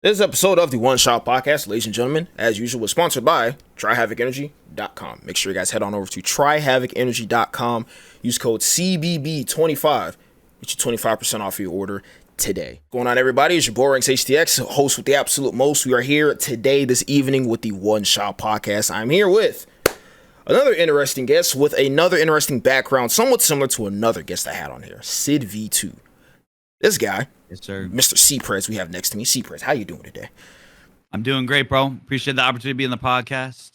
This episode of the One Shot Podcast, ladies and gentlemen, as usual, was sponsored by TryHavocEnergy.com. Make sure you guys head on over to TryHavocEnergy.com. Use code CBB25. Get you 25% off your order today. Going on, everybody? It's your boy Ranks HTX, host with the absolute most. We are here today, this evening, with the One Shot Podcast. I'm here with another interesting guest with another interesting background, somewhat similar to another guest I had on here, Sid V2. This guy, yes, sir. Mr. CPreds, we have next to me. CPreds, how you doing today? I'm doing great, bro. Appreciate the opportunity to be on the podcast.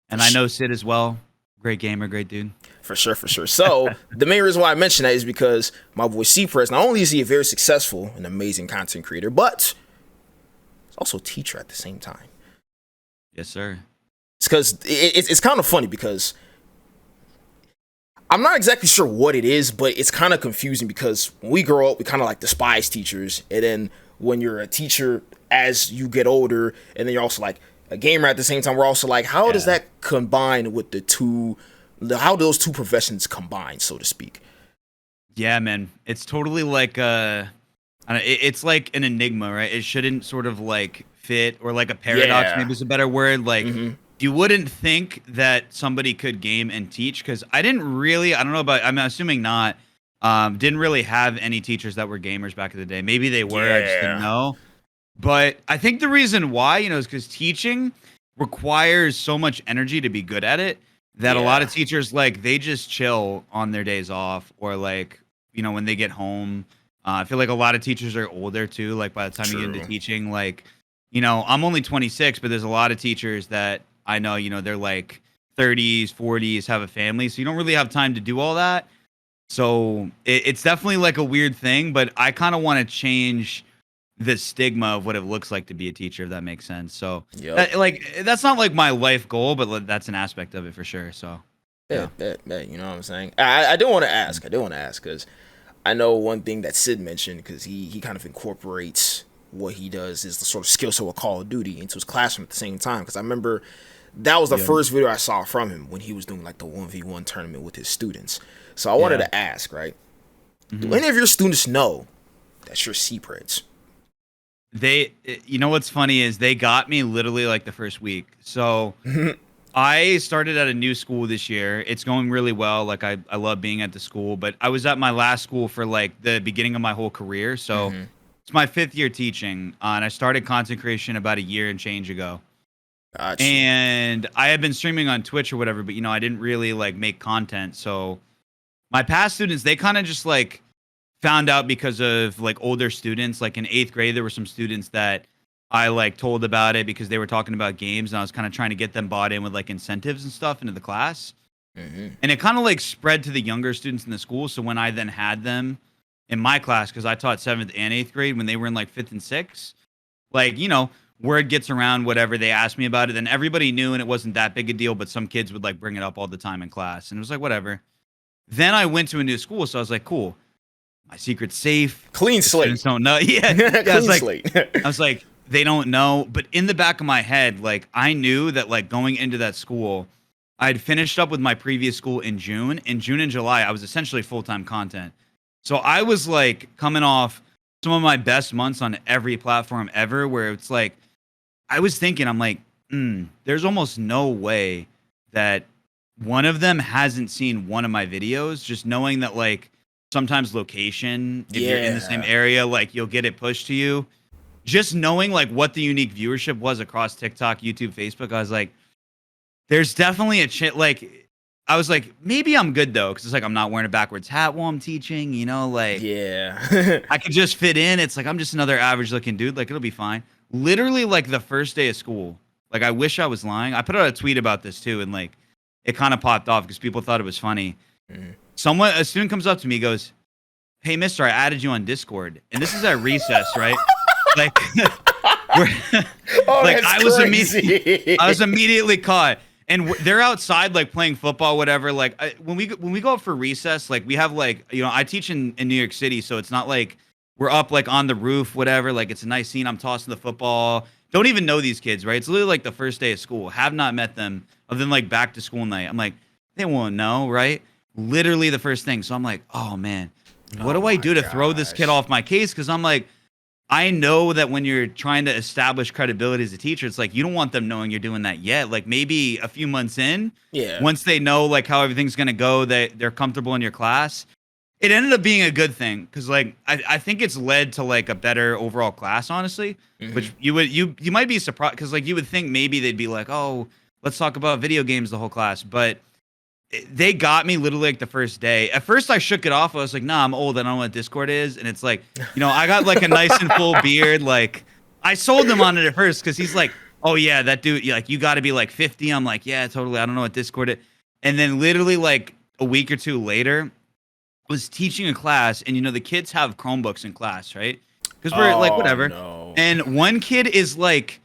And I know Sid as well. Great gamer, great dude. For sure. So, the main reason why I mention that is because my boy CPreds, not only is he a very successful and amazing content creator, but he's also a teacher at the same time. Yes, sir. It's because it's kind of funny because I'm not exactly sure what it is, but it's kind of confusing because when we grow up, we kind of like despise teachers. And then when you're a teacher as you get older, and then you're also like a gamer at the same time, we're also like, how does that combine with how those two professions combine, so to speak? Yeah, man. It's totally like it's like an enigma, right? It shouldn't sort of like fit, or like a paradox, maybe is a better word. Like, you wouldn't think that somebody could game and teach, because I don't know about, I'm assuming not, didn't really have any teachers that were gamers back in the day. Maybe they were, I just didn't know. But I think the reason why, is because teaching requires so much energy to be good at it that a lot of teachers, like, they just chill on their days off, or like, when they get home. I feel like a lot of teachers are older too. Like, by the time you get into teaching, like, I'm only 26, but there's a lot of teachers that I know, they're like 30s, 40s, have a family. So you don't really have time to do all that. So it's definitely like a weird thing, but I kind of want to change the stigma of what it looks like to be a teacher, if that makes sense. So that's not like my life goal, but that's an aspect of it for sure. So yeah. You know what I'm saying? I do want to ask because I know one thing that Sid mentioned, because he kind of incorporates what he does is the sort of skill set with Call of Duty into his classroom at the same time. Because I remember that was the first video I saw from him when he was doing like the 1v1 tournament with his students. So I wanted to ask, right? Do any of your students know that you're CPreds? What's funny is they got me literally like the first week. So I started at a new school this year. It's going really well. Like, I love being at the school, but I was at my last school for like the beginning of my whole career. So it's my 5th year teaching, and I started content creation about a year and change ago. Gotcha. And I had been streaming on Twitch or whatever, but I didn't really like make content. So my past students, they kind of just like found out because of like older students. Like in 8th grade, there were some students that I like told about it because they were talking about games, and I was kind of trying to get them bought in with like incentives and stuff into the class. And it kind of like spread to the younger students in the school. So when I then had them in my class, because I taught 7th and 8th grade, when they were in like 5th and 6th, like, word gets around, whatever, they asked me about it, and everybody knew, and it wasn't that big a deal, but some kids would like bring it up all the time in class, and it was like, whatever. Then I went to a new school, so I was like, cool, my secret's safe. Clean slate. Students don't know. I was like, they don't know. But in the back of my head, like, I knew that like going into that school, I'd finished up with my previous school in June. In June and July, I was essentially full-time content. So I was like coming off some of my best months on every platform ever, where it's like, I was thinking, I'm like, there's almost no way that one of them hasn't seen one of my videos, just knowing that like sometimes location, if you're in the same area, like you'll get it pushed to you. Just knowing like what the unique viewership was across TikTok, YouTube, Facebook, I was like, there's definitely I was like, maybe I'm good though, because it's like I'm not wearing a backwards hat while I'm teaching, like I could just fit in. It's like I'm just another average looking dude, like it'll be fine. Literally like the first day of school, like I wish I was lying. I put out a tweet about this too, and like it kind of popped off because people thought it was funny. A student comes up to me, goes, "Hey, mister, I added you on Discord." And this is at recess, right? Like, like I was immediately caught. And they're outside, like, playing football, whatever. Like, when we go up for recess, like, we have, like, I teach in New York City, so it's not like we're up, like, on the roof, whatever. Like, it's a nice scene. I'm tossing the football. Don't even know these kids, right? It's literally, like, the first day of school. Have not met them other than, like, back to school night. I'm like, they won't know, right? Literally the first thing. So I'm like, oh, man, what do I do to throw this kid off my case? Because I'm like, I know that when you're trying to establish credibility as a teacher, it's like you don't want them knowing you're doing that yet. Like maybe a few months in, Yeah. once they know like how everything's gonna go, they're comfortable in your class. It ended up being a good thing because like I think it's led to like a better overall class, honestly. Which you might be surprised because like you would think maybe they'd be like, oh, let's talk about video games the whole class, but they got me literally like the first day. At first, I shook it off. I was like, "Nah, I'm old. I don't know what Discord is." And it's like, I got like a nice and full beard. Like, I sold him on it at first because he's like, "Oh yeah, that dude. Like, you got to be like 50." I'm like, "Yeah, totally. I don't know what Discord is." And then literally like a week or two later, I was teaching a class, and the kids have Chromebooks in class, right? Because we're like whatever. No. And one kid is like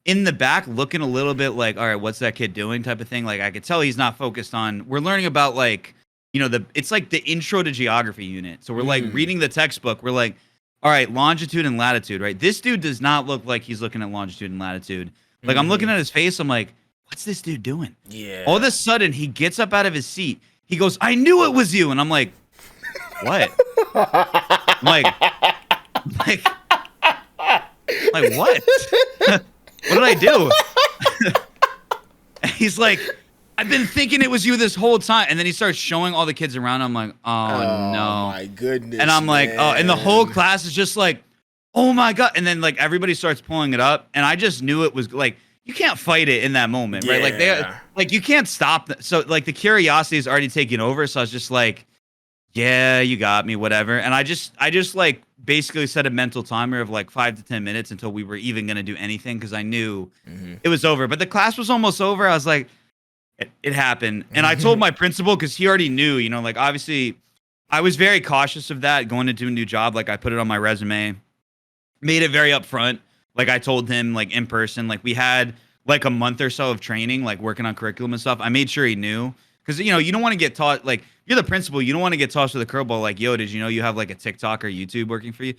in the back looking a little bit like, all right, what's that kid doing type of thing. Like I could tell he's not focused on, we're learning about like, it's like the intro to geography unit. So we're like reading the textbook. We're like, all right, longitude and latitude, right? This dude does not look like he's looking at longitude and latitude. Like I'm looking at his face. I'm like, what's this dude doing? Yeah. All of a sudden he gets up out of his seat. He goes, I knew it was you. And I'm like, what? I'm like what? What did I do? He's like, I've been thinking it was you this whole time. And then he starts showing all the kids around. I'm like, oh no. My goodness. And I'm like, oh, and the whole class is just like, oh my God. And then like everybody starts pulling it up. And I just knew it was like, you can't fight it in that moment, right? Like you can't stop. So like the curiosity is already taking over. So I was just like, yeah, you got me, whatever. And I just like basically set a mental timer of like 5 to 10 minutes until we were even going to do anything because I knew it was over. But the class was almost over. I was like, it happened. And I told my principal because he already knew, like obviously I was very cautious of that going into a new job. Like I put it on my resume, made it very upfront. Like I told him like in person, like we had like a month or so of training, like working on curriculum and stuff. I made sure he knew. Because, you don't want to get taught, like, you're the principal. You don't want to get tossed with a curveball like, yo, did you know you have, like, a TikTok or YouTube working for you?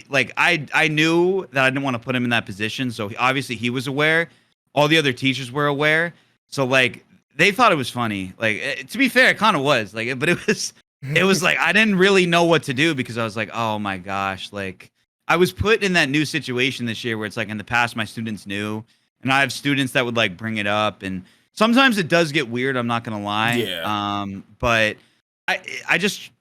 Like I knew that I didn't want to put him in that position. So, obviously, he was aware. All the other teachers were aware. So, like, they thought it was funny. Like, to be fair, it kind of was. Like, but it was like, I didn't really know what to do because I was like, oh, my gosh. Like, I was put in that new situation this year where it's like in the past, my students knew. And I have students that would, like, bring it up. And sometimes it does get weird. I'm not gonna lie. Yeah. But I just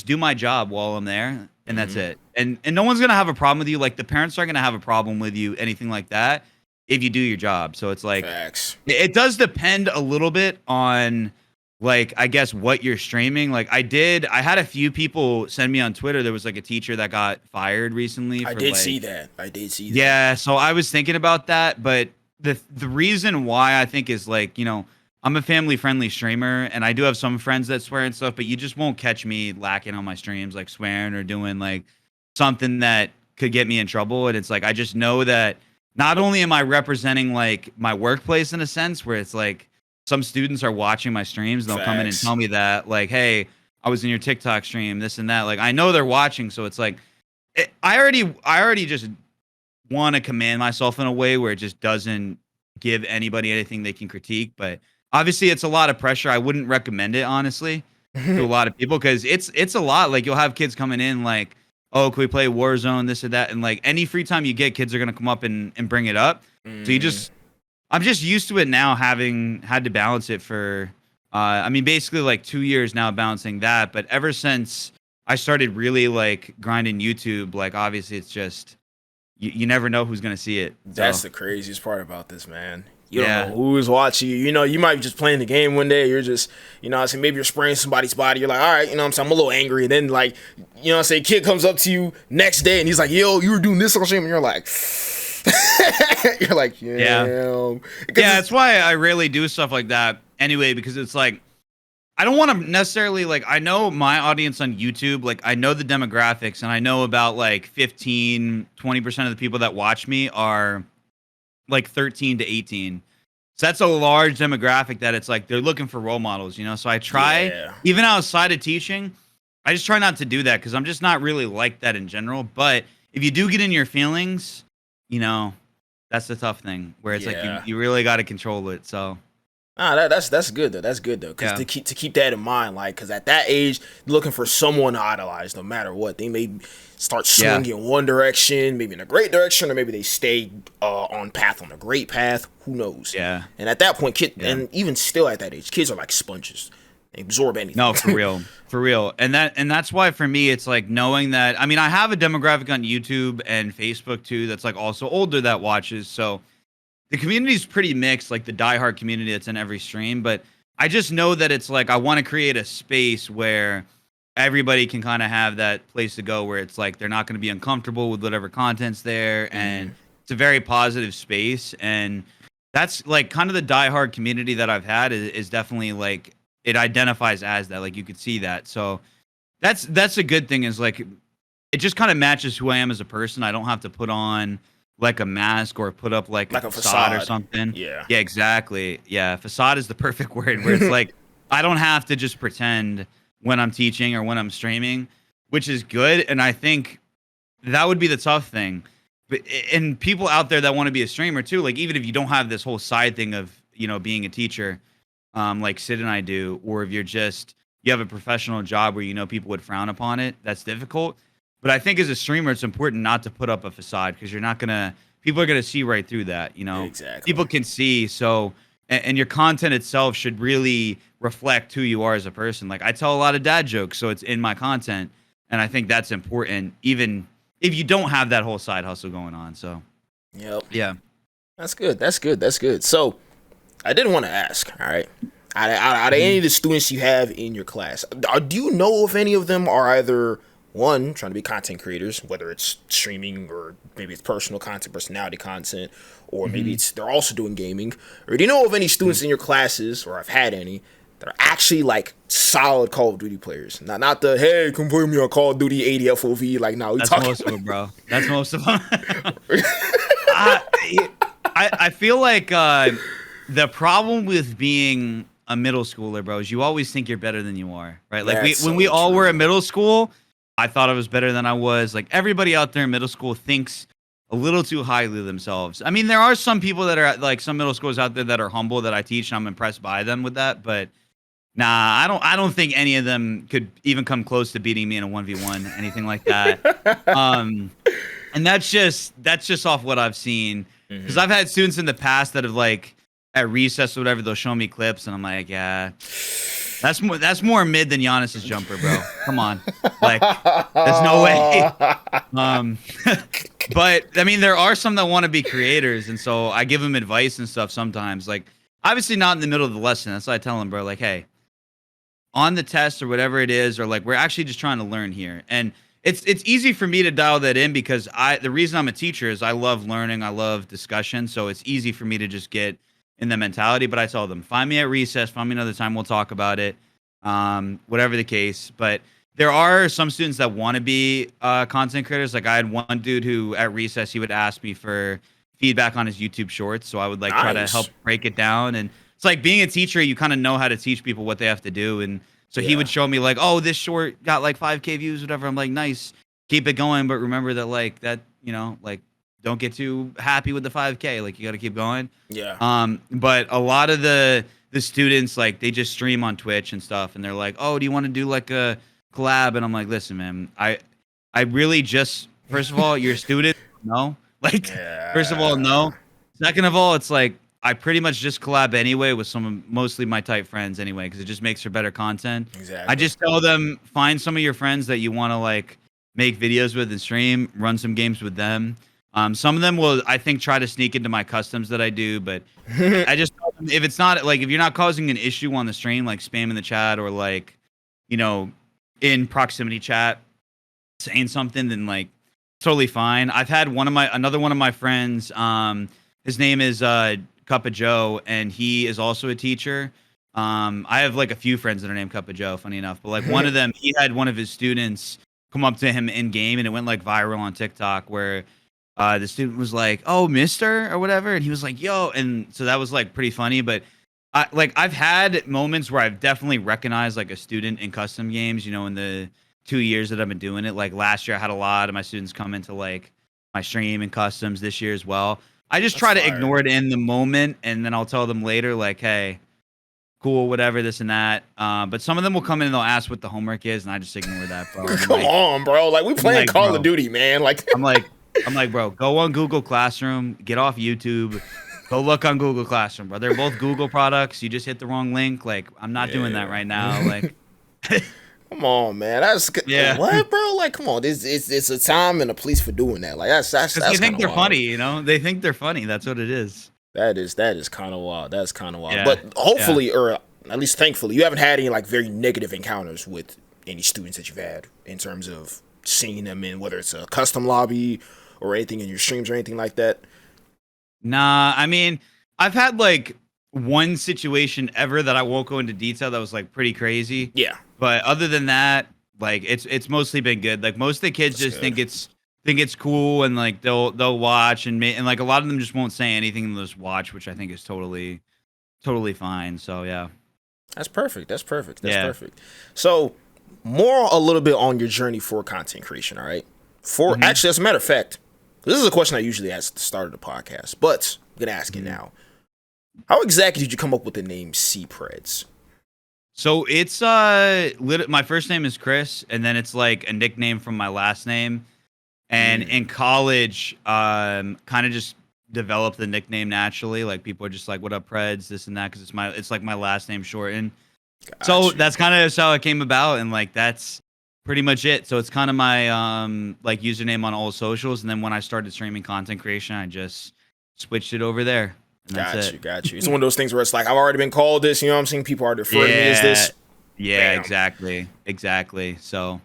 do my job while I'm there, and that's it. And no one's gonna have a problem with you. Like the parents aren't gonna have a problem with you, anything like that, if you do your job. So it's like Facts. It does depend a little bit on like I guess what you're streaming. Like I had a few people send me on Twitter. There was like a teacher that got fired recently. I did see that. Yeah. So I was thinking about that, but the reason why I think is like, I'm a family friendly streamer and I do have some friends that swear and stuff, but you just won't catch me lacking on my streams, like swearing or doing like something that could get me in trouble. And it's like, I just know that not only am I representing like my workplace in a sense where it's like some students are watching my streams and they'll come in and tell me that like, hey, I was in your TikTok stream, this and that. Like, I know they're watching. So it's like, I already just want to command myself in a way where it just doesn't give anybody anything they can critique. But obviously it's a lot of pressure. I wouldn't recommend it honestly to a lot of people because it's a lot. Like you'll have kids coming in like, oh, can we play Warzone, this or that? And like any free time you get, kids are gonna come up and bring it up. So I'm just used to it now, having had to balance it for basically like 2 years now balancing that. But ever since I started really like grinding YouTube, like obviously it's just you never know who's gonna see it. So. That's the craziest part about this, man. You don't know who is watching you. You might be just playing the game one day. You're just, maybe you're spraying somebody's body. You're like, all right, I'm a little angry. And then like, kid comes up to you next day and he's like, yo, you were doing this on stream. And you're like, yeah. That's why I rarely do stuff like that anyway, because it's like, I don't want to necessarily like, I know my audience on YouTube, like I know the demographics and I know about like 15-20% of the people that watch me are like 13 to 18. So that's a large demographic that it's like, they're looking for role models, So I try, even outside of teaching, I just try not to do that because I'm just not really like that in general. But if you do get in your feelings, that's the tough thing where it's like, you really got to control it. So. That's good though. That's good though, because Yeah. to keep that in mind, like, because at that age, you're looking for someone to idolize, no matter what. They may start Yeah. swinging in one direction, maybe in a great direction, or maybe they stay on a great path. Who knows? Yeah. And at that point, Yeah. and even still at that age, kids are like sponges. They absorb anything. No, for real. For real. And that's why for me it's like knowing that, I mean, I have a demographic on YouTube and Facebook too that's like also older that watches. So the community is pretty mixed, like the diehard community that's in every stream. But I just know that it's like I want to create a space where everybody can kind of have that place to go where it's like they're not going to be uncomfortable with whatever content's there, and it's a very positive space. And that's like kind of the diehard community that I've had is definitely like it identifies as that. Like you could see that. So that's a good thing, is like it just kind of matches who I am as a person. I don't have to put on like a mask or put up like a facade or something. Yeah. Yeah, exactly. Yeah. Facade is the perfect word, where it's like I don't have to just pretend when I'm teaching or when I'm streaming, which is good. And I think that would be the tough thing. But and people out there that want to be a streamer too, like even if you don't have this whole side thing of, you know, being a teacher, like Sid and I do, or if you have a professional job where you know people would frown upon it, that's difficult. But I think as a streamer, it's important not to put up a facade, because people are gonna see right through that. You know, Exactly. people can see. So, and your content itself should really reflect who you are as a person. Like I tell a lot of dad jokes, so it's in my content, and I think that's important, even if you don't have that whole side hustle going on. So, Yep. yeah, That's good. That's good. That's good. So, I did want to ask, all right, out of any of the students you have in your class, do you know if any of them are either one trying to be content creators, whether it's streaming or maybe it's personal content, personality content, or maybe they're also doing gaming, or do you know of any students in your classes, or have had any, that are actually like solid Call of Duty players? Not the hey, come play me on Call of Duty 80 FOV. Like, no, that's most of them, bro. That's most of them. I feel like the problem with being a middle schooler, bro, is you always think you're better than you are, right? Like when we all were in middle school, I thought I was better than I was. Like everybody out there in middle school thinks a little too highly of themselves. I mean, there are some people that are like some middle schoolers out there that are humble that I teach, and I'm impressed by them with that. But nah, I don't think any of them could even come close to beating me in a 1v1, anything like that. And that's just off what I've seen. Because I've had students in the past that have like at recess or whatever, they'll show me clips, and I'm like, yeah, that's more mid than Giannis's jumper, bro. Come on, like, there's no way. But I mean, there are some that want to be creators, and so I give them advice and stuff sometimes. Like, obviously not in the middle of the lesson. That's why I tell them, bro, like, hey, on the test or whatever it is, or like we're actually just trying to learn here. And it's easy for me to dial that in because the reason I'm a teacher is I love learning, I love discussion, so it's easy for me to just get in the mentality. But I tell them, find me at recess, find me another time, we'll talk about it, whatever the case. But there are some students that want to be content creators. Like I had one dude who at recess he would ask me for feedback on his YouTube shorts, so I would like try to help break it down. And it's like being a teacher, you kind of know how to teach people what they have to do. And so he would show me like, oh, this short got like 5K views, whatever. I'm like, nice, keep it going, but remember that like that, you know, like don't get too happy with the 5K. Like you got to keep going. Yeah. But a lot of the students, like they just stream on Twitch and stuff, and they're like, oh, do you want to do like a collab? And I'm like, listen, man, I really just, first of all, you're a student, no. Like, first of all, no. Second of all, it's like I pretty much just collab anyway with mostly my tight friends anyway, because it just makes for better content. Exactly. I just tell them, find some of your friends that you want to like make videos with and stream, run some games with them. Some of them will, I think, try to sneak into my customs that I do, but I just tell them, if it's not like, if you're not causing an issue on the stream, like spam in the chat or like, you know, in proximity chat saying something, then like totally fine. I've had another one of my friends, his name is Cup of Joe, and he is also a teacher. I have like a few friends that are named Cup of Joe, funny enough, but like one of them, he had one of his students come up to him in game, and it went like viral on TikTok where the student was like, oh, mister or whatever, and he was like, yo, and so that was like pretty funny. But I've had moments where I've definitely recognized like a student in custom games, you know, in the 2 years that I've been doing it. Like last year I had a lot of my students come into like my stream and customs, this year as well. I just try to ignore it in the moment, and then I'll tell them later like, hey, cool, whatever, this and that. But some of them will come in and they'll ask what the homework is, and I just ignore that, bro. Come on, bro. Like, we playing Call of Duty, man. Like, I'm like, bro, go on Google Classroom, get off YouTube, go look on Google Classroom, bro. They're both Google products. You just hit the wrong link. Like, I'm not doing that right now. Like, come on, man. That's what, bro? Like, come on. It's a time and a place for doing that. Like, that's they think they're funny, you know? They think they're funny. That's what it is. That is kind of wild. That's kind of wild. Yeah. But hopefully, or at least thankfully, you haven't had any like very negative encounters with any students that you've had in terms of seeing them in, whether it's a custom lobby or anything in your streams or anything like that. Nah, I mean, I've had like one situation ever that I won't go into detail that was like pretty crazy. Yeah. But other than that, like it's mostly been good. Like most of the kids just think it's cool, and like they'll watch and like a lot of them just won't say anything and they'll just watch, which I think is totally fine. So yeah. That's perfect. That's perfect. So more a little bit on your journey for content creation, all right? Actually, as a matter of fact, this is a question I usually ask at the start of the podcast, but I'm gonna ask it now. How exactly did you come up with the name CPreds? So it's my first name is Chris, and then it's like a nickname from my last name. And in college, kind of just developed the nickname naturally. Like people are just like, "What up, Preds?" This and that, because it's like my last name shortened. So that's kind of how it came about, and like that's pretty much it. So it's kind of my like username on all socials, and then when I started streaming content creation, I just switched it over there. Got you. It's one of those things where it's like, I've already been called this, you know what I'm saying? People are referring to me as this. Yeah, exactly. So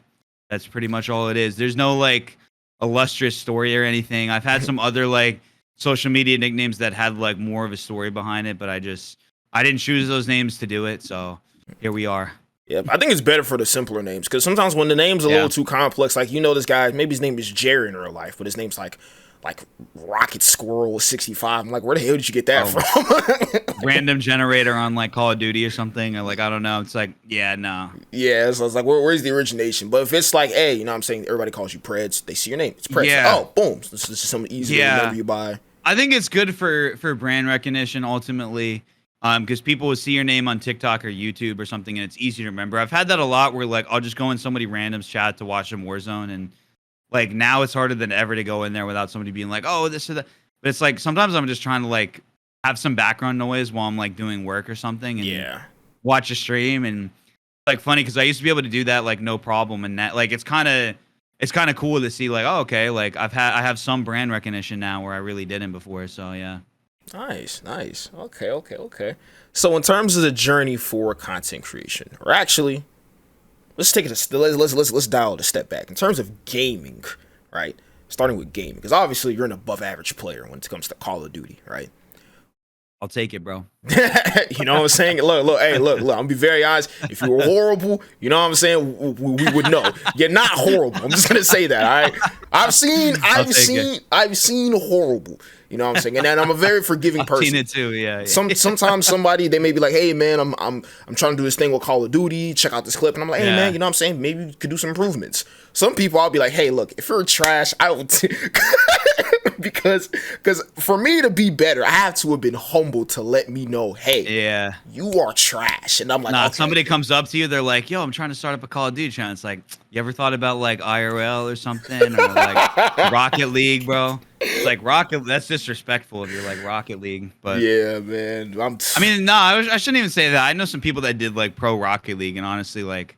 that's pretty much all it is. There's no like illustrious story or anything. I've had some other like social media nicknames that had like more of a story behind it, but I didn't choose those names to do it. So here we are. Yeah, I think it's better for the simpler names, because sometimes when the name's a little too complex, like, you know, this guy, maybe his name is Jerry in real life, but his name's like Rocket Squirrel 65. I'm like, where the hell did you get that from? Random generator on like Call of Duty or something, or like, I don't know. It's like, no. Yeah, so it's like, where's the origination? But if it's like, hey, you know what I'm saying, everybody calls you Preds, they see your name, it's Preds. Yeah. Oh, boom. This is something easy to remember you by. I think it's good for brand recognition ultimately, because people will see your name on TikTok or YouTube or something, and it's easy to remember. I've had that a lot where like I'll just go in somebody random's chat to watch them Warzone, and like now it's harder than ever to go in there without somebody being like, oh, this or that. But it's like sometimes I'm just trying to like have some background noise while I'm like doing work or something, and watch a stream, and like funny because I used to be able to do that like no problem, and that like it's kind of cool to see like, oh, okay, like I have some brand recognition now where I really didn't before. So yeah. Nice. Okay. So in terms of the journey for content creation, or actually, let's take it. Let's dial it a step back in terms of gaming, right? Starting with gaming, because obviously you're an above average player when it comes to Call of Duty, right? I'll take it, bro. You know what I'm saying? Look, I'm gonna be very honest. If you were horrible, you know what I'm saying, we would know. You're not horrible. I'm just gonna say that, all right? I've seen horrible. You know what I'm saying? And then I'm a very forgiving person. I've seen it too, yeah. Sometimes somebody, they may be like, hey man, I'm trying to do this thing with Call of Duty, check out this clip. And I'm like, hey man, you know what I'm saying? Maybe we could do some improvements. Some people I'll be like, hey, look, if you're trash, I would because for me to be better, I have to have been humble to let me know, hey, you are trash. And I'm like, okay. Somebody comes up to you, they're like, yo, I'm trying to start up a Call of Duty channel. It's like, you ever thought about like IRL or something, or like Rocket League, bro? It's like Rocket. That's disrespectful if you're like Rocket League. But yeah, man. I shouldn't even say that. I know some people that did like pro Rocket League, and honestly, like,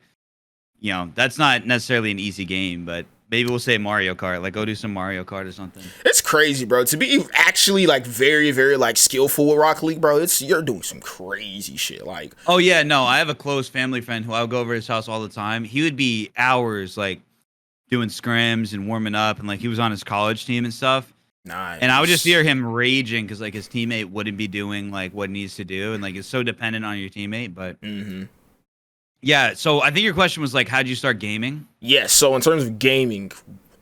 you know, that's not necessarily an easy game, but maybe we'll say Mario Kart. Like, go do some Mario Kart or something. It's crazy, bro. To be actually like very, very like skillful with Rocket League, bro, you're doing some crazy shit. Like, oh yeah, no, I have a close family friend who I'll go over his house all the time. He would be hours like doing scrims and warming up, and like he was on his college team and stuff. Nice. And I would just hear him raging because like his teammate wouldn't be doing like what needs to do, and like it's so dependent on your teammate. But yeah, so I think your question was like, how'd you start gaming? Yes. So in terms of gaming,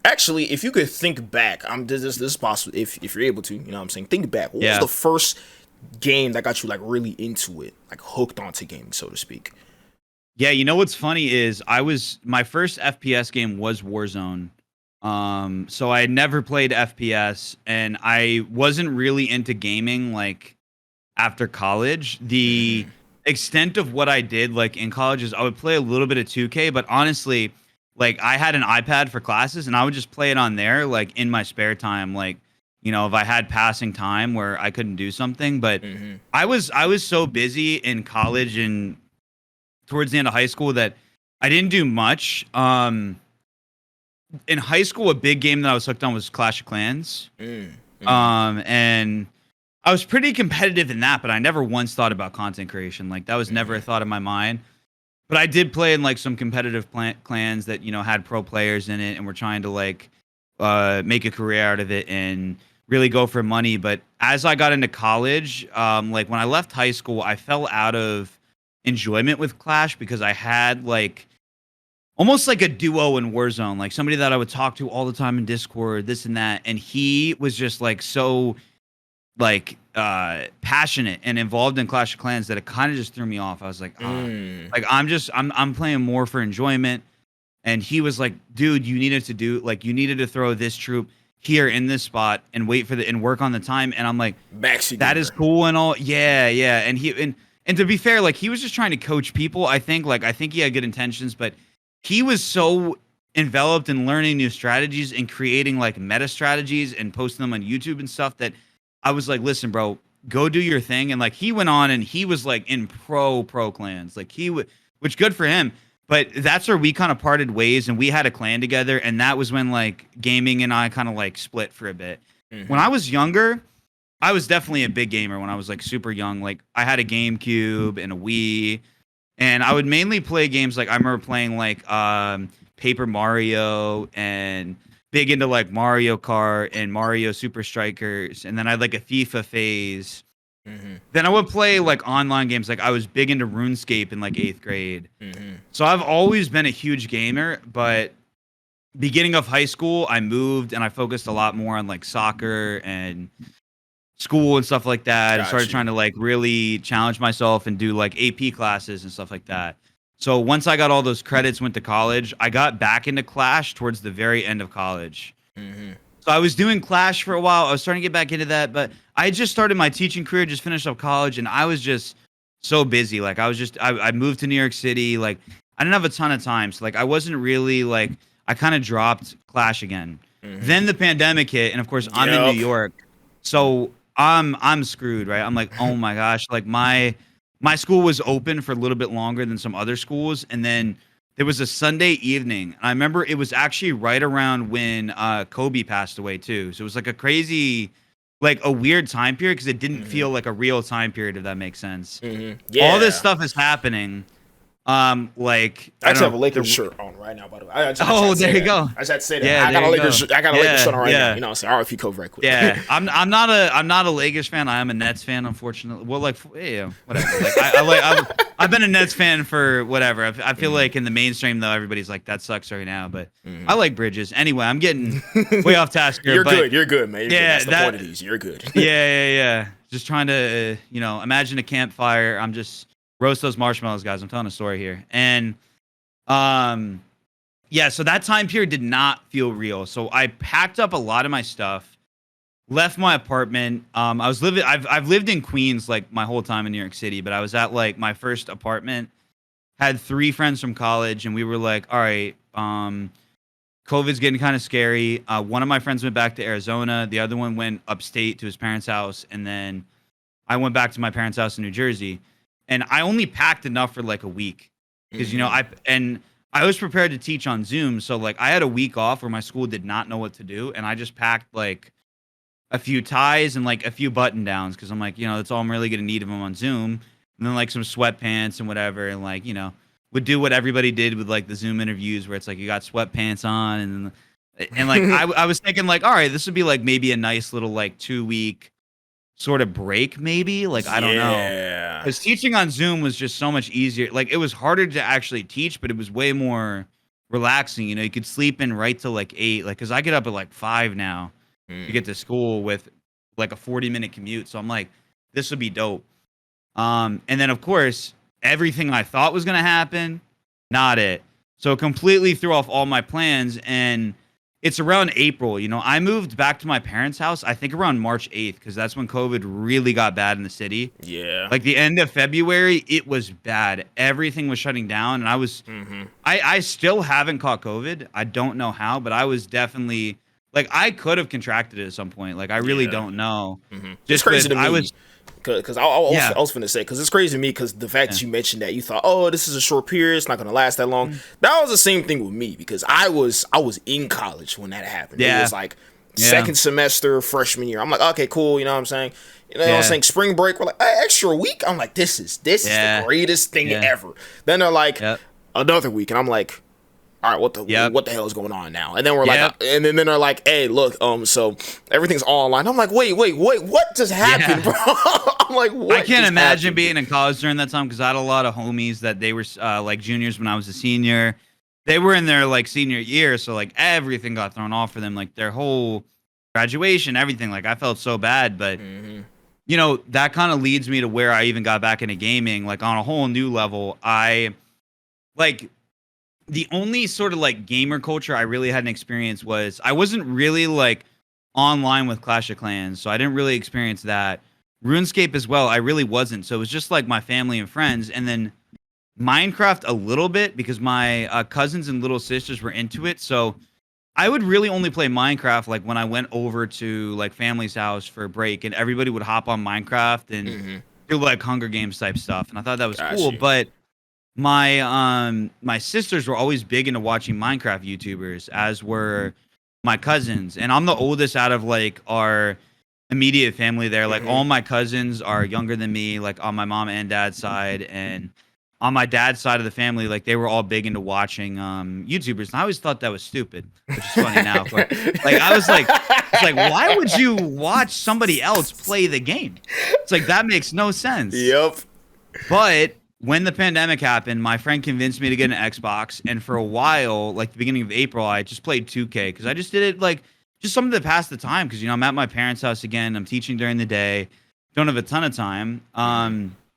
actually, if you could think back, this is possible if you're able to. You know what I'm saying? Think back. What was the first game that got you like really into it, like hooked onto gaming, so to speak? Yeah, you know what's funny is my first FPS game was Warzone. So I had never played FPS, and I wasn't really into gaming like after college. The extent of what I did like in college is I would play a little bit of 2K, but honestly, like I had an iPad for classes and I would just play it on there like in my spare time, like if I had passing time where I couldn't do something. But I was so busy in college and towards the end of high school that I didn't do much. In high school, a big game that I was hooked on was Clash of Clans. And I was pretty competitive in that, but I never once thought about content creation. Like that was never a thought in my mind. But I did play in like some competitive clans that had pro players in it, and were trying to like make a career out of it and really go for money. But as I got into college, like when I left high school, I fell out of enjoyment with Clash because I had like almost like a duo in Warzone, like somebody that I would talk to all the time in Discord, this and that, and he was just like so like passionate and involved in Clash of Clans that it kind of just threw me off. I was like, like I'm playing more for enjoyment. And he was like, dude, you needed to throw this troop here in this spot and wait for and work on the time. And I'm like, that is cool and all. Yeah. And to be fair, like he was just trying to coach people. I think he had good intentions, but he was so enveloped in learning new strategies and creating like meta strategies and posting them on YouTube and stuff that I was like, listen, bro, go do your thing. And like he went on and he was like in pro clans, like which good for him. But that's where we kind of parted ways, and we had a clan together. And that was when like gaming and I kind of like split for a bit. When I was younger, I was definitely a big gamer when I was like super young. Like I had a GameCube and a Wii, and I would mainly play games. Like I remember playing like Paper Mario and big into like Mario Kart and Mario Super Strikers, and then I had like a FIFA phase. Then I would play like online games. Like I was big into RuneScape in like 8th grade. So I've always been a huge gamer, but beginning of high school, I moved and I focused a lot more on like soccer and school and stuff like that. I started trying to like really challenge myself and do like AP classes and stuff like that. So once I got all those credits, went to college, I got back into Clash towards the very end of college. So I was doing Clash for a while. I was starting to get back into that, but I just started my teaching career, just finished up college, and I was just so busy. Like I moved to New York City. Like I didn't have a ton of time. So like I wasn't really like, I kind of dropped Clash again. Then the pandemic hit, and of course I'm in New York. So I'm screwed, right? I'm like, oh my gosh, like my school was open for a little bit longer than some other schools, and then there was a Sunday evening. I remember it was actually right around when Kobe passed away too. So it was like a crazy, like a weird time period because it didn't feel like a real time period, if that makes sense. All this stuff is happening. Like I actually have a Lakers shirt on right now, by the way. There you go. I just had to say that. Yeah, I got a Lakers shirt on right now. You know what I'm saying? RFP Kobe right quick. Yeah, I'm not a Lakers fan. I am a Nets fan, unfortunately. Well, like yeah, whatever. Like I've been a Nets fan for whatever. I feel like in the mainstream though, everybody's like that sucks right now. But I like Bridges. Anyway, I'm getting way off task here. You're good, man. That's the point of these. You're good. Yeah. Just trying to imagine a campfire. I'm just roast those marshmallows, guys. I'm telling a story here. And yeah, so that time period did not feel real. So I packed up a lot of my stuff, left my apartment. I've lived in Queens like my whole time in New York City, but I was at like my first apartment, had 3 friends from college, and we were like, all right, COVID's getting kind of scary. One of my friends went back to Arizona. The other one went upstate to his parents' house. And then I went back to my parents' house in New Jersey. And I only packed enough for like a week because, I was prepared to teach on Zoom. So like I had a week off where my school did not know what to do. And I just packed like a few ties and like a few button downs. Cause I'm like, that's all I'm really going to need of them on Zoom. And then like some sweatpants and whatever. And like, would do what everybody did with like the Zoom interviews where it's like you got sweatpants on. And like, I was thinking like, all right, this would be like maybe a nice little like 2-week sort of break maybe, like I don't know, because teaching on Zoom was just so much easier. Like it was harder to actually teach, but it was way more relaxing. You could sleep in right till like 8, like because I get up at like 5 now to get to school with like a 40-minute commute. So I'm like, this would be dope. And then of course everything I thought was gonna happen, not it. So it completely threw off all my plans. And it's around April. You know, I moved back to my parents' house, I think around March 8th, because that's when COVID really got bad in the city. Yeah. Like the end of February, it was bad. Everything was shutting down. And I still haven't caught COVID. I don't know how, but I was definitely like, I could have contracted it at some point. Like, I really don't know. It's crazy to me. Because I was going to say, because it's crazy to me, because the fact that you mentioned that you thought, oh, this is a short period, it's not going to last that long. That was the same thing with me, because I was in college when that happened. It was like second semester, freshman year. I'm like, okay, cool. You know what I'm saying? You know what I'm saying? Spring break, we're like, extra week? I'm like, this is the greatest thing ever. Then they're like, another week. And I'm like, all right, what the hell is going on now? And then we're like, and then they're like, hey, look, so everything's all online. I'm like, wait, what just happened, bro? I'm like, what? I can't imagine being in college during that time, because I had a lot of homies that they were like juniors when I was a senior. They were in their like senior year, so like everything got thrown off for them, like their whole graduation, everything. Like I felt so bad, but you know, that kind of leads me to where I even got back into gaming, like on a whole new level. I like. The only sort of like gamer culture I really had an experience was I wasn't really like online with Clash of Clans, so I didn't really experience that. RuneScape as well, I really wasn't. So it was just like my family and friends, and then Minecraft a little bit because my cousins and little sisters were into it. So I would really only play Minecraft like when I went over to like family's house for a break, and everybody would hop on Minecraft and do like Hunger Games type stuff, and I thought that was cool. But my sisters were always big into watching Minecraft YouTubers, as were my cousins, and I'm the oldest out of like our immediate family there. Like all my cousins are younger than me, like on my mom and dad's side, and on my dad's side of the family, like they were all big into watching YouTubers, and I always thought that was stupid, which is funny now. But like I was like, it's like, why would you watch somebody else play the game? It's like that makes no sense. Yep. But when the pandemic happened, my friend convinced me to get an Xbox, and for a while, like the beginning of April, I just played 2K because I just did it like just something to pass the time, because you know I'm at my parents' house again. I'm teaching during the day, don't have a ton of time.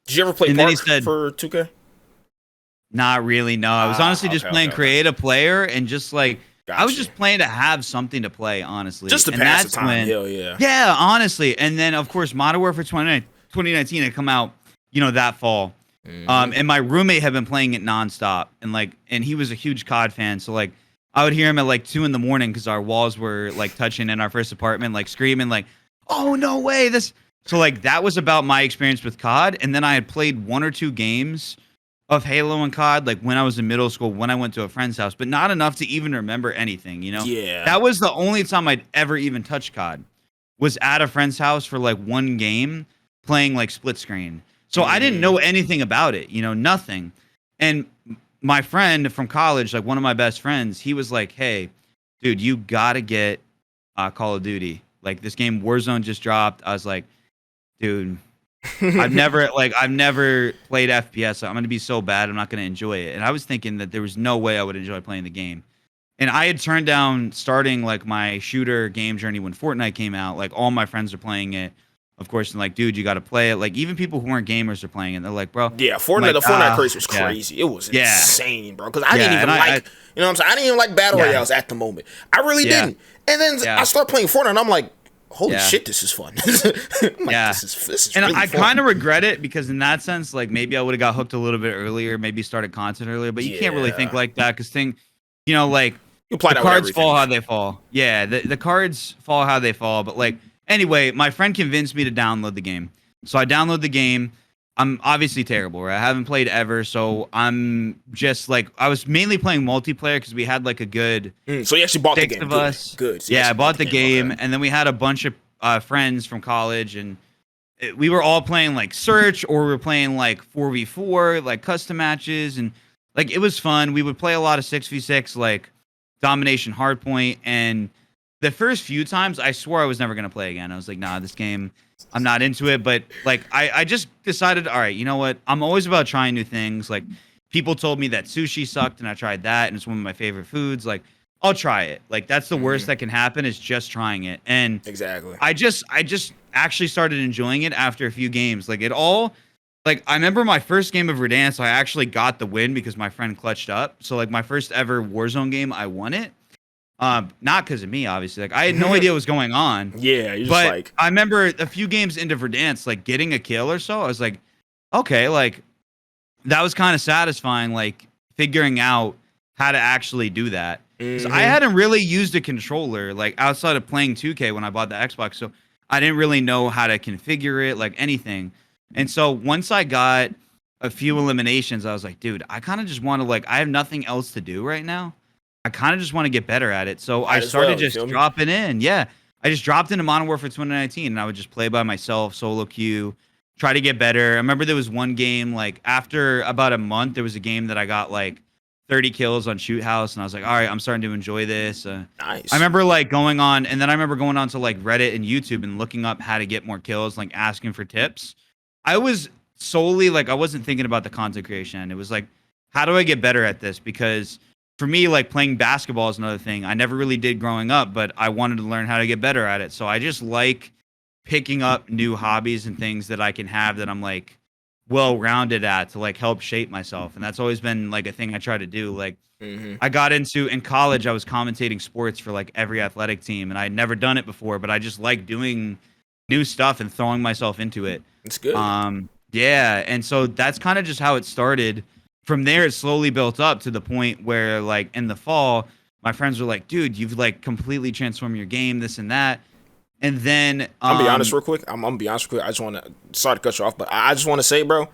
Did you ever play Embark for 2K? Not really. No, I was honestly just playing creative player, and just like I was just playing to have something to play, honestly, just to pass the time. Hell yeah. Yeah, honestly. And then of course Modern Warfare 2019 had come out, you know, that fall. And my roommate had been playing it nonstop, and he was a huge COD fan. So like, I would hear him at like 2 a.m. because our walls were like touching in our first apartment, like screaming like, "Oh no way!" So like that was about my experience with COD. And then I had played 1 or 2 games of Halo and COD, like when I was in middle school, when I went to a friend's house, but not enough to even remember anything. You know? Yeah. That was the only time I'd ever even touched COD. Was at a friend's house for like 1 game, playing like split screen. So I didn't know anything about it, you know, nothing. And my friend from college, like one of my best friends, he was like, "Hey, dude, you gotta get Call of Duty. Like this game Warzone just dropped." I was like, "Dude, I've never played FPS. So I'm gonna be so bad, I'm not gonna enjoy it." And I was thinking that there was no way I would enjoy playing the game. And I had turned down starting like my shooter game journey when Fortnite came out. Like all my friends are playing it. Of course, and like, dude, you got to play it. Like, even people who weren't gamers are playing it. They're like, bro. Yeah, Fortnite, the Fortnite craze was crazy. It was insane, bro. Because I didn't even like, you know what I'm saying? I didn't even like Battle Royales at the moment. I really didn't. And then I start playing Fortnite, and I'm like, holy shit, this is fun. I'm like, this is and really I fun. kind of regret it, because in that sense, like, maybe I would have got hooked a little bit earlier, maybe started content earlier, but you can't really think like that, because you know, like, the cards fall how they fall. Yeah, the cards fall how they fall, but like, anyway, my friend convinced me to download the game. So I download the game. I'm obviously terrible, right? I haven't played ever, so I'm just like, I was mainly playing multiplayer because we had like a good so you actually bought the game. Of us. Good. So I bought the game, and then we had a bunch of friends from college, and we were all playing like search, or we were playing like 4v4, like custom matches, and like it was fun. We would play a lot of 6v6, like domination hardpoint, and the first few times I swore I was never going to play again. I was like, nah, this game, I'm not into it. But like, I just decided, all right, you know what? I'm always about trying new things. Like, people told me that sushi sucked, and I tried that, and it's one of my favorite foods. Like, I'll try it. Like, that's the worst that can happen, is just trying it. And exactly, I just actually started enjoying it after a few games. Like, I remember my first game of Verdansk, I actually got the win because my friend clutched up. So like my first ever Warzone game, I won it. Not because of me, obviously. Like I had no idea what was going on. Yeah, you're just But like, I remember a few games into Verdansk, like getting a kill or so. I was like, okay, like that was kind of satisfying. Like figuring out how to actually do that. 'Cause I hadn't really used a controller like outside of playing 2K when I bought the Xbox, so I didn't really know how to configure it, like anything. And so once I got a few eliminations, I was like, dude, I kind of just want to like I have nothing else to do right now. I kind of just want to get better at it. So I might as started well, you just feel me? dropping in. Yeah. I just dropped into Modern Warfare 2019 and I would just play by myself, solo queue, try to get better. I remember there was one game, like after about a month, there was a game that I got like 30 kills on Shoot House, and I was like, all right, I'm starting to enjoy this. I nice. remember like going on, and then I remember going on to like Reddit and YouTube and looking up how to get more kills, like asking for tips. I was solely like, I wasn't thinking about the content creation. It was like, how do I get better at this? Because for me, like playing basketball is another thing I never really did growing up, but I wanted to learn how to get better at it. So I just like picking up new hobbies and things that I can have that I'm like well-rounded at to like help shape myself. And that's always been like a thing I try to do. Like I got into in college, I was commentating sports for like every athletic team, and I had never done it before, but I just like doing new stuff and throwing myself into it. It's good. Yeah, and so that's kind of just how it started. From there, it slowly built up to the point where, like, in the fall, my friends were like, dude, you've, like, completely transformed your game, this and that. And then... I'm gonna be honest real quick. I'm gonna be honest real quick. I just want to... Sorry to cut you off, but I just want to say, bro,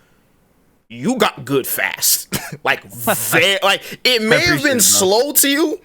you got good fast. Like, it may have been slow to you,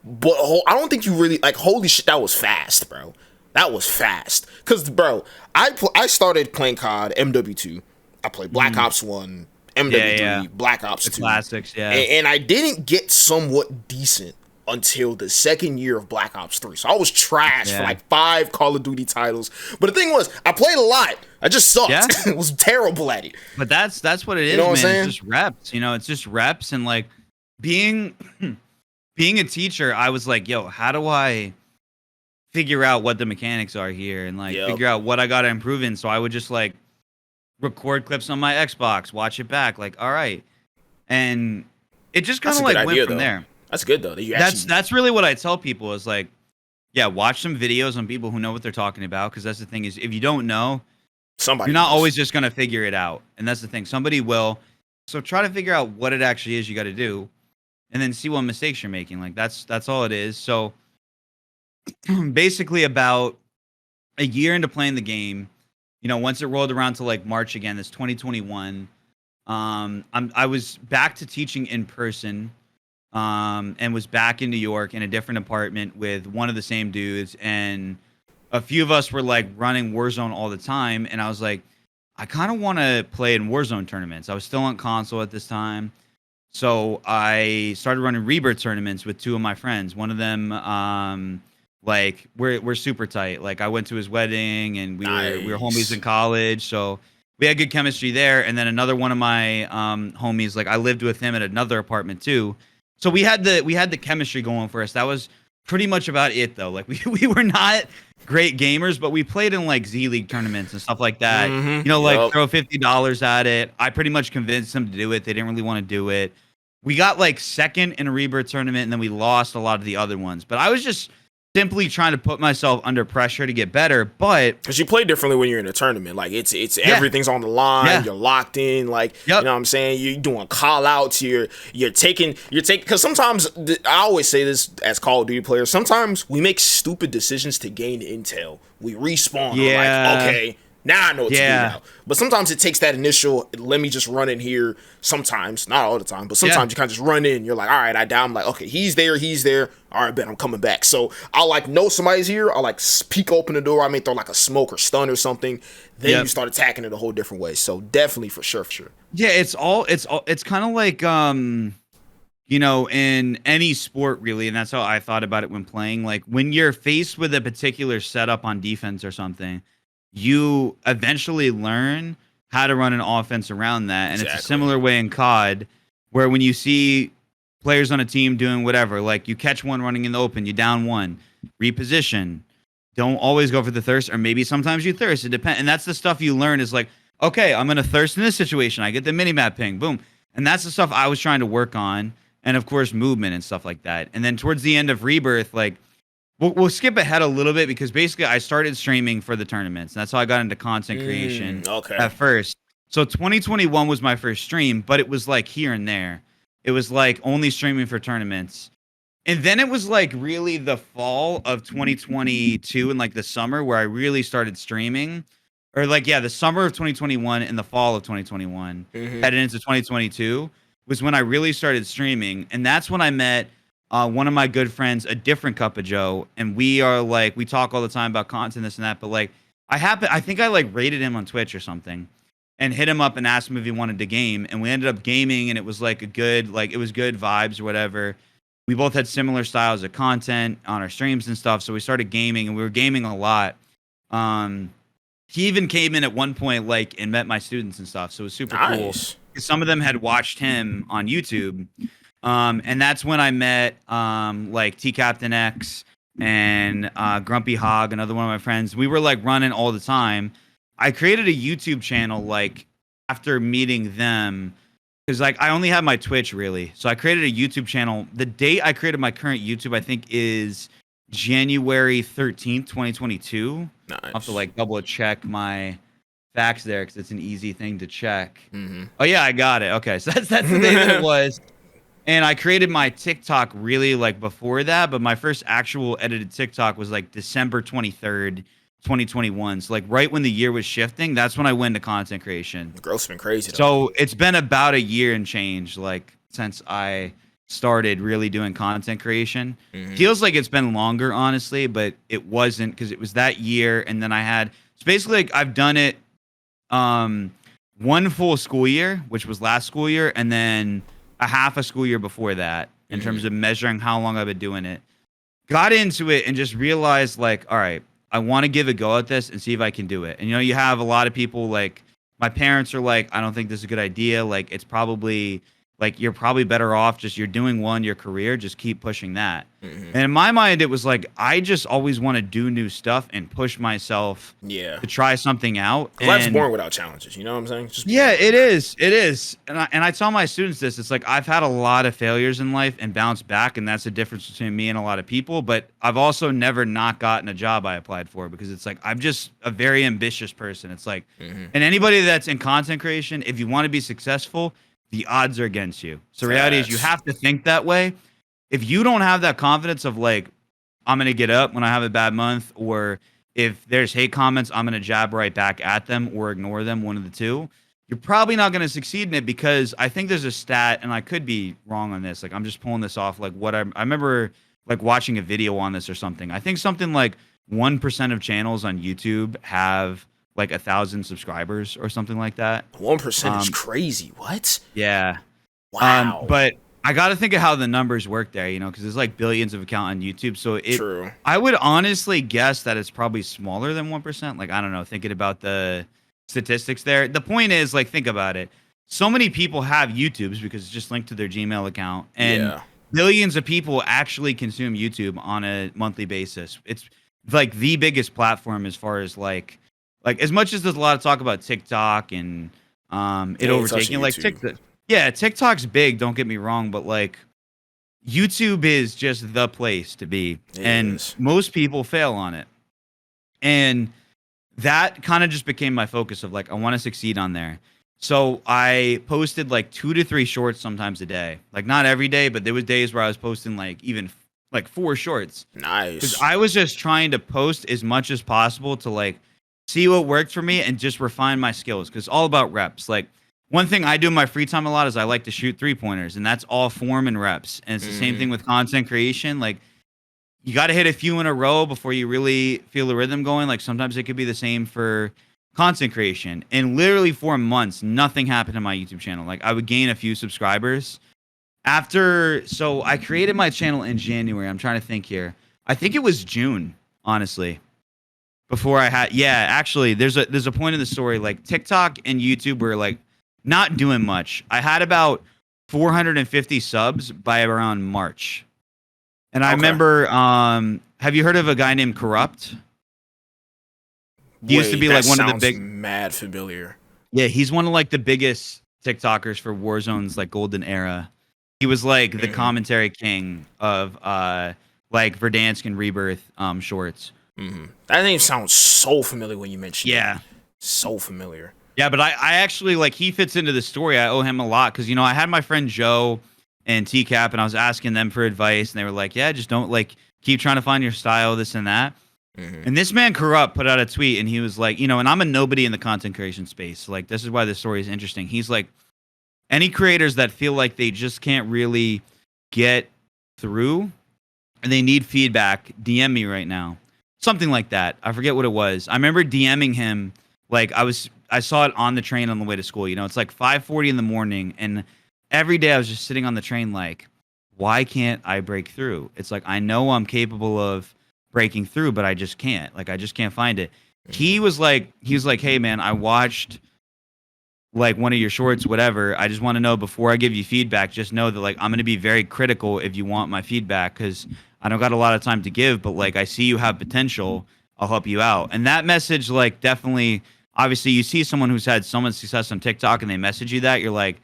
but I don't think you really... Like, holy shit, that was fast, bro. That was fast. Because, bro, I started playing COD, MW2. I played Black Ops 1, MW3, Black Ops 2. Classics, yeah. And I didn't get somewhat decent until the second year of Black Ops 3. So I was trash for like 5 Call of Duty titles. But the thing was, I played a lot. I just sucked. Yeah. I was terrible at it. But that's what it is, You know what I'm man. saying? It's just reps. You know, it's just reps. And like being a teacher, I was like, yo, how do I figure out what the mechanics are here and like figure out what I gotta improve in? So I would just like record clips on my Xbox, watch it back, like, all right. And it just kind of like went from there. That's good though. That's really what I tell people is like, yeah, watch some videos on people who know what they're talking about, because that's the thing is if you don't know, you're not always just gonna figure it out. And that's the thing. Somebody will. So try to figure out what it actually is you got to do, and then see what mistakes you're making. Like that's all it is. So basically, about a year into playing the game, you know, once it rolled around to like March again, this 2021, I was back to teaching in person, and was back in New York in a different apartment with one of the same dudes, and a few of us were like running Warzone all the time, and I was like, I kind of want to play in Warzone tournaments. I was still on console at this time, so I started running Rebirth tournaments with 2 of my friends. One of them, like we're super tight. Like I went to his wedding, and we were homies in college, so we had good chemistry there. And then another one of my homies, like I lived with him at another apartment too, so we had the chemistry going for us. That was pretty much about it though. Like we were not great gamers, but we played in like Z League tournaments and stuff like that. You know, like throw $50 at it. I pretty much convinced them to do it. They didn't really want to do it. We got like second in a Rebirth tournament, and then we lost a lot of the other ones. But I was just simply trying to put myself under pressure to get better. But because you play differently when you're in a tournament, like it's everything's on the line. You're locked in, like you know what I'm saying. You're doing call outs. You're taking because sometimes I always say this as Call of Duty players. Sometimes we make stupid decisions to gain intel. We respawn. Like, okay, now I know what to do now. But sometimes it takes that initial, let me just run in here. Sometimes, not all the time, but sometimes you kind of just run in. You're like, all right, I down. I'm like, okay, he's there. All right, bet I'm coming back. So I'll like know somebody's here. I'll like peek open the door. I may throw like a smoke or stun or something. Then you start attacking it a whole different way. So definitely for sure. Yeah, it's kind of like you know, in any sport really, and that's how I thought about it when playing. Like when you're faced with a particular setup on defense or something, you eventually learn how to run an offense around that. And it's a similar way in COD, where when you see players on a team doing whatever, like you catch one running in the open, you down one, reposition. Don't always go for the thirst, or maybe sometimes you thirst. It depends. And that's the stuff you learn is like, okay, I'm going to thirst in this situation. I get the minimap ping, boom. And that's the stuff I was trying to work on. and of course movement and stuff like that. And then towards the end of Rebirth, like we'll skip ahead a little bit because basically I started streaming for the tournaments. And that's how I got into content creation at first. So 2021 was my first stream, but it was like here and there. It was like only streaming for tournaments. And then it was like really the fall of 2022 and like the summer where I really started streaming. Or like, yeah, the summer of 2021 and the fall of 2021, headed into 2022 was when I really started streaming. And that's when I met one of my good friends, a different Cup of Joe. And we are like, we talk all the time about content, this and that. But like, I think I like rated him on Twitch or something and hit him up and asked him if he wanted to game. And we ended up gaming and it was like it was good vibes or whatever. We both had similar styles of content on our streams and stuff. So we started gaming and we were gaming a lot. He even came in at one point, like, and met my students and stuff. So it was super cool. Some of them had watched him on YouTube. And that's when I met, like T Captain X and, Grumpy Hog, another one of my friends. We were like running all the time. I created a YouTube channel, like after meeting them. Cause like I only had my Twitch really. So I created a YouTube channel. The date I created my current YouTube, I think is January 13th, 2022. Nice. I'll have to like double check my facts there because it's an easy thing to check. Oh yeah, I got it. Okay, so that's the day that it was. And I created my TikTok really like before that, but my first actual edited TikTok was like December 23rd, 2021. So like right when the year was shifting, that's when I went to content creation. The growth's been crazy. So it's been about a year and change, like since I started really doing content creation. Feels like it's been longer, honestly, but it wasn't because it was that year. And then it's basically like I've done it one full school year, which was last school year, and then a half a school year before that in terms of measuring how long I've been doing it. Got into it and just realized like, all right, I want to give a go at this and see if I can do it. And you know, you have a lot of people like my parents are like, I don't think this is a good idea. Like it's probably like you're probably better off just you're doing your career, just keep pushing that. And in my mind, it was like I just always want to do new stuff and push myself to try something out. Life's boring without challenges, you know what I'm saying? It is. And I tell my students this, it's like I've had a lot of failures in life and bounced back, and that's the difference between me and a lot of people. But I've also never not gotten a job I applied for because it's like I'm just a very ambitious person. It's like, and anybody that's in content creation, if you want to be successful, the odds are against you. So reality is you have to think that way. If you don't have that confidence of like, I'm going to get up when I have a bad month, or if there's hate comments, I'm going to jab right back at them or ignore them, one of the two, you're probably not going to succeed in it because I think there's a stat, and I could be wrong on this. Like I'm just pulling this off. Like what I remember like watching a video on this or something. I think something like 1% of channels on YouTube have like 1,000 subscribers or something like that. 1% is crazy. What? Yeah. Wow. But I got to think of how the numbers work there, you know, because there's like billions of accounts on YouTube. So True. I would honestly guess that it's probably smaller than 1%. Like, I don't know, thinking about the statistics there. The point is, like, think about it. So many people have YouTubes because it's just linked to their Gmail account. And millions of people actually consume YouTube on a monthly basis. It's like the biggest platform as far as like as much as there's a lot of talk about TikTok and it overtaking like TikTok. Yeah, TikTok's big, don't get me wrong, but like YouTube is just the place to be. Most people fail on it. And that kind of just became my focus of like I want to succeed on there. So I posted like 2 to 3 shorts sometimes a day. Like not every day, but there was days where I was posting like even like 4 shorts. Nice. Because I was just trying to post as much as possible to like see what worked for me and just refine my skills. Because it's all about reps. Like one thing I do in my free time a lot is I like to shoot 3-pointers, and that's all form and reps. And it's the same thing with content creation. Like you got to hit a few in a row before you really feel the rhythm going. Like sometimes it could be the same for content creation. And literally for months, nothing happened to my YouTube channel. Like I would gain a few subscribers so I created my channel in January. I'm trying to think here. I think it was June, honestly. Before I had, actually there's a point in the story, like TikTok and YouTube were like not doing much. I had about 450 subs by around March. And I remember, have you heard of a guy named Corrupt? He used to be like one of the big, mad familiar. Yeah, he's one of like the biggest TikTokers for Warzone's like golden era. He was like the commentary king of like Verdansk and Rebirth shorts. That name sounds so familiar when you mention it. Yeah. So familiar. Yeah, but I actually like he fits into the story. I owe him a lot because I had my friend Joe and TCap, and I was asking them for advice, and they were like, "Yeah, just don't like keep trying to find your style, this and that." And this man Corrupt put out a tweet, and he was like, and I'm a nobody in the content creation space. So, like, this is why this story is interesting. He's like, any creators that feel like they just can't really get through, and they need feedback, DM me right now. Something like that. I forget what it was. I remember DMing him. Like I saw it on the train on the way to school. It's like 5:40 in the morning, and every day I was just sitting on the train like, why can't I break through? It's like I know I'm capable of breaking through, but I just can't. Like I just can't find it. He was like, hey man, I watched like one of your shorts, whatever. I just want to know before I give you feedback, just know that like I'm gonna be very critical if you want my feedback because I don't got a lot of time to give, but like I see you have potential. I'll help you out. And that message, like definitely. Obviously, you see someone who's had so much success on TikTok and they message you that, you're like,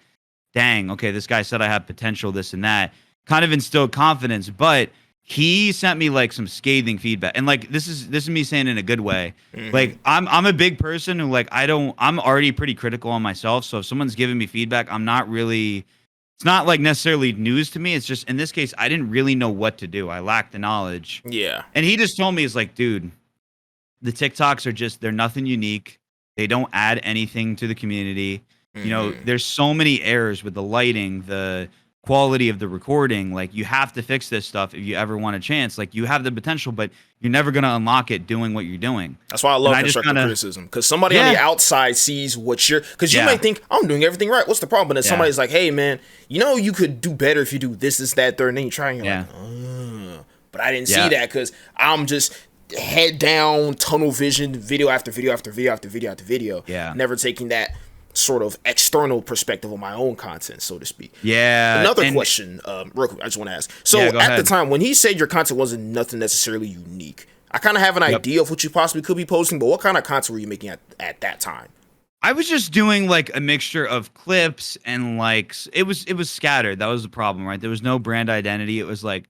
dang, okay, this guy said I have potential, this and that. Kind of instilled confidence, but he sent me like some scathing feedback. And like this is me saying in a good way. Like I'm a big person who like I'm already pretty critical on myself. So if someone's giving me feedback, it's not like necessarily news to me. It's just in this case, I didn't really know what to do. I lacked the knowledge. Yeah. And he just told me, it's like, dude, the TikToks they're nothing unique. They don't add anything to the community. There's so many errors with the lighting, the quality of the recording. Like, you have to fix this stuff if you ever want a chance. Like, you have the potential, but you're never going to unlock it doing what you're doing. That's why I love constructive criticism. Because somebody on the outside sees what you're... Because you might think, I'm doing everything right. What's the problem? But then somebody's like, hey, man, you could do better if you do this, that, third, and then you try and you're like, but I didn't see that because I'm just... head down, tunnel vision, video after video after video after video after video. Yeah. Never taking that sort of external perspective on my own content, so to speak. Yeah. Another question, real quick, I just want to ask. So at the time, when he said your content wasn't nothing necessarily unique, I kind of have an idea of what you possibly could be posting, but what kind of content were you making at that time? I was just doing like a mixture of clips and like, it was scattered. That was the problem, right? There was no brand identity. It was like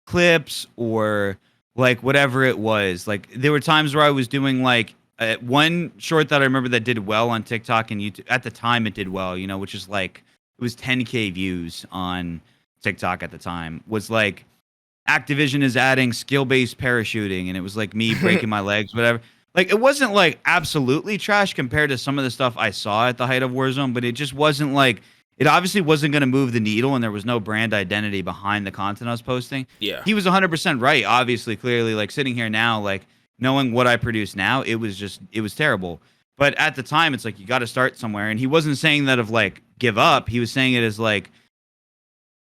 clips or... like whatever it was. Like there were times where I was doing like one short that I remember that did well on TikTok and YouTube. At the time it did well, which is like, it was 10K views on TikTok at the time, was like Activision is adding skill-based parachuting. And it was like me breaking my legs, whatever. Like it wasn't like absolutely trash compared to some of the stuff I saw at the height of Warzone, but it just wasn't like, it obviously wasn't going to move the needle, and there was no brand identity behind the content I was posting. Yeah. He was 100% right, obviously, clearly. Like, sitting here now, like, knowing what I produce now, it was terrible. But at the time, it's like, you got to start somewhere. And he wasn't saying that of, like, give up. He was saying it as, like,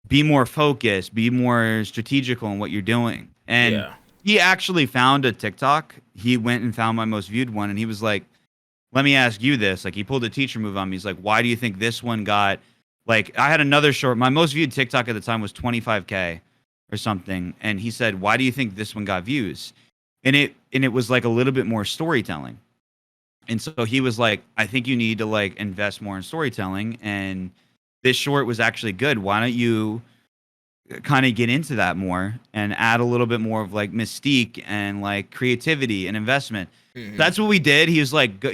be more focused, be more strategical in what you're doing. And he actually found a TikTok. He went and found my most viewed one, and he was like, let me ask you this. Like, he pulled a teacher move on me. He's like, why do you think this one got... like, I had another short. My most viewed TikTok at the time was 25K or something. And he said, why do you think this one got views? And it was like a little bit more storytelling. And so he was like, I think you need to like invest more in storytelling. And this short was actually good. Why don't you kind of get into that more and add a little bit more of like mystique and like creativity and investment? That's what we did. He's like,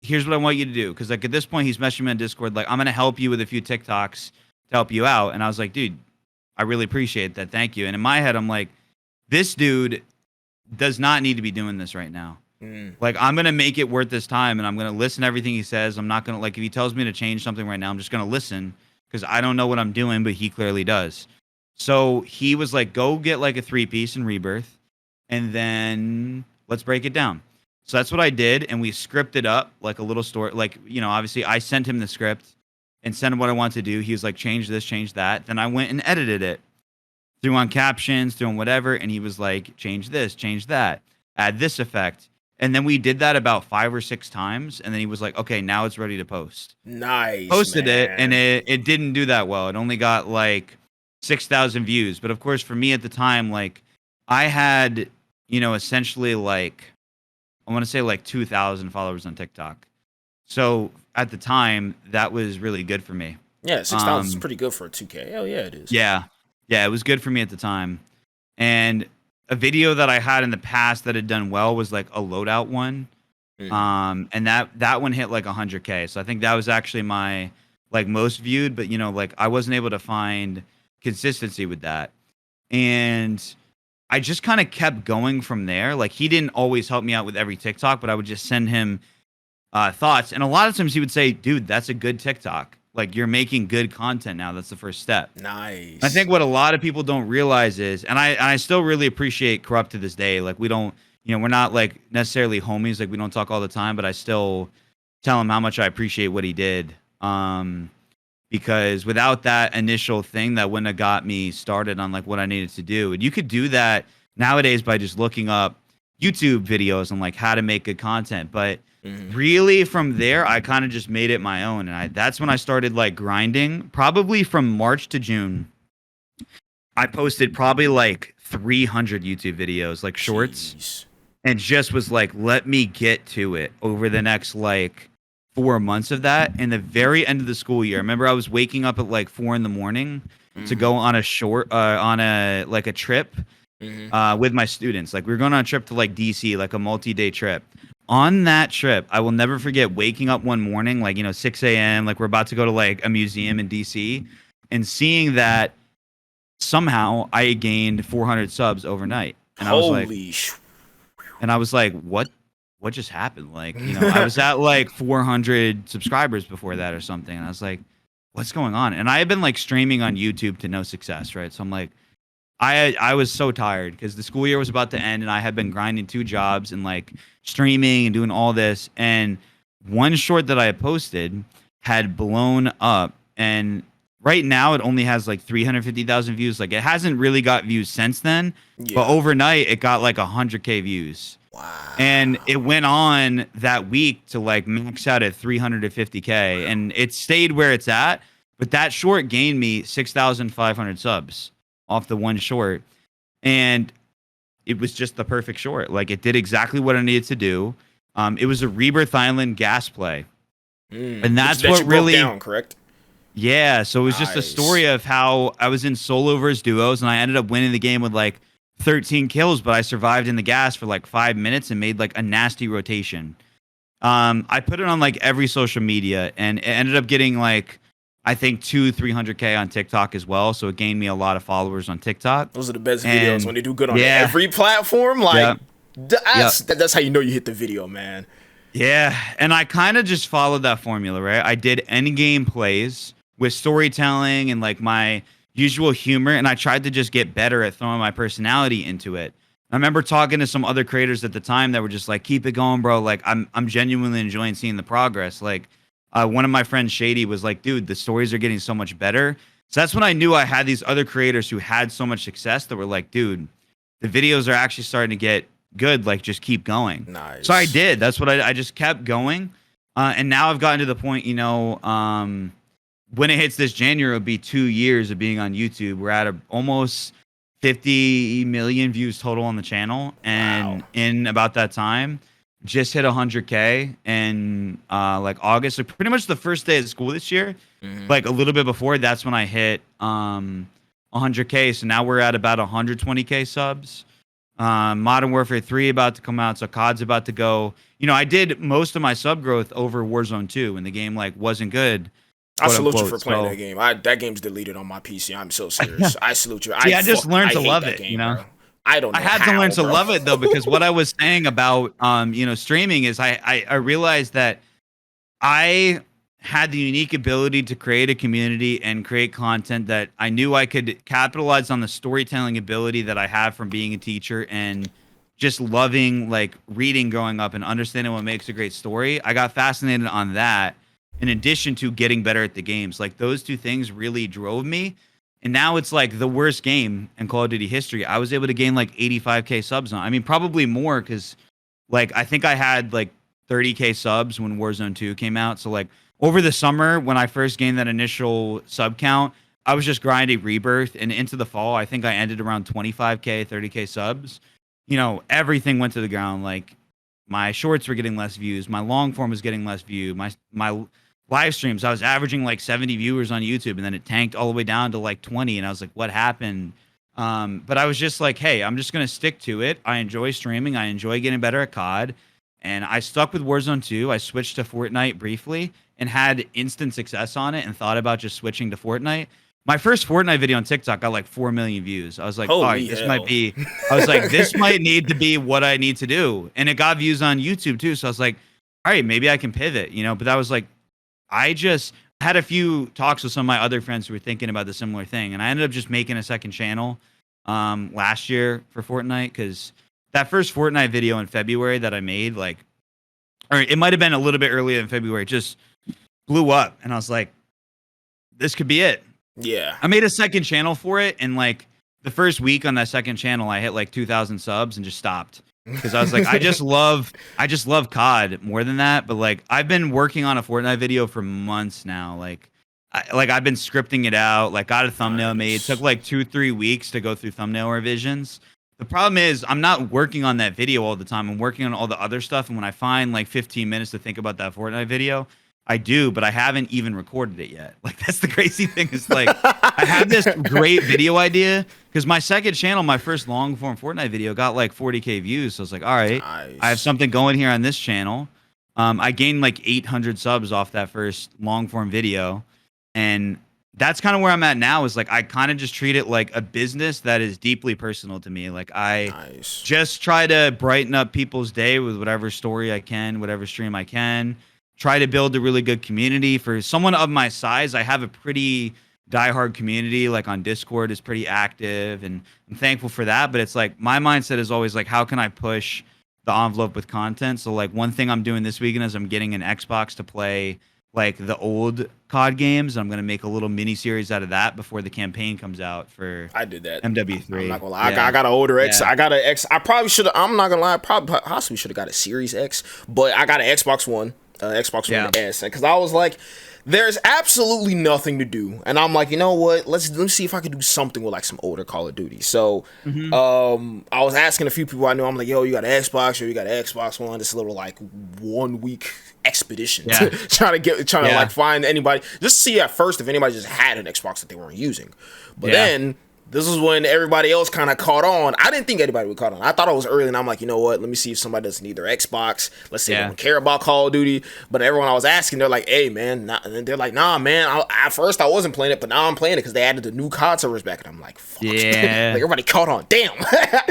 here's what I want you to do. Because like at this point, he's messaging me on Discord, like, I'm going to help you with a few TikToks to help you out. And I was like, dude, I really appreciate that. Thank you. And in my head, I'm like, this dude does not need to be doing this right now. Like, I'm going to make it worth his time, and I'm going to listen to everything he says. I'm not going to, like, if he tells me to change something right now, I'm just going to listen because I don't know what I'm doing, but he clearly does. So he was like, go get like a 3-piece in Rebirth, and then let's break it down. So that's what I did, and we scripted up like a little story. Like, obviously I sent him the script and sent him what I wanted to do. He was like, change this, change that. Then I went and edited it, threw on captions, threw on whatever, and he was like, change this, change that, add this effect. And then we did that about 5 or 6 times, and then he was like, okay, now it's ready to post. Nice. Posted it, and it didn't do that well. It only got like 6,000 views. But of course, for me at the time, like, I had, essentially like, I want to say like 2,000 followers on TikTok. So at the time, that was really good for me. Yeah, 6,000 is pretty good for a 2K. Hell yeah, it is. Yeah. Yeah, it was good for me at the time. And a video that I had in the past that had done well was like a loadout one. And that one hit like 100K. So I think that was actually my like most viewed, but like I wasn't able to find consistency with that. And I just kind of kept going from there. Like he didn't always help me out with every TikTok, but I would just send him thoughts. And a lot of times he would say, dude, that's a good TikTok. Like you're making good content now. That's the first step. Nice. I think what a lot of people don't realize is, and I still really appreciate Corrupt to this day. Like we don't, we're not like necessarily homies. Like we don't talk all the time, but I still tell him how much I appreciate what he did. Because without that initial thing, that wouldn't have got me started on like what I needed to do. And you could do that nowadays by just looking up YouTube videos on like how to make good content. But really from there, I kind of just made it my own. And that's when I started like grinding, probably from March to June. I posted probably like 300 YouTube videos, like shorts. Jeez. And just was like, let me get to it over the next like 4 months of that. And the very end of the school year, I remember I was waking up at like 4 a.m. to go on a trip with my students. Like we were going on a trip to like DC, like a multi-day trip. On that trip, I will never forget waking up one morning, like, 6 a.m., like we're about to go to like a museum in DC, and seeing that somehow I gained 400 subs overnight. And I was like, what just happened? Like, I was at like 400 subscribers before that or something. And I was like, what's going on? And I had been like streaming on YouTube to no success, right? So I'm like, I was so tired because the school year was about to end and I had been grinding 2 jobs and like streaming and doing all this. And one short that I had posted had blown up. And right now it only has like 350,000 views. Like it hasn't really got views since then. Yeah. But overnight it got like 100K views. Wow. And it went on that week to like max out at 350K. And it stayed where it's at. But that short gained me 6,500 subs off the one short, and it was just the perfect short. Like it did exactly what I needed to do. It was a Rebirth Island gas play, and that's what really broke down, correct? Yeah, so it was just a story of how I was in solo versus duos, and I ended up winning the game with like 13 kills, but I survived in the gas for like 5 minutes and made like a nasty rotation. I put it on like every social media, and it ended up getting like, I think 300K on TikTok as well. So it gained me a lot of followers on TikTok. Those are the best videos when they do good on every platform. Like that's how you know you hit the video, man. Yeah. And I kind of just followed that formula, right? I did end game plays with storytelling and like my usual humor. And I tried to just get better at throwing my personality into it. I remember talking to some other creators at the time that were just like, keep it going, bro. Like I'm genuinely enjoying seeing the progress. Like, one of my friends, Shady, was like, dude, the stories are getting so much better. So that's when I knew I had these other creators who had so much success that were like, dude, the videos are actually starting to get good. Like, just keep going. Nice. So I did. That's what I just kept going. And now I've gotten to the point, when it hits this January, it'll be 2 years of being on YouTube. We're at almost 50 million views total on the channel. And in about that time, just hit 100K in like August. So pretty much the first day of school this year, like a little bit before, that's when I hit 100K. So now we're at about 120K subs. Modern Warfare 3 about to come out, so COD's about to go. I did most of my sub growth over Warzone 2 when the game like wasn't good. I salute you for playing that game. That game's deleted on my PC. I'm so serious. I salute you. I just learned to love it, game, bro. I don't know. I had to learn to love it though, because what I was saying about streaming is I realized that I had the unique ability to create a community and create content that I knew I could capitalize on the storytelling ability that I have from being a teacher and just loving like reading growing up and understanding what makes a great story. I got fascinated on that in addition to getting better at the games. Like those two things really drove me. And now it's like the worst game in Call of Duty history. I was able to gain like 85K subs on. I mean, probably more because like I think I had like 30K subs when Warzone 2 came out. So like over the summer when I first gained that initial sub count, I was just grinding Rebirth, and into the fall, I think I ended around 25K, 30K subs. Everything went to the ground. Like my shorts were getting less views. My long form was getting less view. My live streams. I was averaging like 70 viewers on YouTube, and then it tanked all the way down to like 20. And I was like, what happened? But I was just like, hey, I'm just going to stick to it. I enjoy streaming. I enjoy getting better at COD. And I stuck with Warzone 2. I switched to Fortnite briefly and had instant success on it and thought about just switching to Fortnite. My first Fortnite video on TikTok got like 4 million views. I was like, Holy all right, this hell. might be, I was like, this might need to be what I need to do. And it got views on YouTube too. So I was like, all right, maybe I can pivot, you know, but that was like, I just had a few talks with some of my other friends who were thinking about the similar thing. And I ended up just making a second channel last year for Fortnite, because that first Fortnite video in February that I made, like, or it might have been a little bit earlier in February, just blew up. And I was like, this could be it. Yeah. I made a second channel for it. And like the first week on that second channel, I hit like 2,000 subs and just stopped. Because I was like, I just love COD more than that. But like, I've been working on a Fortnite video for months now. Like I've been scripting it out. Like, got a thumbnail made. It took like 2-3 weeks to go through thumbnail revisions. The problem is, I'm not working on that video all the time. I'm working on all the other stuff. And when I find like 15 minutes to think about that Fortnite video, I do, but I haven't even recorded it yet. Like, that's the crazy thing. Is like, I have this great video idea, because my second channel, my first long form Fortnite video, got like 40K views. So I was like, all right, nice. I have something going here on this channel. I gained like 800 subs off that first long form video. And that's kind of where I'm at now, is like, I kind of just treat it like a business that is deeply personal to me. Like, I just try to brighten up people's day with whatever story I can, whatever stream I can. Try to build a really good community. For someone of my size, I have a pretty diehard community. Like, on Discord is pretty active, and I'm thankful for that. But it's like, my mindset is always like, how can I push the envelope with content? So like, one thing I'm doing this weekend is I'm getting an Xbox to play like the old COD games. I'm gonna make a little mini series out of that before the campaign comes out for. I did that. MWIII. I'm not gonna lie. Yeah. I got an older X. Yeah. I got an X. I probably should have. I'm not gonna lie. Possibly should have got a Series X, but I got an Xbox One. Xbox One S, because I was like, there's absolutely nothing to do, and I'm like, you know what, let's see if I can do something with like some older Call of Duty. So I was asking a few people I knew. I'm like, yo, you got an Xbox, or you got an Xbox One? This little like 1 week expedition trying to like find anybody, just see at first if anybody just had an Xbox that they weren't using. But then this is when everybody else kind of caught on. I didn't think anybody would caught on. I thought it was early, and I'm like, you know what? Let me see if somebody doesn't need their Xbox. Let's see if they don't care about Call of Duty. But everyone I was asking, they're like, hey, man. And they're like, nah, man. At first, I wasn't playing it, but now I'm playing it because they added the new COD servers back. And I'm like, fuck. Yeah. Like, everybody caught on. Damn.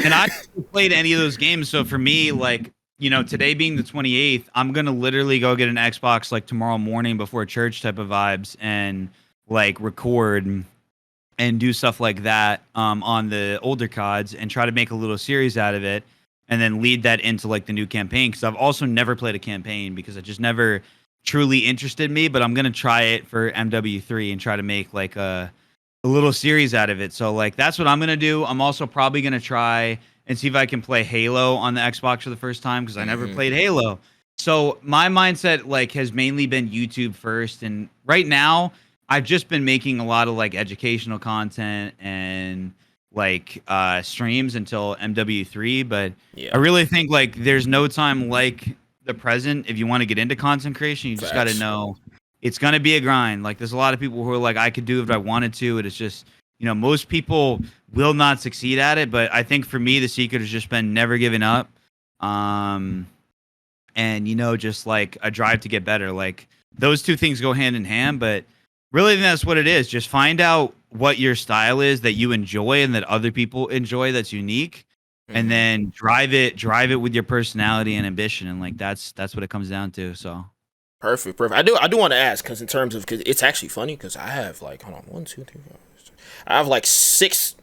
And I haven't played any of those games. So for me, like, you know, today being the 28th, I'm going to literally go get an Xbox like tomorrow morning before church type of vibes, and like record and do stuff like that on the older CODs, and try to make a little series out of it, and then lead that into like the new campaign. Because I've also never played a campaign, because it just never truly interested me. But I'm gonna try it for MWIII and try to make like a little series out of it. So like, that's what I'm gonna do. I'm also probably gonna try and see if I can play Halo on the Xbox for the first time, because I never played Halo. So my mindset like has mainly been YouTube first, and right now I've just been making a lot of like educational content and like streams until MWIII. But I really think like there's no time like the present if you want to get into content creation. You just got to know it's going to be a grind. Like, there's a lot of people who are like, I could do it if I wanted to. And it's just, you know, most people will not succeed at it. But I think for me, the secret has just been never giving up. And, you know, just like a drive to get better. Like, those two things go hand in hand, but really, that's what it is. Just find out what your style is that you enjoy and that other people enjoy, that's unique, and then drive it with your personality and ambition. And like, that's what it comes down to. So perfect. I do want to ask, because in terms of, because it's actually funny, because I have like, hold on, 1, 2, 3, 4, 5, 6. I have like 6.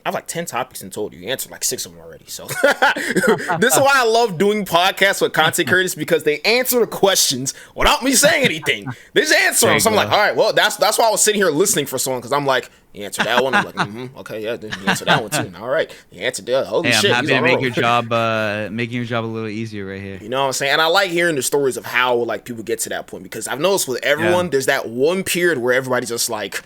I have like 10 topics in total. You answered like 6 of them already. So this is why I love doing podcasts with content creators, because they answer the questions without me saying anything. They just answer them. So I'm like, all right, well, that's why I was sitting here listening for someone, because I'm like, you answered that one. I'm like, okay, yeah, you answered that one too. All right, you answered that. Holy shit, I'm happy to make your job, making your job a little easier right here. You know what I'm saying? And I like hearing the stories of how like people get to that point, because I've noticed with everyone, there's that one period where everybody's just like,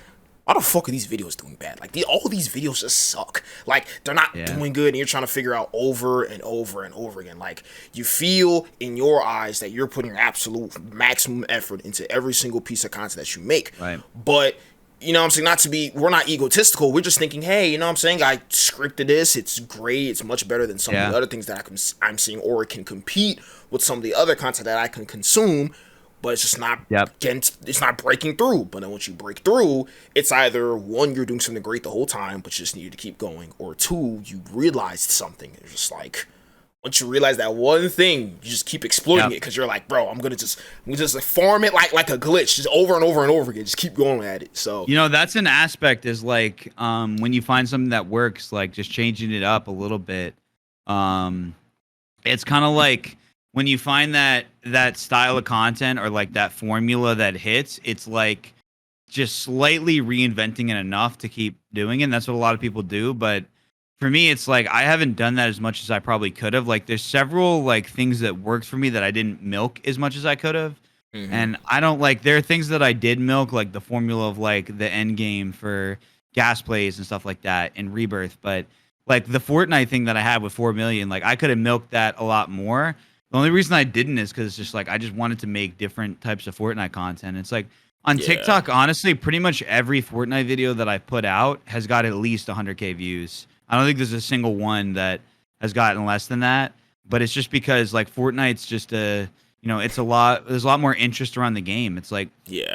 how the fuck are these videos doing bad? Like, all these videos just suck. Like, they're not doing good, and you're trying to figure out over and over and over again. Like, you feel in your eyes that you're putting your absolute maximum effort into every single piece of content that you make. Right. But, you know what I'm saying, we're not egotistical. We're just thinking, hey, you know what I'm saying, I scripted this. It's great. It's much better than some of the other things that I'm seeing, or it can compete with some of the other content that I can consume. But it's just not it's not breaking through. But then once you break through, it's either one, you're doing something great the whole time, but you just need to keep going, or two, you realized something. It's just like, once you realize that one thing, you just keep exploiting it, because you're like, bro, I'm gonna just farm it like a glitch, just over and over and over again, just keep going at it. So, you know, that's an aspect, is like, when you find something that works, like just changing it up a little bit. It's kind of like, when you find that style of content, or like that formula that hits, it's like just slightly reinventing it enough to keep doing it. And that's what a lot of people do. But for me, it's like, I haven't done that as much as I probably could have. Like, there's several like things that worked for me that I didn't milk as much as I could have. And I don't like, there are things that I did milk, like the formula of like the end game for gas plays and stuff like that, and Rebirth. But like the Fortnite thing that I had with 4 million, like I could have milked that a lot more. The only reason I didn't is because it's just like, I just wanted to make different types of Fortnite content. It's like, on TikTok, honestly, pretty much every Fortnite video that I put out has got at least 100K views. I don't think there's a single one that has gotten less than that. But it's just because like Fortnite's just there's a lot more interest around the game. It's like,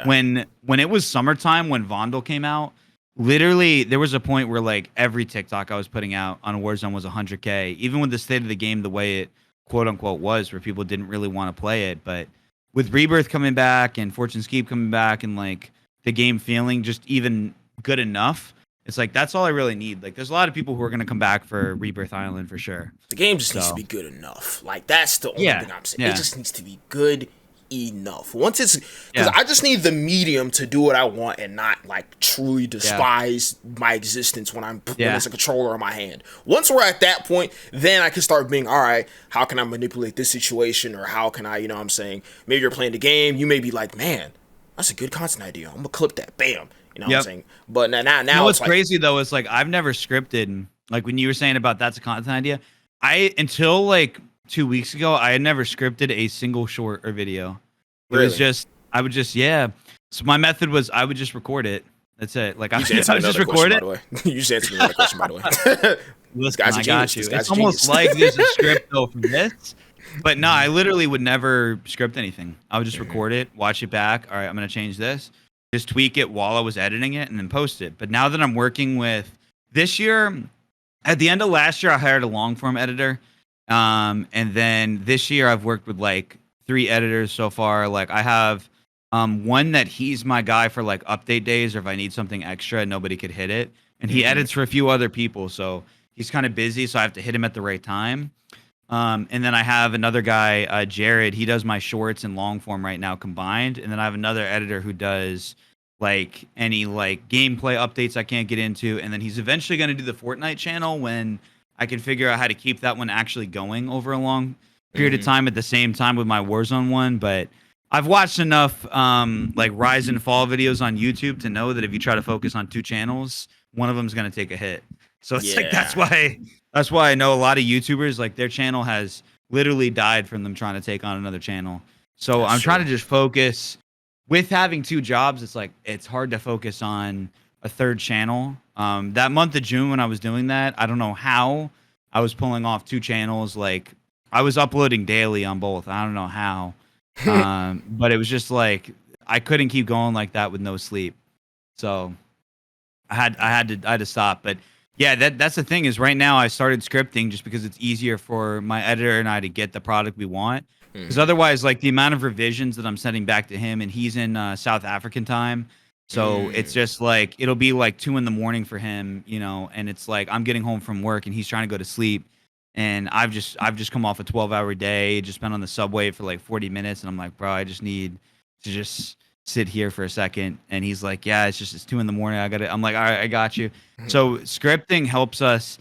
when it was summertime, when Vondel came out, literally there was a point where like every TikTok I was putting out on Warzone was 100K, even with the state of the game the way it quote unquote was, where people didn't really want to play it. But with Rebirth coming back and Fortune's Keep coming back, and like the game feeling just even good enough, it's like, that's all I really need. Like, there's a lot of people who are going to come back for Rebirth Island for sure. The game just needs to be good enough. Like, that's the only thing I'm saying. It just needs to be good enough. Once it's, because I just need the medium to do what I want, and not like truly despise my existence when it's a controller in my hand. Once we're at that point, then I can start being, all right, how can I manipulate this situation, or how can I, you know what I'm saying, maybe you're playing the game, you may be like, man, that's a good content idea, I'm gonna clip that, bam, you know what I'm saying. But now what's crazy though is like, I've never scripted, like when you were saying about that's a content idea, until like 2 weeks ago, I had never scripted a single short or video. It was just, I would just, So my method was, I would just record it. That's it. Like, I would just record it. You just answered another question, by the way. Listen, I got you. It's almost like there's a script though for this. But no, I literally would never script anything. I would just record it, watch it back. All right, I'm going to change this. Just tweak it while I was editing it, and then post it. But now that I'm working with, this year, at the end of last year, I hired a long form editor. And then this year I've worked with like 3 editors so far. Like, I have one that he's my guy for like update days, or if I need something extra and nobody could hit it. And he edits for a few other people, so he's kind of busy, so I have to hit him at the right time. And then I have another guy, Jared. He does my shorts and long form right now combined. And then I have another editor who does like any like gameplay updates I can't get into. And then he's eventually going to do the Fortnite channel when I can figure out how to keep that one actually going over a long period of time at the same time with my Warzone one. But I've watched enough like rise and fall videos on YouTube to know that if you try to focus on 2 channels, one of them is going to take a hit. So it's like, that's why I know a lot of YouTubers, like their channel has literally died from them trying to take on another channel. So I'm trying to just focus. With having 2 jobs, it's like, it's hard to focus on a 3rd channel. That month of June when I was doing that, I don't know how I was pulling off 2 channels. Like, I was uploading daily on both. I don't know how. But it was just like, I couldn't keep going like that with no sleep. So I had to stop. But yeah, that's the thing, is right now I started scripting just because it's easier for my editor and I to get the product we want. Because otherwise, like, the amount of revisions that I'm sending back to him, and he's in South African time. So it's just like, it'll be like 2 a.m. for him, you know, and it's like, I'm getting home from work and he's trying to go to sleep. And I've just come off a 12-hour day, just been on the subway for like 40 minutes. And I'm like, bro, I just need to just sit here for a second. And he's like, yeah, it's 2 a.m. I'm like, all right, I got you. So scripting helps us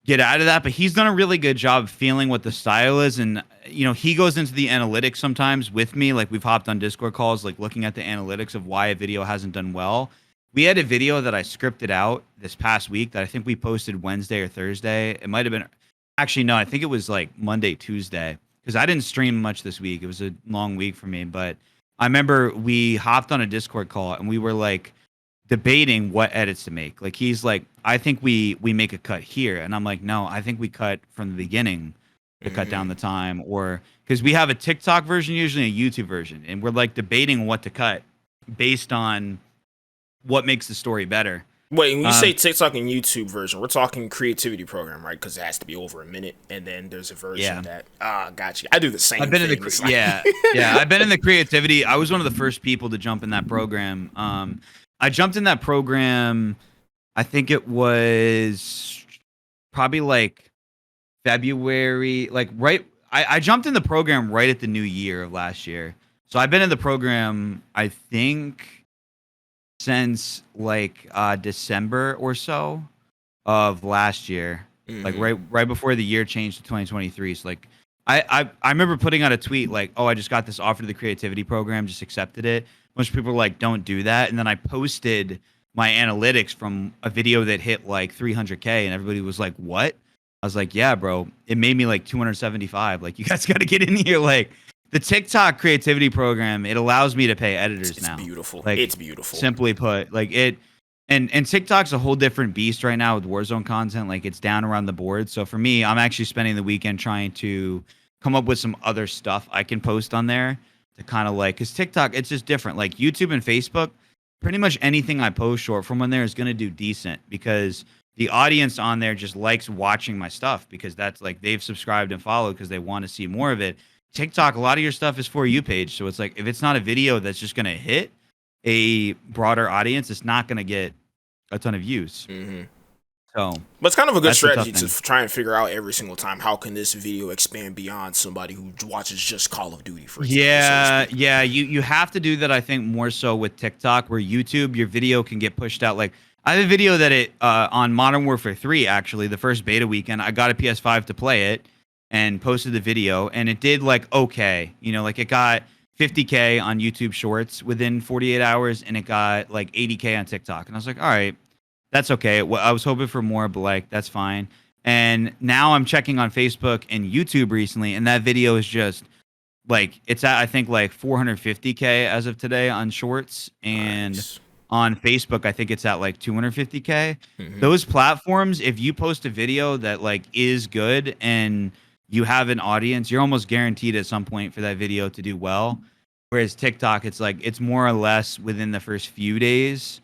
get out of that, but he's done a really good job feeling what the style is. And, you know, he goes into the analytics sometimes with me. Like, we've hopped on Discord calls, like looking at the analytics of why a video hasn't done well. we had a video that I scripted out this past week that I think we posted Wednesday or Thursday. It might have been, actually, no, I think it was like Monday, Tuesday, because I didn't stream much this week. It was a long week for me, but I remember we hopped on a Discord call and we were like debating what edits to make. Like he's like, I think we make a cut here, and I'm like, no, I think we cut from the beginning to cut down the time, or because we have a TikTok version usually, a YouTube version, and we're like debating what to cut based on what makes the story better. Wait, when you say TikTok and YouTube version, we're talking creativity program, right? Because it has to be over a minute, and then there's a version that got you. I do the same. I've been thing. I've been in the creativity. I was one of the first people to jump in that program. I jumped in that program. I think it was probably like February, like right. I jumped in the program right at the new year of last year. So I've been in the program, I think, since like December or so of last year, like right before the year changed to 2023. So like I remember putting out a tweet like, oh, I just got this offer to the creativity program, just accepted it. Most people were like, don't do that. And then I posted my analytics from a video that hit like 300K, and everybody was like, what? I was like, yeah, bro, it made me like 275. Like, you guys got to get in here. Like, the TikTok creativity program, it allows me to pay editors now. It's beautiful. Like, it's beautiful. Simply put, like it, and TikTok's a whole different beast right now with Warzone content. Like, it's down around the board. So for me, I'm actually spending the weekend trying to come up with some other stuff I can post on there to kind of like, because TikTok, it's just different. Like YouTube and Facebook, pretty much anything I post short from on there is going to do decent, because the audience on there just likes watching my stuff, because that's like they've subscribed and followed because they want to see more of it. TikTok, a lot of your stuff is for you page. So it's like, if it's not a video that's just going to hit a broader audience, it's not going to get a ton of views. So, but it's kind of a good strategy to try and figure out every single time, how can this video expand beyond somebody who watches just Call of Duty, for example. Yeah. You have to do that, I think, more so with TikTok, where YouTube, your video can get pushed out. Like, I have a video that on Modern Warfare 3, actually, the first beta weekend, I got a PS5 to play it and posted the video, and it did like okay. You know, like it got 50K on YouTube Shorts within 48 hours, and it got like 80K on TikTok. And I was like, all right, that's okay. Well, I was hoping for more, but like, that's fine. And now I'm checking on Facebook and YouTube recently, and that video is just like, it's at, I think, like 450K as of today on Shorts, and nice. On Facebook, I think it's at like 250K. Those platforms, if you post a video that like is good and you have an audience, you're almost guaranteed at some point for that video to do well. Whereas TikTok, it's like, it's more or less within the first few days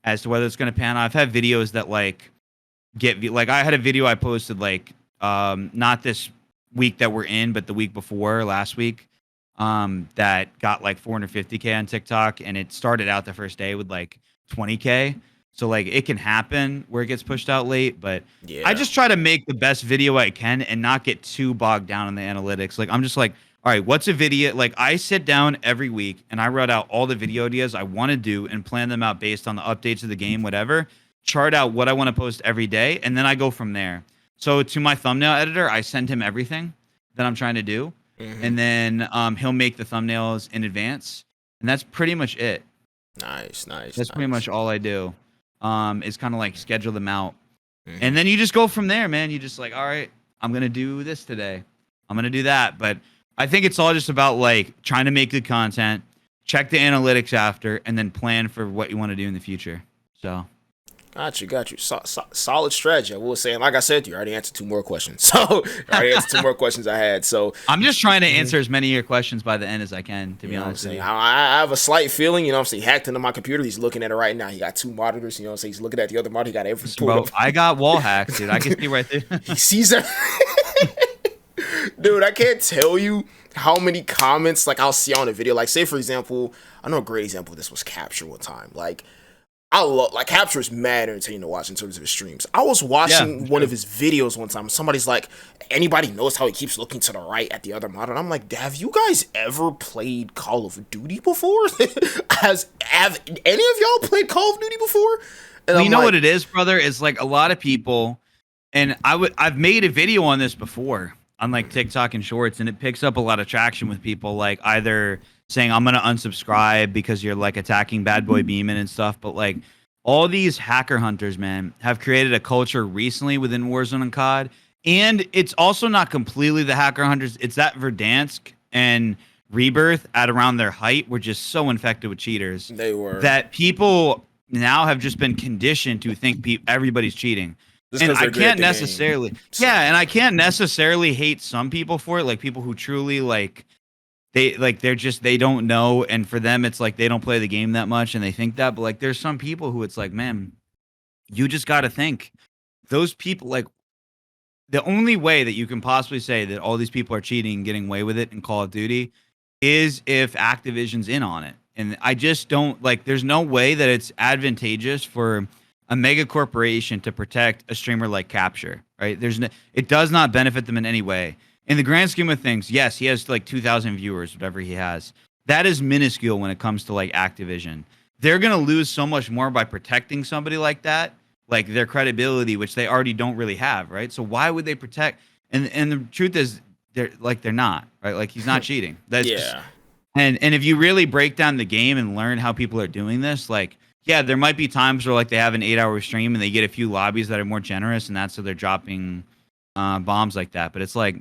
as to whether it's going to pan out. I've had videos that like get, like I had a video I posted like, not this week that we're in, but the week before, last week, that got like 450K on TikTok, and it started out the first day with like 20K. So like it can happen where it gets pushed out late, but yeah. I just try to make the best video I can and not get too bogged down in the analytics. Like, I'm just like, all right, what's a video? Like, I sit down every week and I write out all the video ideas I want to do and plan them out based on the updates of the game, whatever, chart out what I want to post every day. And then I go from there. So to my thumbnail editor, I send him everything that I'm trying to do. And then he'll make the thumbnails in advance. And that's pretty much it. Nice. That's pretty much all I do. Is kind of like schedule them out. And then you just go from there, man. You just like, all right, I'm going to do this today. I'm going to do that. But I think it's all just about like trying to make good content, check the analytics after, and then plan for what you want to do in the future. So. Got you. Solid strategy. I will say, and like I said, you already answered 2 more questions. So I already answered 2 more questions I had. So I'm just trying to answer as many of your questions by the end as I can, to be honest with you. I have a slight feeling, you know what I'm saying, he hacked into my computer. He's looking at it right now. He got 2 monitors, you know what I'm saying? He's looking at the other monitor. He got every Bro, I got wall hacks, dude. I can see right there. He sees it. Dude, I can't tell you how many comments like I'll see on a video. Like, say for example, I know a great example of this was Capture one time. Like, I love, like, Capture is mad entertaining to watch in terms of his streams. I was watching one of his videos one time. Somebody's like, anybody knows how he keeps looking to the right at the other monitor? And I'm like, have you guys ever played Call of Duty before? Have any of y'all played Call of Duty before? And you know what it is, brother? It's like a lot of people, and I've made a video on this before on like TikTok and Shorts, and it picks up a lot of traction with people like either saying I'm gonna unsubscribe because you're like attacking Bad Boy Beeman and stuff, but like all these hacker hunters, man, have created a culture recently within Warzone and COD. And it's also not completely the hacker hunters. It's that Verdansk and Rebirth at around their height were just so infected with cheaters. They were. That people now have just been conditioned to think everybody's cheating. And I can't necessarily, and I can't necessarily hate some people for it, like people who truly they don't know, and for them it's like they don't play the game that much and they think that. But like there's some people who it's like, man, you just got to think those people, like the only way that you can possibly say that all these people are cheating and getting away with it in Call of Duty is if Activision's in on it. And I just don't like, there's no way that it's advantageous for a mega corporation to protect a streamer like Capture, right? It does not benefit them in any way. In the grand scheme of things, yes, he has like 2,000 viewers, whatever he has. That is minuscule when it comes to like Activision. They're going to lose so much more by protecting somebody like that, like their credibility, which they already don't really have, right? So why would they protect? And the truth is, they're not, right? Like he's not cheating. That's and if you really break down the game and learn how people are doing this, like, yeah, there might be times where like they have an 8-hour stream and they get a few lobbies that are more generous, and that's so they're dropping bombs like that. But it's like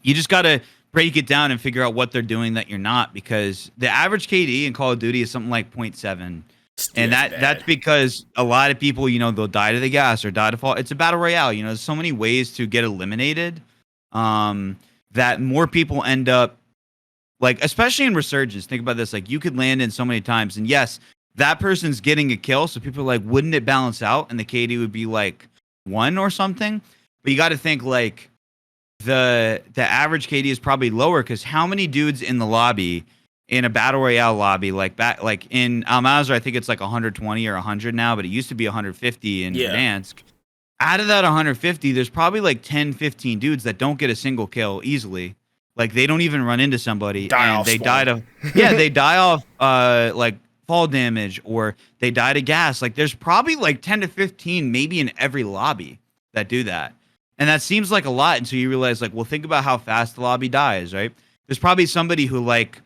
you just got to break it down and figure out what they're doing that you're not, because the average KD in Call of Duty is something like 0.7. And that's because a lot of people, they'll die to the gas or die to fall. It's a battle royale. There's so many ways to get eliminated that more people end up, like, especially in Resurgence. Think about this. Like, you could land in so many times. And yes, that person's getting a kill. So people are like, wouldn't it balance out? And the KD would be like 1 or something. But you got to think like the average KD is probably lower, because how many dudes in the lobby, in a battle royale lobby, like in Al-Mazrah, I think it's like 120 or 100 now, but it used to be 150 in Verdansk. Out of that 150, there's probably like 10, 15 dudes that don't get a single kill easily. Like they don't even run into somebody, they die off like fall damage, or they die to gas. Like there's probably like 10 to 15 maybe in every lobby that do that. And that seems like a lot until you realize, like, well, think about how fast the lobby dies, right? There's probably somebody who like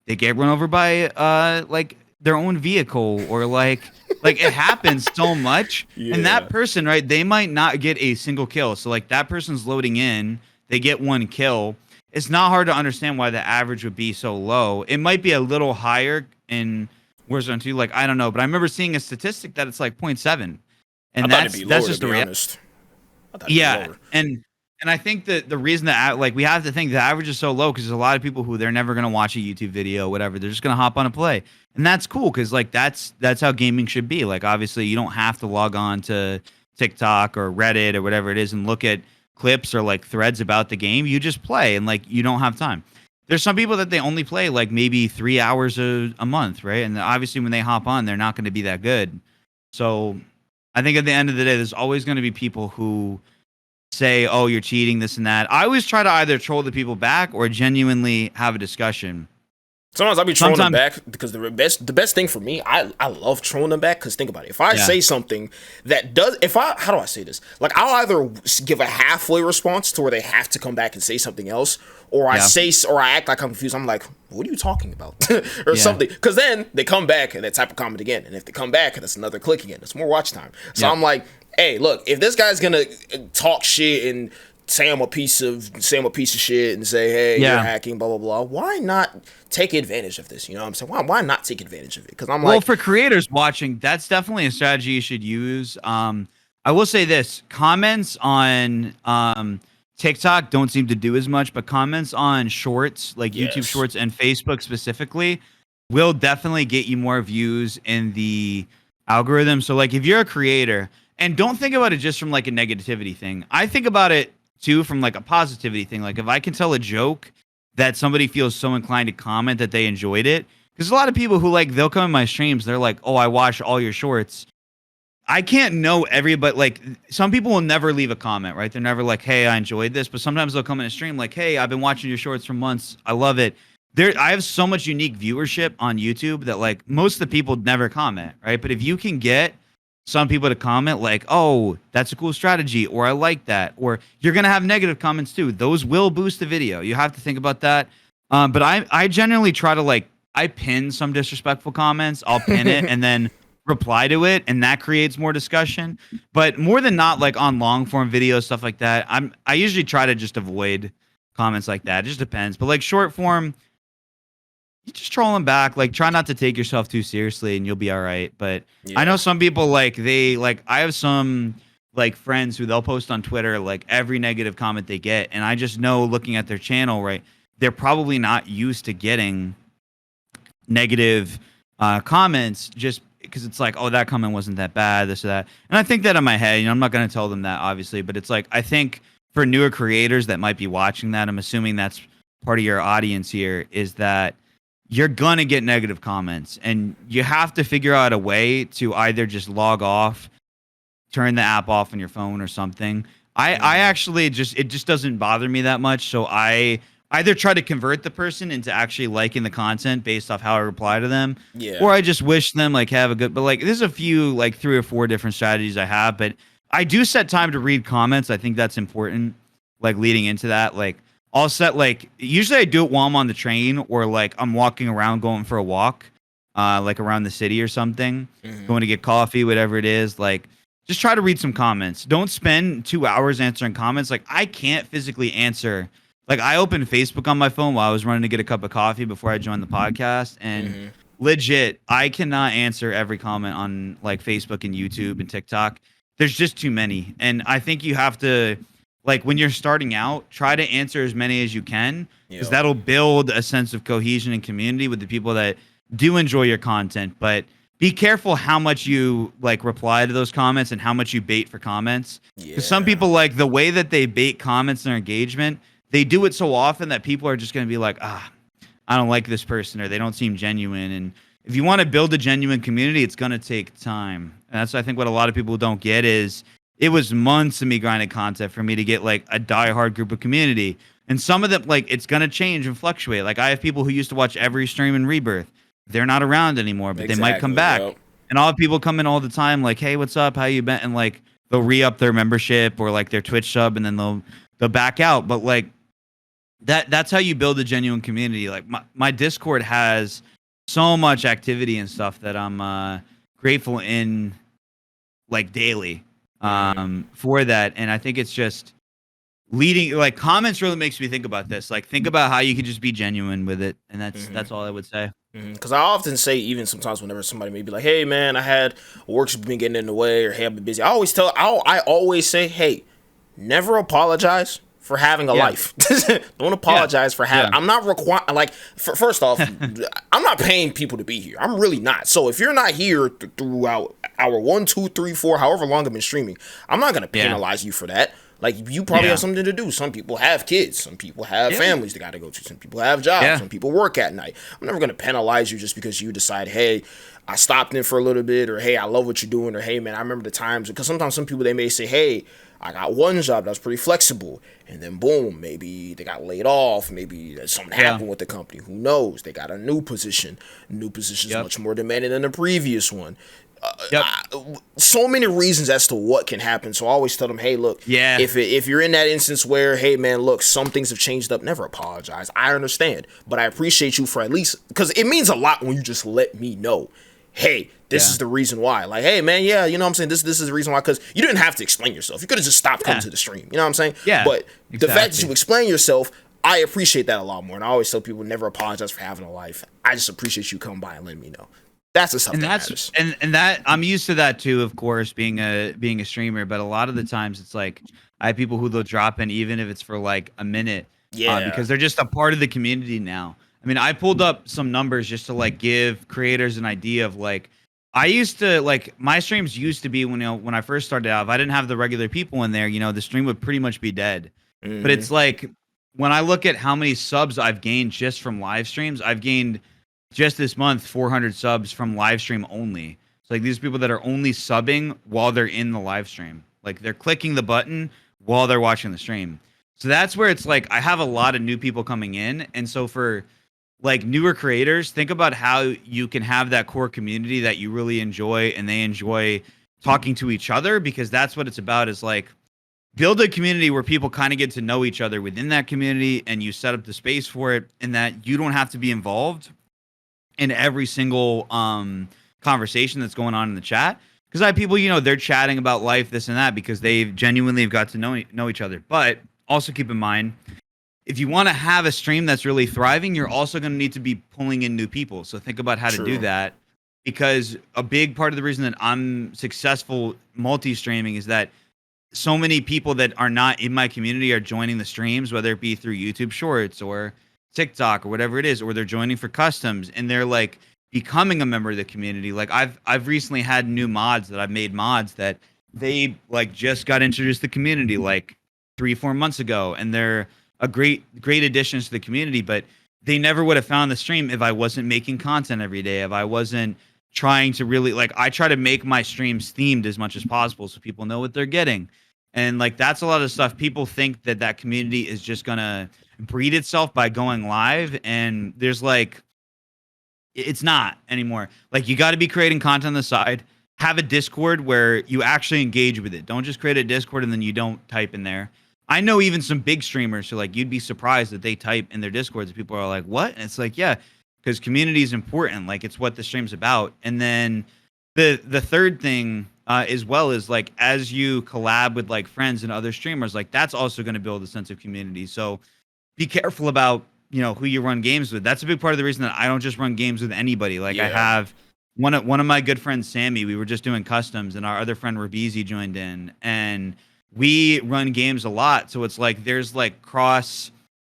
they get run over by like their own vehicle, or like it happens so much. And that person, right, they might not get a single kill. So like that person's loading in, they get 1 kill. It's not hard to understand why the average would be so low. It might be a little higher in Warzone 2, like I don't know, but I remember seeing a statistic that it's like 0.7. And that's just the reality. Yeah, and I think that the reason that like we have to think the average is so low because there's a lot of people who they're never gonna watch a YouTube video, whatever. They're just gonna hop on and play, and that's cool because like that's how gaming should be. Like obviously you don't have to log on to TikTok or Reddit or whatever it is and look at clips or like threads about the game. You just play, and like you don't have time. There's some people that they only play like maybe 3 hours a month, right? And obviously when they hop on, they're not going to be that good. So I think at the end of the day, there's always going to be people who say, oh, you're cheating, this and that. I always try to either troll the people back or genuinely have a discussion. Sometimes I'll be trolling them back because the best thing for me, I love trolling them back because think about it. If I say something that does, how do I say this? Like I'll either give a halfway response to where they have to come back and say something else, or I act like I'm confused. I'm like, what are you talking about? or something. Because then they come back and they type a comment again. And if they come back, that's another click again. It's more watch time. So I'm like, hey, look, if this guy's going to talk shit and say I'm a piece of shit and say, hey, you're hacking, blah, blah, blah, why not take advantage of this? You know what I'm saying? Why not take advantage of it? Because I'm like... Well, for creators watching, that's definitely a strategy you should use. I will say this. Comments on TikTok don't seem to do as much, but comments on shorts, like YouTube shorts and Facebook specifically, will definitely get you more views in the algorithm. So like if you're a creator, and don't think about it just from like a negativity thing. I think about it too from like a positivity thing. Like if I can tell a joke that somebody feels so inclined to comment that they enjoyed it, because a lot of people who like they'll come in my streams, they're like, oh, I watch all your shorts. I can't know everybody. Like some people will never leave a comment, right? They're never like, hey, I enjoyed this, but sometimes they'll come in a stream like, hey, I've been watching your shorts for months, I love it. I have so much unique viewership on YouTube that like most of the people never comment, right? But if you can get some people to comment like, oh, that's a cool strategy, or I like that, or you're going to have negative comments too. Those will boost the video. You have to think about that. But I generally try to like, I pin some disrespectful comments. I'll pin it and then reply to it, and that creates more discussion. But more than not, like on long form videos, stuff like that, I usually try to just avoid comments like that. It just depends. But like short form, you just troll them back. Like try not to take yourself too seriously, and you'll be all right. But I know some people like I have some like friends who they'll post on Twitter like every negative comment they get, and I just know looking at their channel, right, they're probably not used to getting negative comments just because it's like, oh, that comment wasn't that bad, this or that. And I think that in my head, you know, I'm not going to tell them that obviously, but it's like, I think for newer creators that might be watching that, I'm assuming that's part of your audience here, is that you're going to get negative comments and you have to figure out a way to either just log off, turn the app off on your phone or something. I actually it just doesn't bother me that much. So I either try to convert the person into actually liking the content based off how I reply to them, or I just wish them like have a good, but like there's a few like 3 or 4 different strategies I have, but I do set time to read comments. I think that's important. Like leading into that, like I'll set like, usually I do it while I'm on the train or like I'm walking around going for a walk, like around the city or something, going to get coffee, whatever it is. Like just try to read some comments. Don't spend 2 hours answering comments. Like I can't physically answer. Like I opened Facebook on my phone while I was running to get a cup of coffee before I joined the podcast, and legit, I cannot answer every comment on like Facebook and YouTube and TikTok. There's just too many. And I think you have to, like when you're starting out, try to answer as many as you can, because that'll build a sense of cohesion and community with the people that do enjoy your content. But be careful how much you like reply to those comments and how much you bait for comments. Because some people, like the way that they bait comments and their engagement, they do it so often that people are just going to be like, I don't like this person, or they don't seem genuine. And if you want to build a genuine community, it's going to take time. And that's, I think, what a lot of people don't get is it was months of me grinding content for me to get like a diehard group of community. And some of them, like, it's going to change and fluctuate. Like I have people who used to watch every stream in Rebirth. They're not around anymore, but they might come back. And all the people come in all the time like, hey, what's up? How you been? And like they'll re-up their membership or like their Twitch sub, and then they'll back out. But like that's how you build a genuine community. Like my Discord has so much activity and stuff that I'm grateful in like daily for that. And I think it's just leading, like comments really makes me think about this. Like think about how you can just be genuine with it. And that's all I would say. Because I often say, even sometimes whenever somebody may be like, hey man, I had work's been getting in the way, or hey, I've been busy, I always say, hey, never apologize for having a life. Don't apologize for having. I'm not required. Like, first off, I'm not paying people to be here. I'm really not. So if you're not here throughout hour 1, 2, 3, 4, however long I've been streaming, I'm not gonna penalize you for that. Like, you probably have something to do. Some people have kids. Some people have families they got to go to. Some people have jobs. Some people work at night. I'm never going to penalize you just because you decide, hey, I stopped in for a little bit, or hey, I love what you're doing, or hey, man, I remember the times. Because sometimes some people, they may say, hey, I got one job that's pretty flexible, and then boom, maybe they got laid off. Maybe something happened with the company. Who knows? They got a new position. New position is much more demanding than the previous one. So many reasons as to what can happen. So I always tell them, hey, look, if you're in that instance where, hey man, look, some things have changed up, never apologize. I understand, but I appreciate you for at least, because it means a lot when you just let me know, hey, this is the reason why. Like, hey man, you know what I'm saying, this is the reason why, because you didn't have to explain yourself. You could have just stopped coming to the stream. You know what I'm saying? But the fact that you explain yourself, I appreciate that a lot more. And I always tell people, never apologize for having a life. I just appreciate you coming by and letting me know. That's the stuff that matters. And that I'm used to that too, of course, being a streamer. But a lot of the times it's like I have people who they'll drop in even if it's for like a minute, because they're just a part of the community now. I mean, I pulled up some numbers just to like give creators an idea of like, I used to like, my streams used to be when I first started out, if I didn't have the regular people in there, the stream would pretty much be dead. But it's like when I look at how many subs I've gained just from live streams, I've gained just this month 400 subs from live stream only. So like these people that are only subbing while they're in the live stream, like they're clicking the button while they're watching the stream. So that's where it's like I have a lot of new people coming in, and so for like newer creators, think about how you can have that core community that you really enjoy and they enjoy talking to each other, because that's what it's about, is like build a community where people kind of get to know each other within that community, and you set up the space for it, and that you don't have to be involved in every single conversation that's going on in the chat. Because I have people, they're chatting about life, this and that, because they genuinely have got to know each other. But also keep in mind, if you want to have a stream that's really thriving, you're also going to need to be pulling in new people. So think about how to do that, because a big part of the reason that I'm successful multi-streaming is that so many people that are not in my community are joining the streams, whether it be through YouTube Shorts or TikTok or whatever it is, or they're joining for customs, and they're like becoming a member of the community. Like I've recently had new mods that I've made mods that they like just got introduced to the community like 3-4 months ago, and they're a great additions to the community, but they never would have found the stream if I wasn't making content every day, if I wasn't trying to really I try to make my streams themed as much as possible so people know what they're getting. And like that's a lot of stuff. People think that community is just gonna breed itself by going live, and there's it's not anymore. Like you got to be creating content on the side. Have a Discord where you actually engage with it. Don't just create a Discord and then you don't type in there. I know even some big streamers who you'd be surprised that they type in their Discords and people are like, what? And it's like, yeah, because community is important. Like it's what the stream's about. And then the third thing as well is as you collab with friends and other streamers, that's also going to build a sense of community. So be careful about, who you run games with. That's a big part of the reason that I don't just run games with anybody. I have one of my good friends, Sammy, we were just doing customs, and our other friend Rabizi joined in, and we run games a lot. So it's there's cross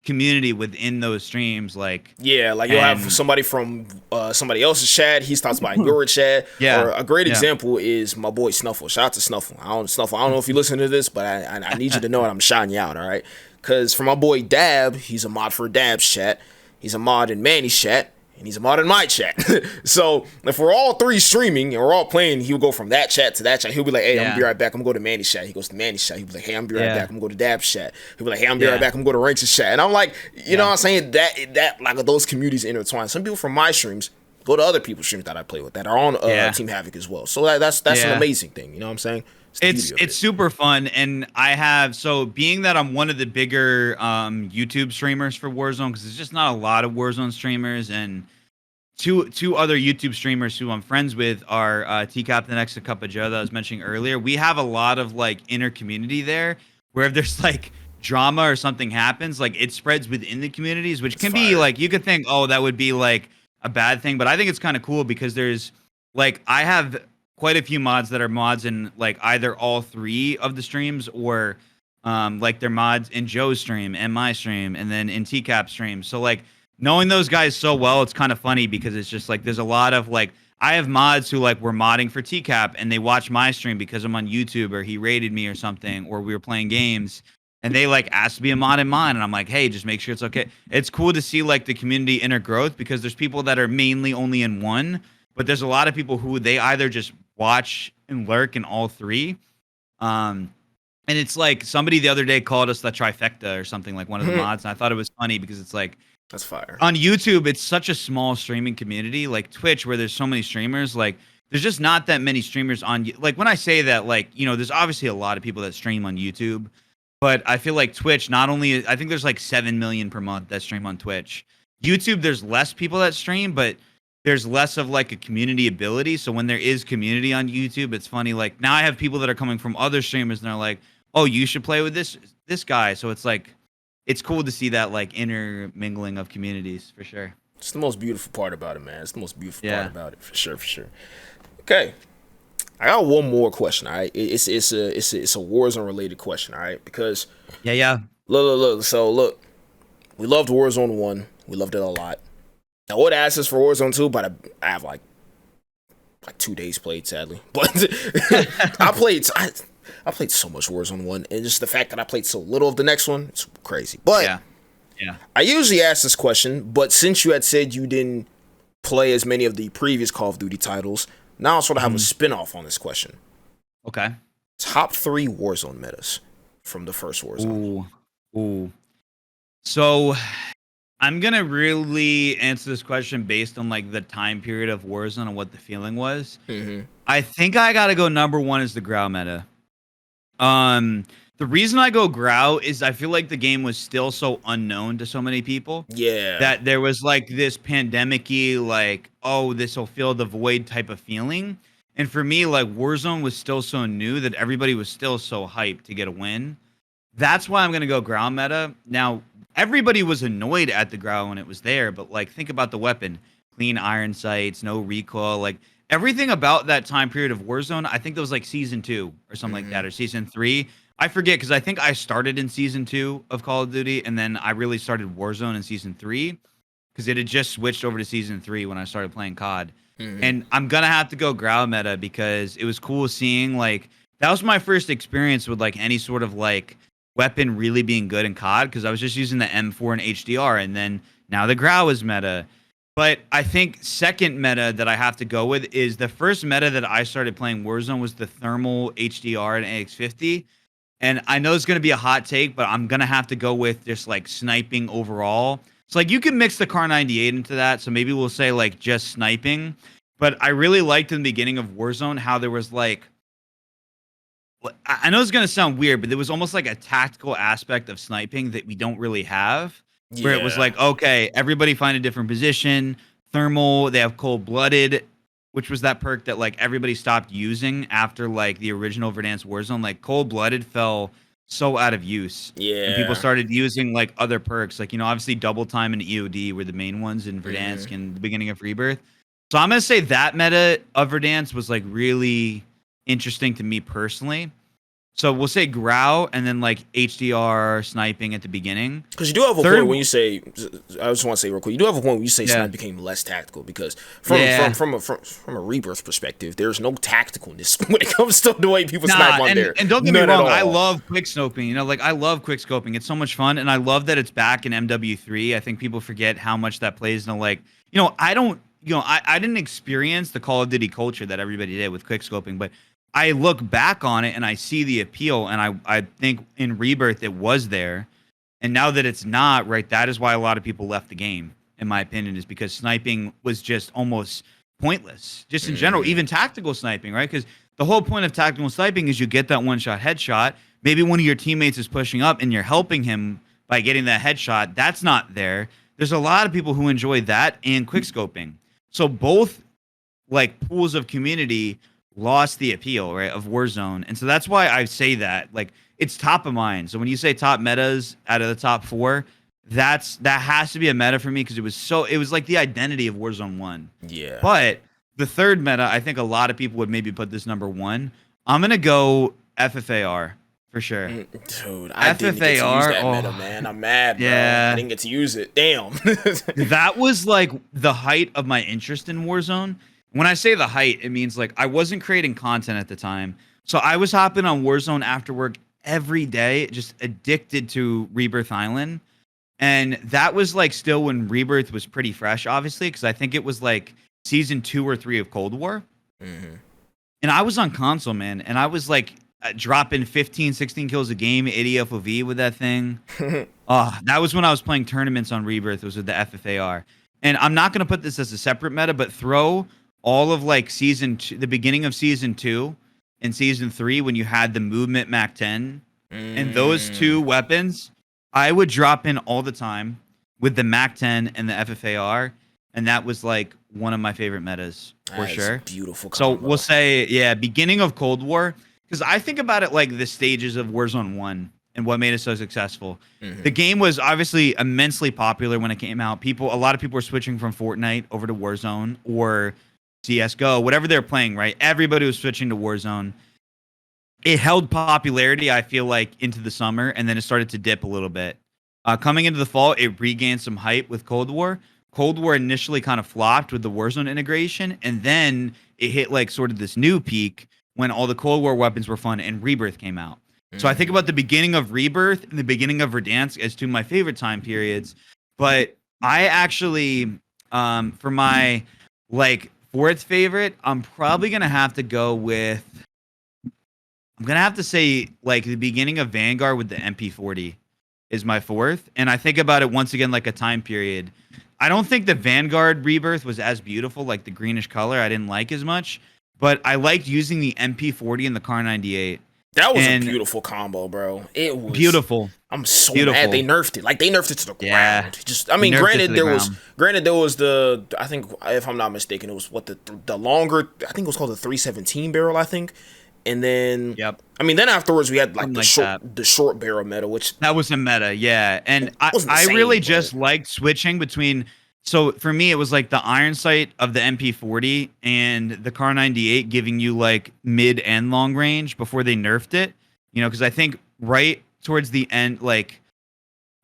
community within those streams. You'll have somebody from somebody else's chat. He starts by your chat. Yeah. Or a great example is my boy Snuffle. Shout out to Snuffle. I don't know if you listen to this, but I need you to know that I'm shouting you out, all right? Because for my boy Dab, he's a mod for Dab's chat. He's a mod in Manny's chat. And he's a mod in my chat. So if we're all three streaming and we're all playing, he'll go from that chat to that chat. He'll be like, hey, I'm gonna be right back. I'm gonna go to Manny's chat. He goes to Manny's chat. He'll be like, hey, I'm gonna be right back. I'm gonna go to Dab's chat. He'll be like, hey, I'm gonna be right back. I'm gonna go to Ranks' chat. And I'm like, you know what I'm saying? That those communities intertwine. Some people from my streams go to other people's streams that I play with that are on Team Havoc as well. So that's an amazing thing. You know what I'm saying? It's super fun. And being that I'm one of the bigger YouTube streamers for Warzone, because there's just not a lot of Warzone streamers, and two other YouTube streamers who I'm friends with are T-Captain X and Cup of Joe that I was mentioning earlier. We have a lot of inner community there, where if there's drama or something happens, it spreads within the communities, which can be you could think, oh, that would be a bad thing, but I think it's kind of cool because there's I have quite a few mods that are mods in either all three of the streams, or they're mods in Joe's stream and my stream and then in T-Cap's stream. So knowing those guys so well, it's kind of funny because it's just there's a lot of I have mods who were modding for TCAP and they watch my stream because I'm on YouTube or he rated me or something, or we were playing games and they asked to be a mod in mine, and I'm like, hey, just make sure it's okay. It's cool to see the community inner growth, because there's people that are mainly only in one, but there's a lot of people who they either just watch and lurk in all three. And it's somebody the other day called us the trifecta or something, one of the mods, and I thought it was funny because it's that's fire. On YouTube, it's such a small streaming community. Twitch, where there's so many streamers, there's just not that many streamers on. When I say that, there's obviously a lot of people that stream on YouTube, but I feel Twitch, not only, I think there's 7 million per month that stream on Twitch. YouTube, there's less people that stream, but there's less of a community ability. So when there is community on YouTube, it's funny. Now I have people that are coming from other streamers and they're like, oh, you should play with this guy. So it's it's cool to see that intermingling of communities, for sure. It's the most beautiful part about it, man. It's the most beautiful part about it, for sure. Okay, I got one more question. All right, it's a Warzone related question. All right, because look. So look, we loved Warzone 1. We loved it a lot. I would ask this for Warzone 2, but I have like 2 days played, sadly. But I played so much Warzone 1, and just the fact that I played so little of the next one, it's crazy. But yeah. I usually ask this question, but since you had said you didn't play as many of the previous Call of Duty titles, now I sort of have a spin-off on this question. Okay. Top 3 Warzone metas from the first Warzone. Ooh. So I'm going to really answer this question based on the time period of Warzone and what the feeling was. Mm-hmm. I think I got to go number 1 is the Growl meta. The The reason I go Grau is I feel like the game was still so unknown to so many people. Yeah. That there was like this pandemic-y, like, oh, this will fill the void type of feeling. And for me, like Warzone was still so new that everybody was still so hyped to get a win. That's why I'm gonna go Grau meta. Now, everybody was annoyed at the Grau when it was there, but like think about the weapon. Clean iron sights, no recoil, like everything about that time period of Warzone, I think that was like season 2 or something like that, or season 3. I forget because I think I started in season 2 of Call of Duty, and then I really started Warzone in season 3 because it had just switched over to season 3 when I started playing COD. And I'm gonna have to go Grau meta because it was cool seeing like that was my first experience with like any sort of like weapon really being good in COD because I was just using the M4 and HDR, and then now the Grau is meta. But I think second meta that I have to go with is the first meta that I started playing Warzone was the thermal HDR and AX50. And I know it's going to be a hot take, but I'm going to have to go with just like sniping overall. So like you can mix the Car 98 into that. So maybe we'll say like just sniping. But I really liked in the beginning of Warzone how there was like, I know it's going to sound weird, but there was almost like a tactical aspect of sniping that we don't really have. Where it was like, okay, everybody find a different position. Thermal, they have cold-blooded, which was that perk that like everybody stopped using after like the original Verdansk Warzone. Like cold-blooded fell so out of use. Yeah. And people started using like other perks. Like, you know, obviously double time and EOD were the main ones in Verdansk and the beginning of Rebirth. So I'm going to say that meta of Verdansk was like really interesting to me personally. So we'll say Grau and then like HDR sniping at the beginning. Because you do have a point when you say, I just want to say real quick, you do have a point when you say sniping became less tactical because from a Rebirth perspective, there's no tacticalness when it comes to the way people snipe on there. And don't get me wrong, I love quick scoping. You know, like I love quick scoping. It's so much fun, and I love that it's back in MWIII. I think people forget how much that plays in like, you know, I didn't experience the Call of Duty culture that everybody did with quick scoping, but I look back on it and I see the appeal, and I think in Rebirth it was there, and now that it's not, right, that is why a lot of people left the game, in my opinion, is because sniping was just almost pointless, just in general, even tactical sniping, right? Because the whole point of tactical sniping is you get that one-shot headshot, maybe one of your teammates is pushing up and you're helping him by getting that headshot, that's not there. There's a lot of people who enjoy that and quickscoping. So both like pools of community lost the appeal, right, of Warzone. And so that's why I say that. Like, it's top of mind. So when you say top metas out of the top 4, that has to be a meta for me because it was like the identity of Warzone 1. Yeah. But the third meta, I think a lot of people would maybe put this number 1. I'm going to go FFAR for sure. Dude, I didn't get to use that meta, man. I'm mad, bro. I didn't get to use it. Damn. That was like the height of my interest in Warzone. When I say the height, it means like I wasn't creating content at the time. So I was hopping on Warzone after work every day, just addicted to Rebirth Island. And that was like still when Rebirth was pretty fresh, obviously, because I think it was like season 2 or 3 of Cold War. And I was on console, man. And I was like dropping 15, 16 kills a game, 80 FOV with that thing. That was when I was playing tournaments on Rebirth. It was with the FFAR. And I'm not going to put this as a separate meta, but throw all of like season 2, the beginning of season 2 and season 3 when you had the movement Mac 10 and those two weapons, I would drop in all the time with the Mac 10 and the FFAR, and that was like one of my favorite metas for sure. Beautiful combo. So we'll say beginning of Cold War, because I think about it like the stages of Warzone 1 and what made it so successful. The game was obviously immensely popular when it came out. A lot of people were switching from Fortnite over to Warzone or CSGO, whatever they're playing, right? Everybody was switching to Warzone. It held popularity, I feel like, into the summer, and then it started to dip a little bit. Coming into the fall, it regained some hype with Cold War. Cold War initially kind of flopped with the Warzone integration, and then it hit like sort of this new peak when all the Cold War weapons were fun and Rebirth came out. So I think about the beginning of Rebirth and the beginning of Verdansk as two of my favorite time periods. But I actually, for my like 4th favorite, I'm probably going to have to go with, I'm going to have to say like the beginning of Vanguard with the MP40 is my 4th. And I think about it once again like a time period. I don't think the Vanguard Rebirth was as beautiful, like the greenish color. I didn't like as much. But I liked using the MP40 and the Car 98. That was a beautiful combo, bro. It was beautiful. I'm so mad they nerfed it. Like they nerfed it to the ground. Just I mean, granted there was the I think if I'm not mistaken, it was what the longer I think it was called the 317 barrel, I think. And then I mean then afterwards we had like the short barrel meta, which that was a meta, yeah. And I really just liked switching between. So for me, it was like the iron sight of the MP40 and the Car 98 giving you like mid and long range before they nerfed it. You know, because I think right towards the end, like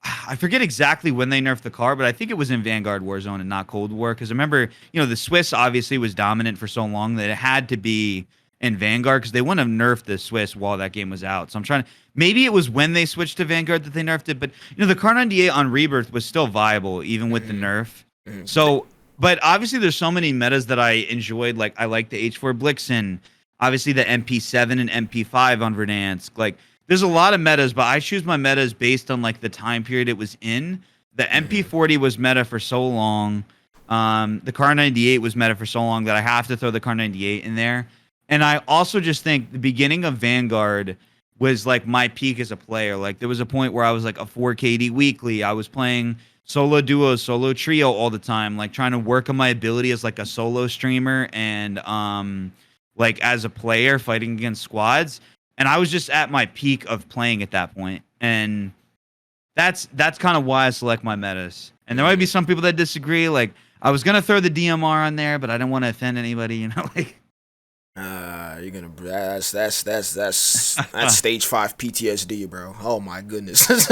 I forget exactly when they nerfed the car, but I think it was in Vanguard Warzone and not Cold War. Because I remember, you know, the Swiss obviously was dominant for so long that it had to be in Vanguard because they wouldn't have nerfed the Swiss while that game was out. So I'm trying to, maybe it was when they switched to Vanguard that they nerfed it. But you know, the Car 98 on Rebirth was still viable even with the nerf. So, but obviously there's so many metas that I enjoyed. Like I like the H4 Blixen, obviously the MP7 and MP5 on Verdansk. Like there's a lot of metas, but I choose my metas based on like the time period it was in. The MP40 was meta for so long. The Car 98 was meta for so long that I have to throw the Car 98 in there. And I also just think the beginning of Vanguard was like my peak as a player. Like there was a point where I was like a 4KD weekly. I was playing solo duos, solo trio all the time, like trying to work on my ability as like a solo streamer and like as a player fighting against squads. And I was just at my peak of playing at that point. And that's kind of why I select my metas. And there might be some people that disagree. Like I was gonna throw the DMR on there, but I didn't want to offend anybody, you know, like you're gonna that's stage 5 PTSD, bro. Oh my goodness.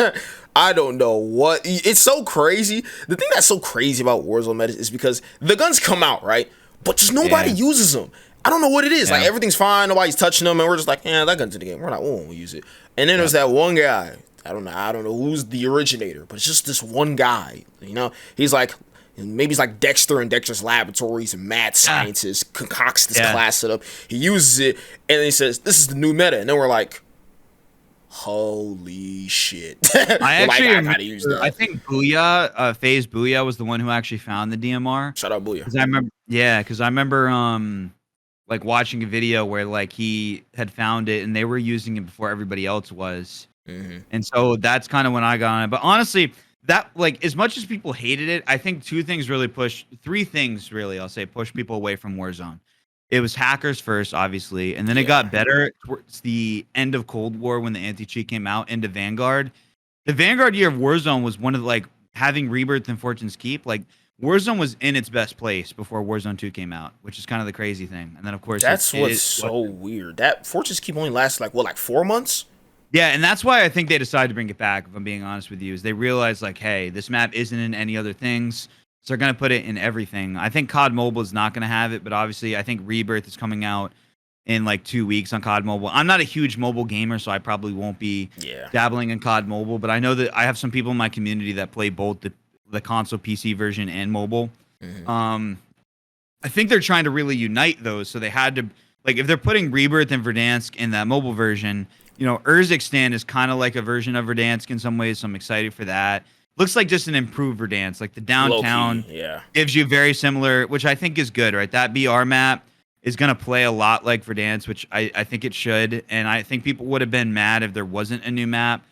I don't know what it's so crazy. The thing that's so crazy about Warzone metas is because the guns come out, right? But just nobody uses them. I don't know what it is. Like everything's fine, nobody's touching them, and we're just like, yeah, that gun's in the game. We won't use it. And then there's that one guy. I don't know who's the originator, but it's just this one guy. You know, he's like. Maybe he's like Dexter in Dexter's Laboratories and mad scientist concocts this class setup. He uses it and he says, "This is the new meta." And then we're like, "Holy shit!" I gotta use that. I think Booyah, FaZe Booyah was the one who actually found the DMR. Shout out Booyah. Because I remember, like watching a video where like he had found it and they were using it before everybody else was, and so that's kind of when I got on it. But honestly. That like as much as people hated it, I think three things really pushed people away from Warzone. It was hackers first, obviously, and then it got better towards the end of Cold War when the anti-cheat came out into Vanguard. The Vanguard year of Warzone was one of the, like having Rebirth and Fortune's Keep. Like Warzone was in its best place before Warzone 2 came out, which is kind of the crazy thing. And then of course that's what's so weird. That Fortune's Keep only lasted like 4 months. Yeah, and that's why I think they decided to bring it back, if I'm being honest with you, is they realized, like, hey, this map isn't in any other things, so they're going to put it in everything. I think COD Mobile is not going to have it, but obviously I think Rebirth is coming out in, like, 2 weeks on COD Mobile. I'm not a huge mobile gamer, so I probably won't be dabbling in COD Mobile, but I know that I have some people in my community that play both the console PC version and mobile. I think they're trying to really unite those, so they had to, like, if they're putting Rebirth and Verdansk in that mobile version... You know, Urzikstan is kind of like a version of Verdansk in some ways, so I'm excited for that. Looks like just an improved Verdansk. Like the downtown gives you very similar, which I think is good, right? That BR map is going to play a lot like Verdansk, which I think it should. And I think people would have been mad if there wasn't a new map,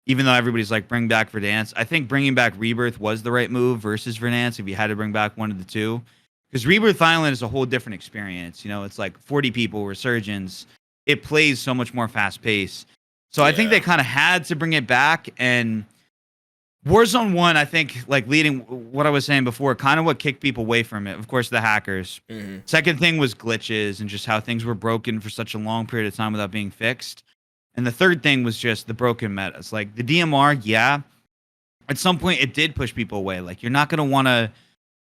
even though everybody's like, bring back Verdansk. I think bringing back Rebirth was the right move versus Verdansk if you had to bring back one of the two. Because Rebirth Island is a whole different experience. You know, it's like 40 people, resurgence. It plays so much more fast paced. So I think they kind of had to bring it back. And Warzone 1, I think, like leading what I was saying before, kind of what kicked people away from it. Of course, the hackers. Second thing was glitches and just how things were broken for such a long period of time without being fixed. And the third thing was just the broken metas. Like the DMR, at some point it did push people away. Like you're not going to want to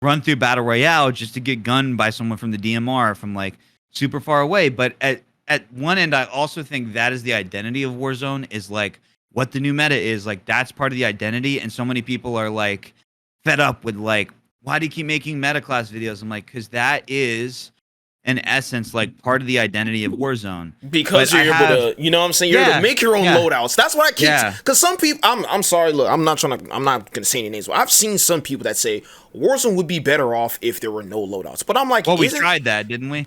run through Battle Royale just to get gunned by someone from the DMR from like super far away. But at one end, I also think that is the identity of Warzone, is like what the new meta is. Like that's part of the identity. And so many people are like fed up with like, why do you keep making meta class videos? I'm like, because that is in essence like part of the identity of Warzone. Because you're able to, you know what I'm saying? You're able to make your own loadouts. That's what I keep. Because some people, I'm sorry, look, I'm not gonna say any names, but I've seen some people that say Warzone would be better off if there were no loadouts. But I'm like, well, we tried that, didn't we?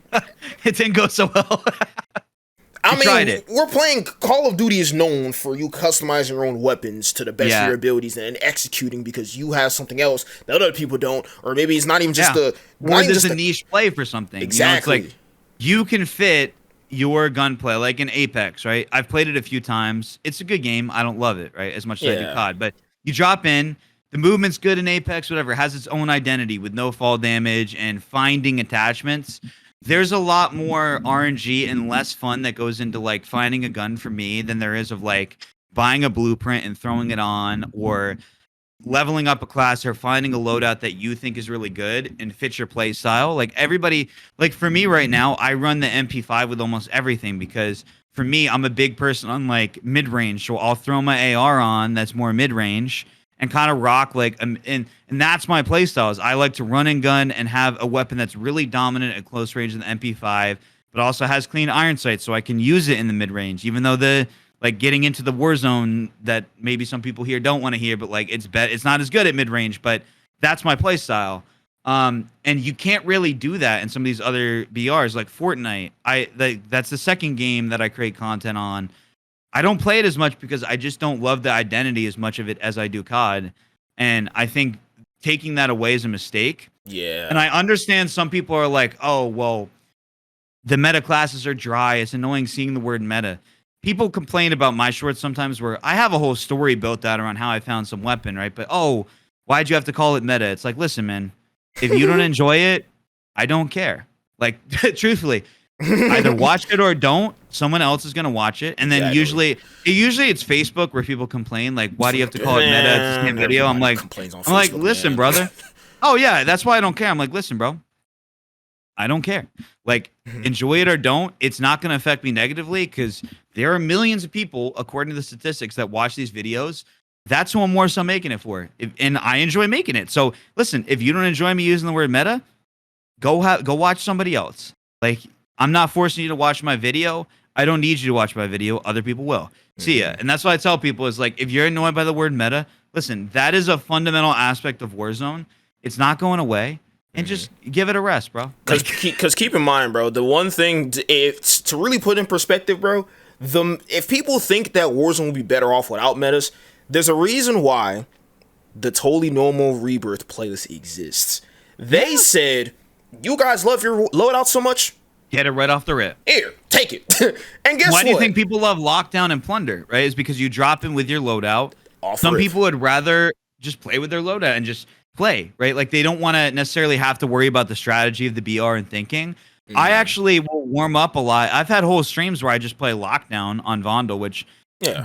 It didn't go so well. I mean, tried it. we're playing Call of Duty is known for you customizing your own weapons to the best of your abilities and executing because you have something else that other people don't, or maybe it's not even just or there's a niche play for something. Exactly. It's like you can fit your gunplay like in Apex, right? I've played it a few times. It's a good game. I don't love it, right, as much as I do COD, but you drop in. The movement's good in Apex, whatever. It has its own identity with no fall damage and finding attachments. There's a lot more RNG and less fun that goes into like finding a gun for me than there is of like buying a blueprint and throwing it on, or leveling up a class, or finding a loadout that you think is really good and fits your play style. Like everybody, like for me right now, I run the MP5 with almost everything because for me, I'm a big person on like mid range, so I'll throw my AR on that's more mid range and kind of rock like and that's my play style. Is I like to run and gun and have a weapon that's really dominant at close range in the MP5, but also has clean iron sights, so I can use it in the mid range, even though the like getting into the Warzone that maybe some people here don't want to hear, but like it's not as good at mid range, but that's my play style. And you can't really do that in some of these other BRs like Fortnite. That's the second game that I create content on. I don't play it as much because I just don't love the identity as much of it as I do COD. And I think taking that away is a mistake. Yeah. And I understand some people are like, oh, well, the meta classes are dry. It's annoying seeing the word meta. People complain about my shorts sometimes where I have a whole story built out around how I found some weapon, right? But, oh, why'd you have to call it meta? It's like, listen, man, if you don't enjoy it, I don't care. Like, truthfully, either watch it or don't. Someone else is going to watch it. And then usually it's Facebook where people complain, like, why do you have to call it meta? It's the same video. I'm like, listen, brother. Oh, yeah, that's why I don't care. I'm like, listen, bro. I don't care. Like, enjoy it or don't. It's not going to affect me negatively because there are millions of people, according to the statistics, that watch these videos. That's who I'm more so making it for. And I enjoy making it. So, listen, if you don't enjoy me using the word meta, go watch somebody else. Like, I'm not forcing you to watch my video. I don't need you to watch my video. Other people will. See ya. And that's what I tell people is like, if you're annoyed by the word meta, listen, that is a fundamental aspect of Warzone. It's not going away. And just give it a rest, bro. Because keep in mind, bro, the one thing to really put in perspective, bro, if people think that Warzone would be better off without metas, there's a reason why the totally normal Rebirth playlist exists. They said, you guys love your loadout so much, get it right off the rip. Here, take it. And guess what? Why do you think people love Lockdown and Plunder, right? It's because you drop in with your loadout. Some people would rather just play with their loadout and just play, right? Like they don't want to necessarily have to worry about the strategy of the BR and thinking. I actually will warm up a lot. I've had whole streams where I just play Lockdown on Vondel, which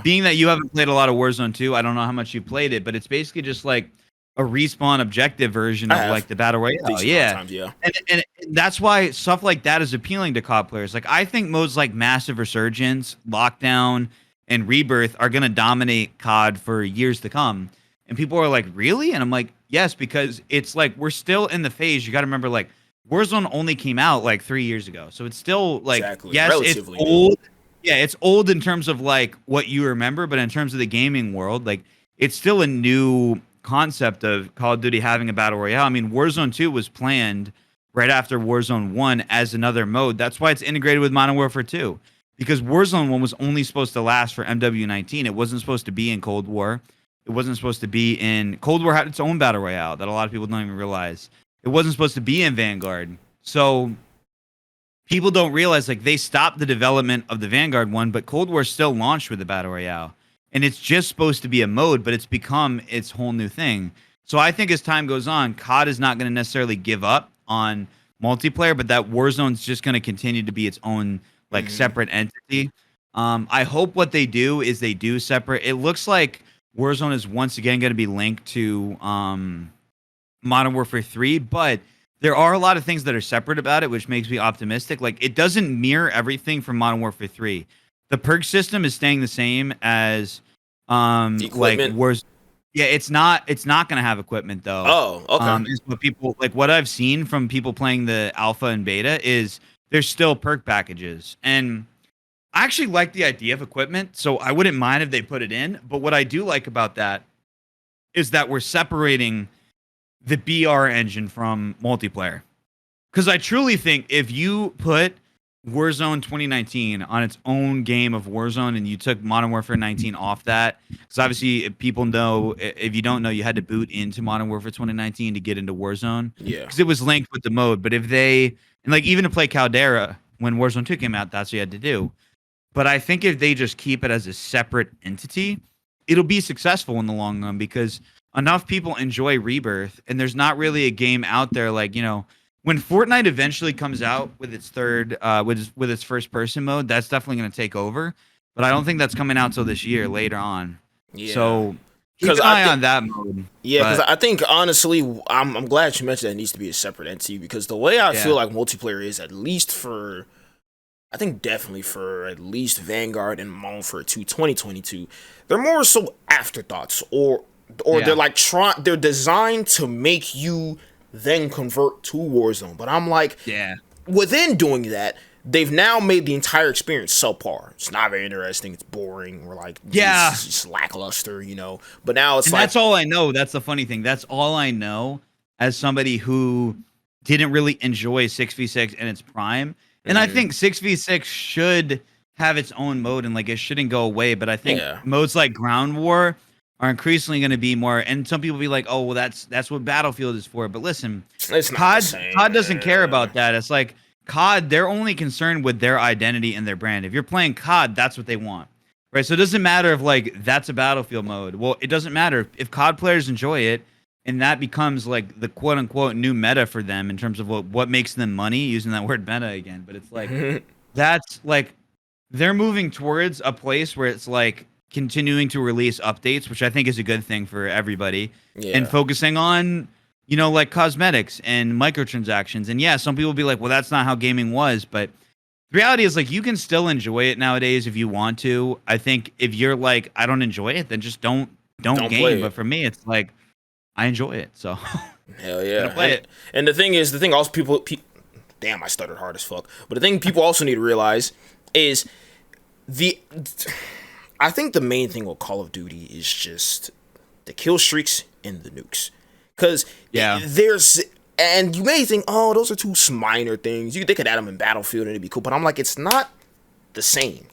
being that you haven't played a lot of Warzone 2, I don't know how much you played it, but it's basically just like a respawn objective version of like the Battle Royale. And that's why stuff like that is appealing to COD players. Like I think modes like Massive Resurgence, Lockdown, and Rebirth are going to dominate COD for years to come. And people are like, really? And I'm like, yes, because it's like we're still in the phase. You got to remember, like, Warzone only came out like 3 years ago. So it's still like, yes, relatively it's old. Yeah, it's old in terms of like what you remember. But in terms of the gaming world, like it's still a new concept of Call of Duty having a Battle Royale. I mean, Warzone 2 was planned right after Warzone 1 as another mode. That's why it's integrated with Modern Warfare 2. Because Warzone 1 was only supposed to last for MWIII. It wasn't supposed to be in Cold War. It wasn't supposed to be in Cold War had its own Battle Royale that a lot of people don't even realize. It wasn't supposed to be in Vanguard. So people don't realize like they stopped the development of the Vanguard one, but Cold War still launched with the Battle Royale. And it's just supposed to be a mode, but it's become its whole new thing. So I think as time goes on, COD is not going to necessarily give up on multiplayer, but that Warzone is just going to continue to be its own like separate entity. I hope what they do is they do separate. It looks like Warzone is once again going to be linked to Modern Warfare 3, but there are a lot of things that are separate about it, which makes me optimistic. Like, it doesn't mirror everything from Modern Warfare 3. The perk system is staying the same as like Warzone. Yeah, it's not going to have equipment though. Oh, okay. Is what people like what I've seen from people playing the alpha and beta is there's still perk packages. And I actually like the idea of equipment, so I wouldn't mind if they put it in. But what I do like about that is that we're separating the BR engine from multiplayer. Because I truly think if you put Warzone 2019 on its own game of Warzone, and you took Modern Warfare 19 off that, because obviously if people know, if you don't know, you had to boot into Modern Warfare 2019 to get into Warzone, Yeah. because it was linked with the mode. But if they, and like even to play Caldera when Warzone 2 came out, that's what you had to do. But I think if they just keep it as a separate entity, it'll be successful in the long run, because enough people enjoy Rebirth, and there's not really a game out there like, when Fortnite eventually comes out with its with its first person mode, that's definitely going to take over. But I don't think that's coming out till this year, later on. Yeah. So keep an eye on that mode. Yeah, because I think honestly, I'm glad you mentioned that it needs to be a separate entity, because the way I feel like multiplayer is, at least for, I think definitely for at least Vanguard and Modern Warfare 2 2022, they're more so afterthoughts, or they're like they're designed to make you then convert to Warzone. But I'm like, within doing that, they've now made the entire experience subpar. It's not very interesting. It's boring. We're like, it's just lackluster, But now it's like, that's all I know. That's the funny thing. That's all I know as somebody who didn't really enjoy 6v6 in its prime. And I think 6v6 should have its own mode, and like it shouldn't go away. But I think modes like Ground War are increasingly going to be more. And some people be like, "Oh, well, that's what Battlefield is for." But listen, COD doesn't care about that. It's like COD; they're only concerned with their identity and their brand. If you're playing COD, that's what they want, right? So it doesn't matter if like that's a Battlefield mode. Well, it doesn't matter if COD players enjoy it, and that becomes like the quote unquote new meta for them in terms of what makes them money, using that word meta again. But it's like that's like they're moving towards a place where it's like continuing to release updates, which I think is a good thing for everybody, and focusing on, like cosmetics and microtransactions. And some people will be like, well, that's not how gaming was. But the reality is, like, you can still enjoy it nowadays if you want to. I think if you're like, I don't enjoy it, then just don't game. But for me, it's like, I enjoy it, so hell yeah, play it. And the thing also people, damn, I stuttered hard as fuck. But the thing people also need to realize is I think the main thing with Call of Duty is just the kill streaks and the nukes, because and you may think, oh, those are two minor things. They could add them in Battlefield and it'd be cool, but I'm like, it's not the same.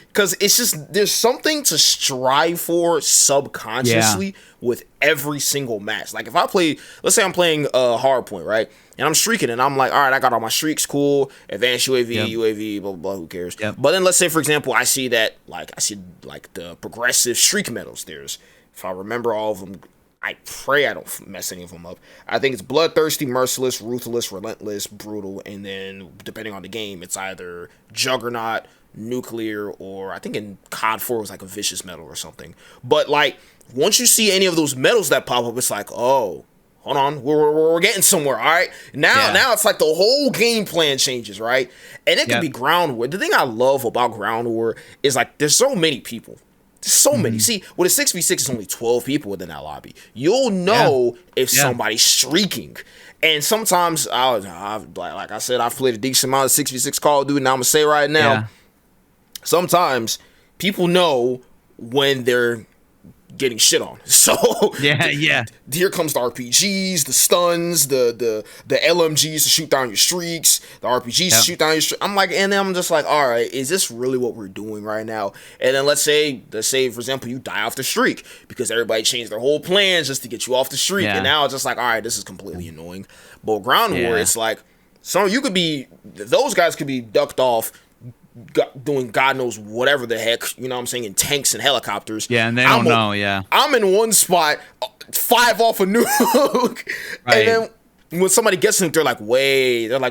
Because it's just, there's something to strive for subconsciously with every single match. Like if I play, let's say I'm playing Hardpoint, right? And I'm streaking and I'm like, all right, I got all my streaks, cool. Advanced UAV, UAV, blah, blah, blah, who cares? But then let's say, for example, I see the progressive streak medals. There's, if I remember all of them, I pray I don't mess any of them up. I think it's Bloodthirsty, Merciless, Ruthless, Relentless, Brutal, and then depending on the game, it's either Juggernaut, Nuclear, or I think in COD 4 it was like a Vicious medal or something. But like, once you see any of those medals that pop up, it's like, oh, hold on, we're getting somewhere, all right? Now it's like the whole game plan changes, right? And it could be Ground War. The thing I love about Ground War is like, there's so many people. There's so many. See, with a 6v6, it's only 12 people within that lobby. You'll know if somebody's streaking. And sometimes, like I said, I've played a decent amount of 6v6 Call of Duty, and I'm going to say right now, sometimes people know when they're getting shit on. So here comes the RPGs, the stuns, the LMGs to shoot down your streaks, the RPGs to shoot down your streaks. I'm like, and then I'm just like, all right, is this really what we're doing right now? And then let's say for example, you die off the streak because everybody changed their whole plans just to get you off the streak, and now it's just like, all right, this is completely annoying. But Ground War, it's like, those guys could be ducked off doing God knows whatever the heck, you know what I'm saying, in tanks and helicopters. Yeah, and they don't know, I'm in one spot, 5 off a nuke. And then when somebody gets nuked, they're like,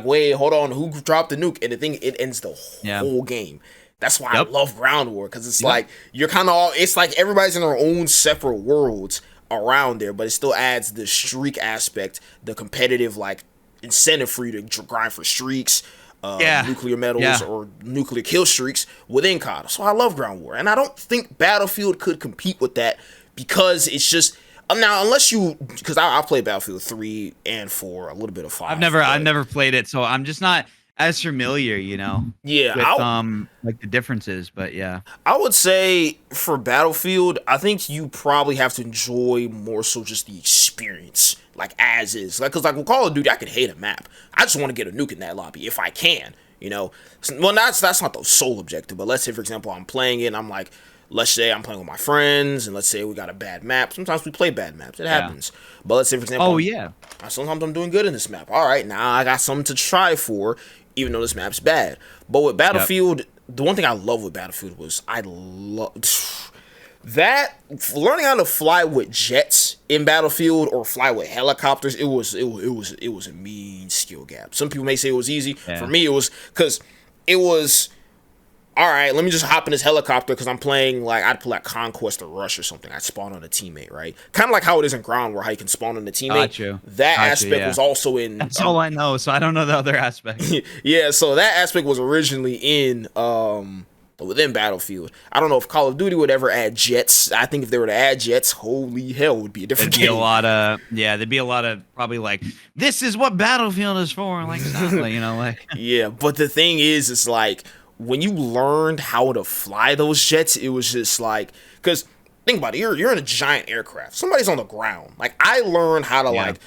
wait, hold on, who dropped the nuke? And the thing, it ends the whole game. That's why I love Ground War, because it's like, you're kind of it's like everybody's in their own separate worlds around there, but it still adds the streak aspect, the competitive, like, incentive for you to grind for streaks, nuclear medals or nuclear kill streaks within COD. So I love Ground War, and I don't think Battlefield could compete with that, because it's just now, unless you, because I've played Battlefield 3 and 4, a little bit of 5. I've never played it, so I'm just not as familiar, with like the differences. But I would say for Battlefield, I think you probably have to enjoy more so just the experience, like as is, like, because like with Call of Duty, I could hate a map. I just want to get a nuke in that lobby if I can. You know, well, that's not the sole objective, but let's say, for example, I'm playing it and I'm like, let's say I'm playing with my friends and let's say we got a bad map. Sometimes we play bad maps. It happens. But let's say, for example, sometimes I'm doing good in this map. All right, now I got something to try for, even though this map's bad. But with Battlefield, the one thing I love with Battlefield was I love that learning how to fly with jets in Battlefield or fly with helicopters. It was a mean skill gap. Some people may say it was easy. For me, it was because it was. All right, let me just hop in this helicopter because I'm playing like I'd play like Conquest or Rush or something. I'd spawn on a teammate, right? Kind of like how it is in Ground War, how you can spawn on a teammate. That aspect was also in. That's all I know, so I don't know the other aspect. Yeah, so that aspect was originally in within Battlefield. I don't know if Call of Duty would ever add jets. I think if they were to add jets, holy hell, it would be a different game. There'd be a lot of probably like, this is what Battlefield is for, like, you know, like. Yeah, but the thing is, it's like, when you learned how to fly those jets, it was just like, because think about it, you're in a giant aircraft. Somebody's on the ground. Like, I learned how to like,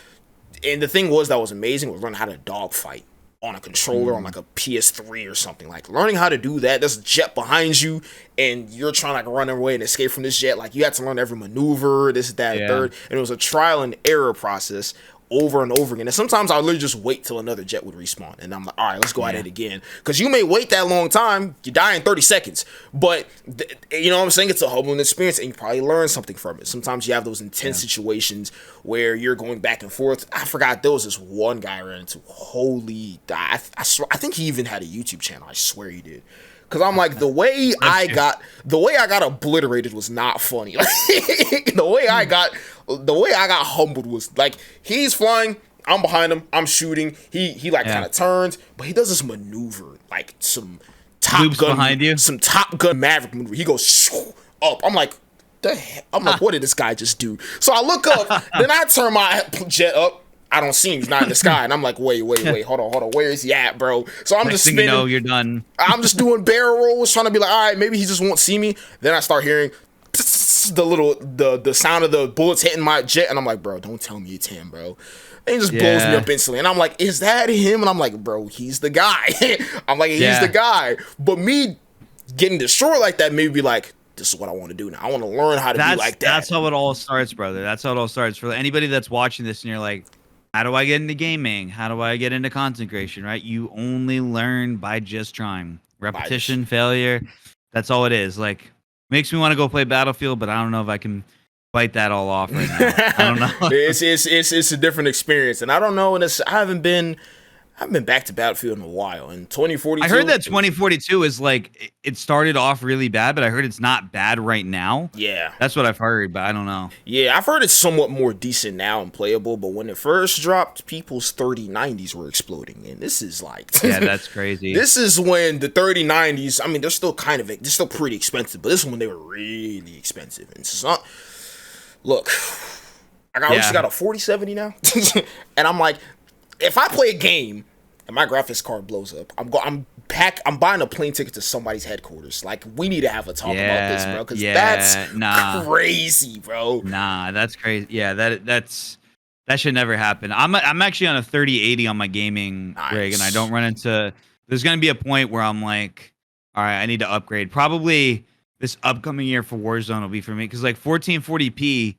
and the thing was that was amazing was learning how to dogfight on a controller on like a PS3 or something. Like learning how to do that. There's a jet behind you, and you're trying to like run away and escape from this jet. Like you had to learn every maneuver, this, that, third, and it was a trial and error process. Over and over again. And sometimes I'll literally just wait till another jet would respawn. And I'm like, all right, let's go at it again. Because you may wait that long time, you die in 30 seconds. But, you know what I'm saying? It's a humbling experience, and you probably learn something from it. Sometimes you have those intense situations where you're going back and forth. I forgot, there was this one guy I ran into. I think he even had a YouTube channel. I swear he did. Cause I'm like, the way I got obliterated was not funny. Like, the way I got humbled was like, he's flying, I'm behind him, I'm shooting. He like kind of turns, but he does this maneuver, like some Top Gun behind you, some Top Gun Maverick maneuver. He goes up. I'm like, the hell? I'm like, what did this guy just do? So I look up, then I turn my jet up. I don't see him. He's not in the sky. And I'm like, wait. Hold on. Where is he at, bro? So I'm just spinning. You're done. I'm just doing barrel rolls, trying to be like, all right, maybe he just won't see me. Then I start hearing the sound of the bullets hitting my jet. And I'm like, bro, don't tell me it's him, bro. And he just blows me up instantly. And I'm like, is that him? And I'm like, bro, he's the guy. I'm like, he's the guy. But me getting destroyed like that made me be like, this is what I want to do now. I want to learn how to be like that. That's how it all starts, brother. That's how it all starts. For anybody that's watching this and you're like, how do I get into gaming? How do I get into content creation, right? You only learn by just trying. Repetition, failure, that's all it is. Like, makes me want to go play Battlefield, but I don't know if I can fight that all off right now. I don't know. It's a different experience, and I don't know, and I haven't been back to Battlefield in a while. In 2042, I heard that 2042 is like, it started off really bad, but I heard it's not bad right now. Yeah. That's what I've heard, but I don't know. Yeah, I've heard it's somewhat more decent now and playable, but when it first dropped, people's 3090s were exploding, and this is like... yeah, that's crazy. This is when the 3090s, I mean, they're still pretty expensive, but this is when they were really expensive. And so, look, I just got a 4070 now, and I'm like, if I play a game and my graphics card blows up, I'm buying a plane ticket to somebody's headquarters. Like, we need to have a talk about this, bro, because that's crazy, bro. Nah, that's crazy. Yeah, that should never happen. I'm actually on a 3080 on my gaming rig, and I don't run into. There's gonna be a point where I'm like, all right, I need to upgrade. Probably this upcoming year for Warzone will be for me, because like 1440p,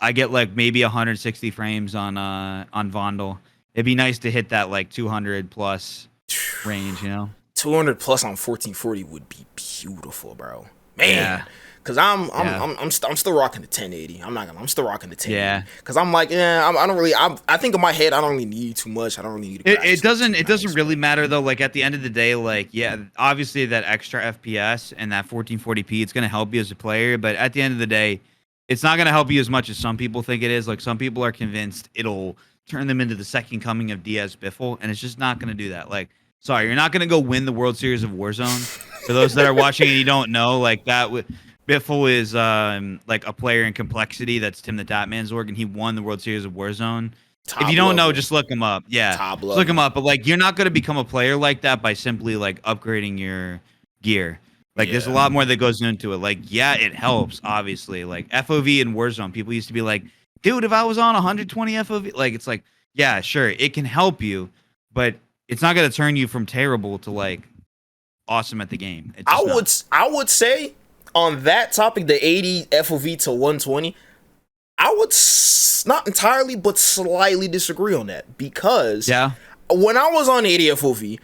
I get like maybe 160 frames on Vondel. It'd be nice to hit that like 200 plus range, you know. 200 plus on 1440 would be beautiful, bro. Man, because I'm still rocking the 1080. I'm still rocking the 1080. Yeah, because I'm like, I think in my head I don't really need too much. I don't really need. It doesn't really matter though. Like at the end of the day, like obviously that extra FPS and that 1440p, it's gonna help you as a player. But at the end of the day, it's not gonna help you as much as some people think it is. Like some people are convinced it'll turn them into the second coming of Diaz Biffle, and it's just not going to do that. Like, sorry, you're not going to go win the World Series of Warzone. For those that are watching and you don't know, like that, Biffle is like a player in Complexity. That's Tim the Tatman's org, and he won the World Series of Warzone. If you don't know, just look him up. Yeah, look him up. But like, you're not going to become a player like that by simply like upgrading your gear. Like, there's a lot more that goes into it. Like, yeah, it helps, obviously. Like, FOV and Warzone, people used to be like, dude, if I was on 120 FOV, like, it's like, yeah, sure, it can help you, but it's not gonna turn you from terrible to like awesome at the game. It's I just would not. I would say on that topic, the 80 FOV to 120. I would not entirely, but slightly disagree on that because Yeah. when I was on 80 FOV,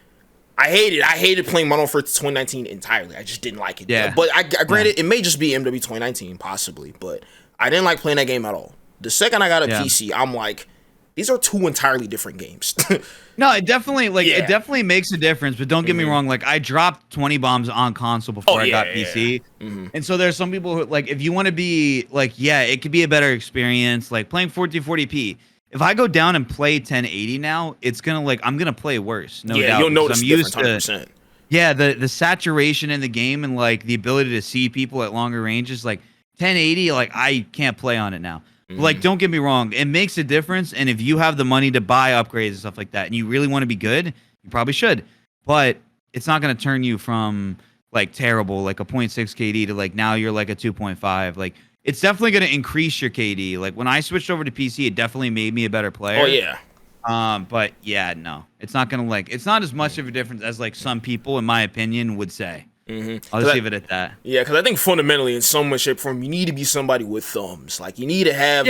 I hated playing Modern Warfare 2019 entirely. I just didn't like it. Yeah. But I granted, it may just be MW 2019 possibly, but I didn't like playing that game at all. The second I got a PC, I'm like, these are two entirely different games. No, it definitely makes a difference, but don't get me wrong, like I dropped 20 bombs on console before I got PC. And so there's some people who like if you want to be like, yeah, it could be a better experience like playing 1440p. If I go down and play 1080 now, it's going to like I'm going to play worse. No doubt. You'll notice I'm used used to 100%. Yeah, the saturation in the game and like the ability to see people at longer ranges like 1080 like I can't play on it now. Like, don't get me wrong, it makes a difference. And if you have the money to buy upgrades and stuff like that, and you really want to be good, you probably should. But it's not going to turn you from like terrible, like a 0.6 KD to like now you're like a 2.5. Like, it's definitely going to increase your KD. Like when I switched over to PC, it definitely made me a better player. Oh yeah. But yeah, no, it's not going to like it's not as much of a difference as like some people, in my opinion, would say. I'll just leave it at that. Yeah, because I think fundamentally, in some way, shape, or form, you need to be somebody with thumbs. Like you need to have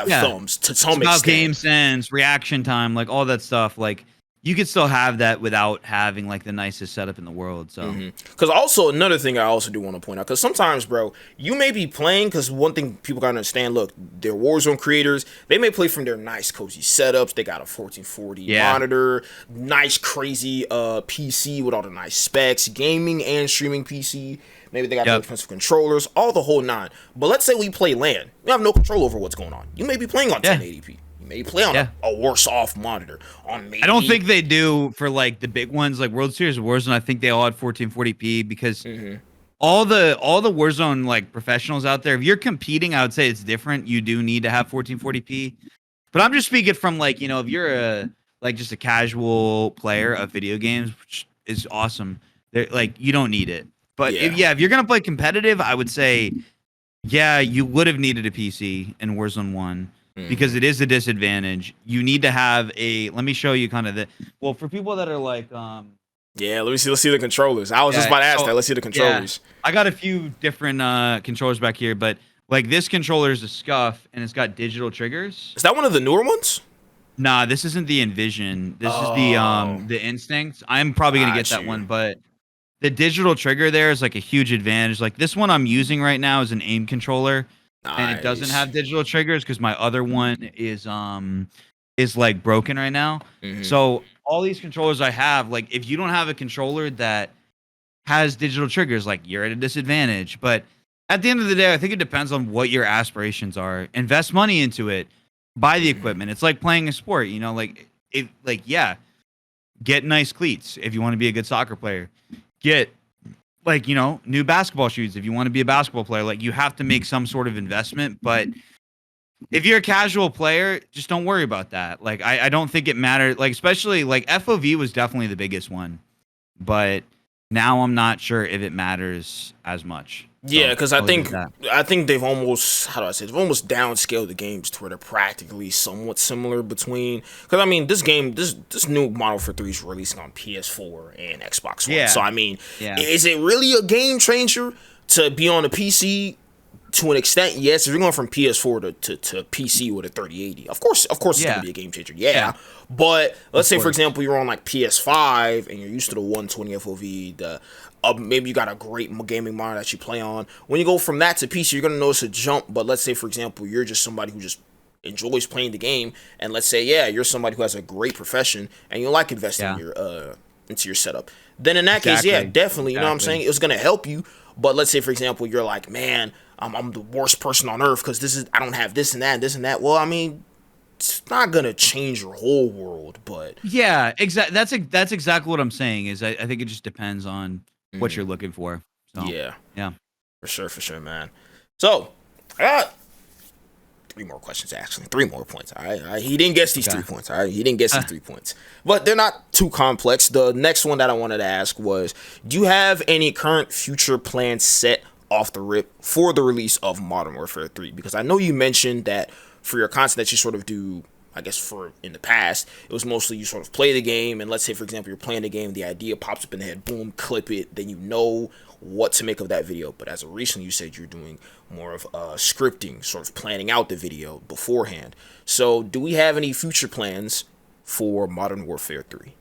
thumbs to some extent. About game sense, reaction time, like all that stuff. Like you could still have that without having like the nicest setup in the world. So, because also another thing I also do want to point out, because sometimes, bro, you may be playing. Because one thing people gotta understand, look, they're Warzone creators. They may play from their nice, cozy setups. They got a 1440 monitor, nice, crazy PC with all the nice specs, gaming and streaming PC. Maybe they got the expensive controllers, all the whole nine. But let's say we play LAN. You have no control over what's going on. You may be playing on 1080p. Maybe play on a worse off monitor. I don't think they do for like the big ones like World Series of Warzone. I think they all had 1440p because all the Warzone like professionals out there, if you're competing, I would say it's different. You do need to have 1440p. But I'm just speaking from like, you know, if you're just a casual player of video games, which is awesome, like you don't need it. But if you're gonna play competitive, I would say you would have needed a PC in Warzone 1. Because it is a disadvantage. You need to have let me show you kind of for people that are like let's see the controllers. I was just about to ask that. Let's see the controllers. I got a few different controllers back here, but like this controller is a Scuff and it's got digital triggers. Is that one of the newer ones? Nah, this isn't the Envision. This is the Instinct. I'm probably gonna get that one, but the digital trigger there is like a huge advantage. Like this one I'm using right now is an aim controller. Nice. And it doesn't have digital triggers because my other one is like broken right now. So all these controllers I have, like if you don't have a controller that has digital triggers, like you're at a disadvantage. But at the end of the day, I think it depends on what your aspirations are. Invest money into it. Buy the equipment. It's like playing a sport, you know, get nice cleats if you want to be a good soccer player. Get like, you know, new basketball shoes if you want to be a basketball player. Like you have to make some sort of investment, but if you're a casual player, just don't worry about that. Like I don't think it matters. Like especially like FOV was definitely the biggest one, but now I'm not sure if it matters as much. Yeah, because I think they've almost they've almost downscaled the games to where they're practically somewhat similar between. Because I mean, this new Modern Warfare 3 is releasing on PS4 and Xbox One. So I mean, is it really a game changer to be on a PC? To an extent, yes. If you're going from PS4 to PC with a 3080, of course, it's gonna be a game changer. But let's say, for example, you're on like PS5 and you're used to the 120 FOV. Maybe you got a great gaming monitor that you play on. When you go from that to PC, you're gonna notice a jump. But let's say, for example, you're just somebody who just enjoys playing the game, and let's say, you're somebody who has a great profession and you like investing into your setup. Then in that case, definitely, you know what I'm saying? It's gonna help you. But let's say, for example, you're like, man, I'm the worst person on earth because I don't have this and that and this and that. Well, I mean, it's not gonna change your whole world, but exactly. That's exactly what I'm saying. Is I think it just depends on what you're looking for. So, for sure, man. So I got 3 more questions, actually. 3 more points. All right. He didn't guess these 3 points. All right. He didn't guess these 3 points, but they're not too complex. The next one that I wanted to ask was, do you have any current future plans set off the rip for the release of Modern Warfare 3? Because I know you mentioned that for your content that you sort of do I guess for in the past, it was mostly you sort of play the game, and let's say, for example, you're playing the game, the idea pops up in the head, boom, clip it, then you know what to make of that video. But as of recently, you said you're doing more of scripting, sort of planning out the video beforehand. So do we have any future plans for Modern Warfare 3?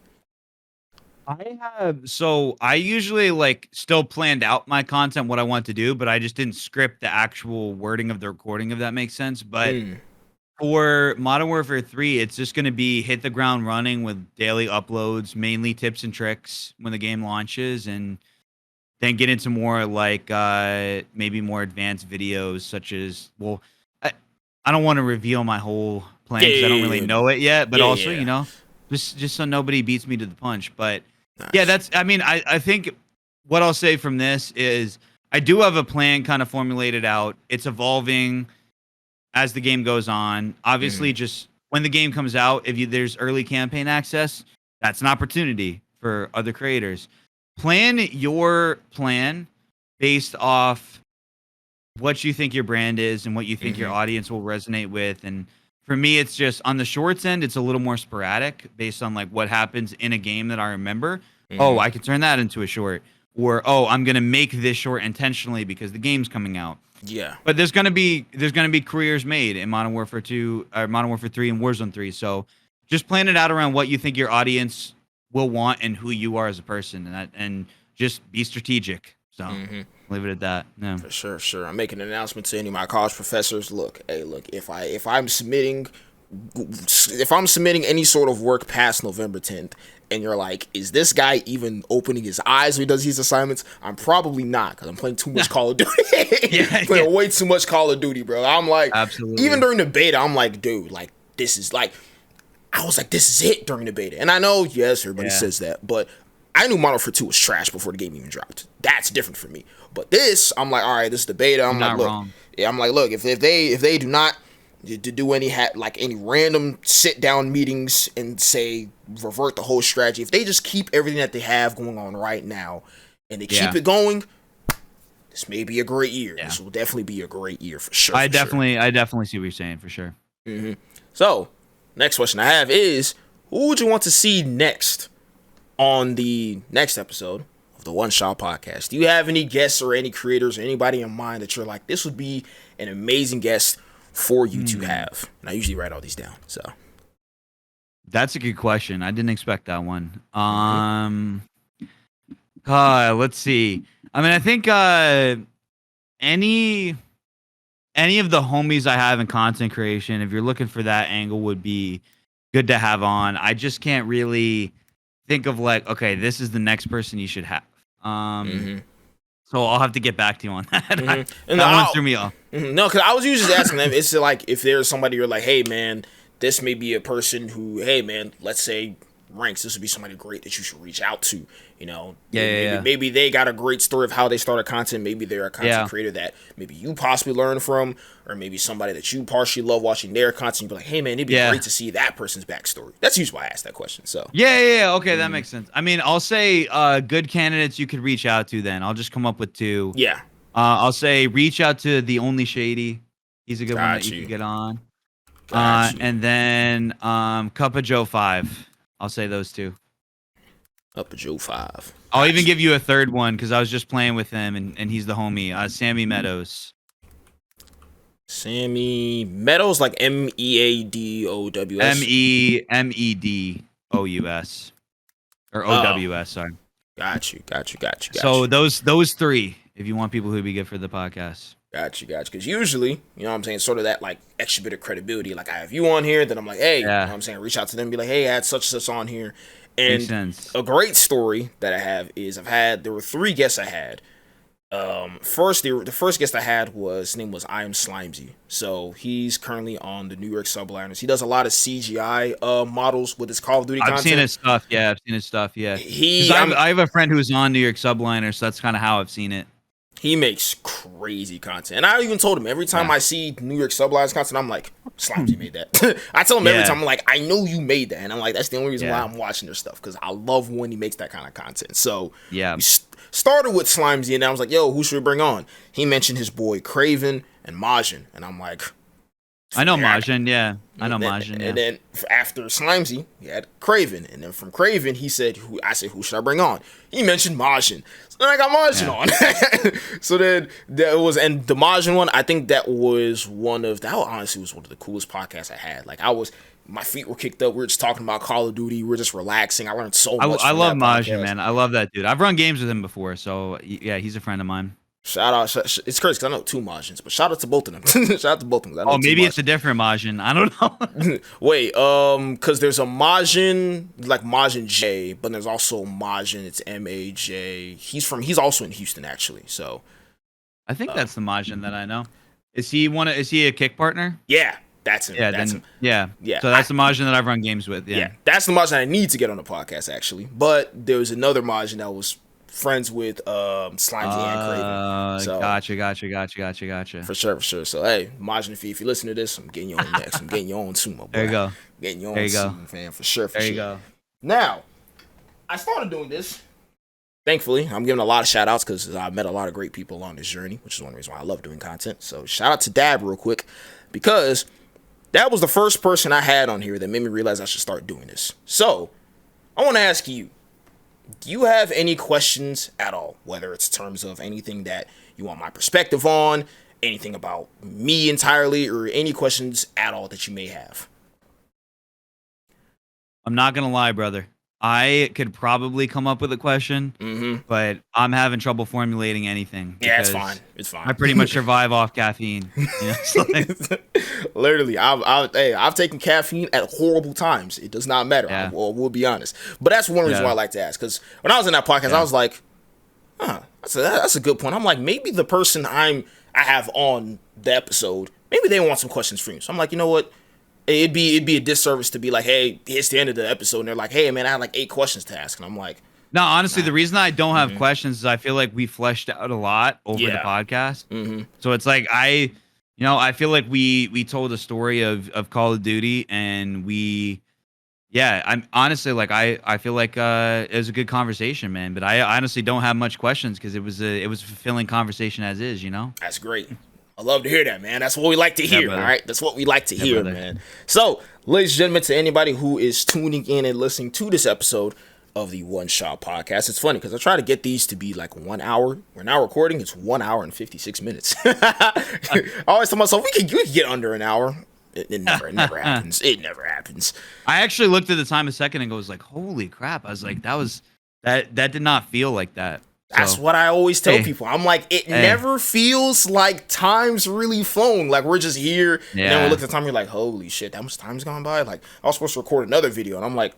I usually like still planned out my content, what I want to do, but I just didn't script the actual wording of the recording, if that makes sense. But for Modern Warfare 3, it's just going to be hit the ground running with daily uploads, mainly tips and tricks when the game launches, and then get into more like maybe more advanced videos, such as, well, I don't want to reveal my whole plan because I don't really know it yet, but also, you know, just so nobody beats me to the punch. But yeah, I think what I'll say from this is I do have a plan kind of formulated out. It's evolving as the game goes on. Obviously, just when the game comes out, if there's early campaign access, that's an opportunity for other creators. Plan your plan based off what you think your brand is and what you think your audience will resonate with. And for me, it's just on the shorts end, it's a little more sporadic based on like what happens in a game that I remember. Oh, I can turn that into a short. Or, oh, I'm going to make this short intentionally because the game's coming out. Yeah. But there's gonna be careers made in Modern Warfare 2, or Modern Warfare 3, and Warzone 3. So just plan it out around what you think your audience will want and who you are as a person, and just be strategic. So leave it at that. Yeah. For sure. I'm making an announcement to any of my college professors. Look, if I'm submitting any sort of work past November 10th, and you're like, is this guy even opening his eyes when he does these assignments? I'm probably not, because I'm playing too much Call of Duty. Playing way too much Call of Duty, bro. I'm like, absolutely. Even during the beta, I'm like, dude, like, this is like, I was like, this is it during the beta. And I know, yes, everybody says that, but I knew Modern Warfare 2 was trash before the game even dropped. That's different for me. But this, I'm like, all right, this is the beta. I'm like, look, I'm like, look, if they do not to do any random sit down meetings and say revert the whole strategy, if they just keep everything that they have going on right now and they keep it going, this may be a great year. This will definitely be a great year for sure. I definitely see what you're saying, for sure. So next question I have is, who would you want to see next on the next episode of the One Shot Podcast? Do you have any guests or any creators or anybody in mind that you're like, this would be an amazing guest for you to have? And I usually write all these down. So that's a good question. I didn't expect that one. Let's see. I mean, I think any of the homies I have in content creation, if you're looking for that angle, would be good to have on. I just can't really think of like, okay, this is the next person you should have. So I'll have to get back to you on that. That one threw me off. No, because I was usually just asking them. It's like, if there's somebody you're like, hey man, this may be a person who, hey man, let's say ranks, this would be somebody great that you should reach out to. You know, maybe they got a great story of how they started content. Maybe they're a content creator that maybe you possibly learn from, or maybe somebody that you partially love watching their content. You'd be like, hey man, it'd be great to see that person's backstory. That's usually why I asked that question. So okay, that makes sense. I mean, I'll say good candidates you could reach out to. Then I'll just come up with two. I'll say reach out to the Only Shady. He's a good one that you can get on. And then Cup of Joe 5. I'll say those two. Up at Joe 5. I'll even give you a third one because I was just playing with him and he's the homie. Sammy Meadows. Sammy Meadows, like MEADOWS. MEDOUS. Or OWS, sorry. Got you. So those three, if you want people who'd be good for the podcast. Got you. Because usually, you know what I'm saying, sort of that like extra bit of credibility. Like, I have you on here, then I'm like, hey, you know what I'm saying, reach out to them and be like, hey, I had such and such on here. And a great story that I have is there were 3 guests I had. The first guest I had his name was I Am Slimesy. So he's currently on the New York Subliners. He does a lot of CGI models with his Call of Duty content. I've seen his stuff. Yeah. I have a friend who's on New York Subliners, so that's kind of how I've seen it. He makes crazy content. And I even told him, every time I see New York Sublines content, I'm like, Slimesy made that. I tell him every time, I'm like, I know you made that. And I'm like, that's the only reason why I'm watching their stuff, because I love when he makes that kind of content. So we started with Slimesy, and I was like, yo, who should we bring on? He mentioned his boy Craven and Majin. And I'm like, I know Majin, yeah. I know And then, Majin, yeah. and then after Slimesy, he had Craven. And then from Craven, he said, I said, who should I bring on? He mentioned Majin. So then I got Majin on. So then that was, and the Majin one, I think that honestly was one of the coolest podcasts I had. Like my feet were kicked up. We were just talking about Call of Duty. We were just relaxing. I learned so much. I love Majin, man. I love that dude. I've run games with him before. So yeah, he's a friend of mine. Shout out! It's crazy because I know 2 Majins, but shout out to both of them. Shout out to both of them. Oh, maybe it's a different Majin. I don't know. Wait, because there's a Majin like Majin J, but there's also Majin. It's MAJ. He's also in Houston actually. So I think that's the Majin that I know. Is he a kick partner? Yeah, that's him. Yeah, that's him. Yeah. So that's the Majin that I've run games with. Yeah, that's the Majin I need to get on the podcast actually. But there was another Majin that was friends with Slimesy and Craven. So, Gotcha. For sure. So hey, Majin, if you listen to this, I'm getting you on next. I'm getting you on soon, my boy. There you go. Getting you on soon, fam. For sure. There you go. Now, I started doing this. Thankfully, I'm giving a lot of shout outs because I met a lot of great people along this journey, which is one reason why I love doing content. So shout out to Dab real quick, because that was the first person I had on here that made me realize I should start doing this. So I want to ask you, do you have any questions at all? Whether it's in terms of anything that you want my perspective on, anything about me entirely, or any questions at all that you may have. I'm not going to lie, brother. I could probably come up with a question, but I'm having trouble formulating anything. Yeah, it's fine. I pretty much survive off caffeine. You know? Literally, I've taken caffeine at horrible times. It does not matter. Yeah. We'll be honest. But that's one reason why I like to ask. Because when I was in that podcast, I was like, that's a good point. I'm like, maybe the person I have on the episode, maybe they want some questions from you. So I'm like, you know what? It'd be a disservice to be like, hey, it's the end of the episode, and they're like, hey, man, I had like 8 questions to ask, and I'm like, no, honestly, the reason I don't have questions is I feel like we fleshed out a lot over the podcast. So it's like I feel like we told a story of Call of Duty, and I'm honestly like I feel like it was a good conversation, man. But I honestly don't have much questions because it was a fulfilling conversation as is, you know. That's great. I love to hear that, man. That's what we like to hear, all right? That's what we like to hear, man. So, ladies and gentlemen, to anybody who is tuning in and listening to this episode of the One Shot Podcast, it's funny because I try to get these to be like 1 hour. We're now recording. It's 1 hour and 56 minutes. I always tell myself, we could get under an hour. It never happens. It never happens. I actually looked at the time a second and was like, holy crap. I was like, that did not feel like that. That's what I always tell people. I'm like, it never feels like time's really flown. Like, we're just here. And then we look at the time, we're like, holy shit, that much time's gone by? Like, I was supposed to record another video. And I'm like,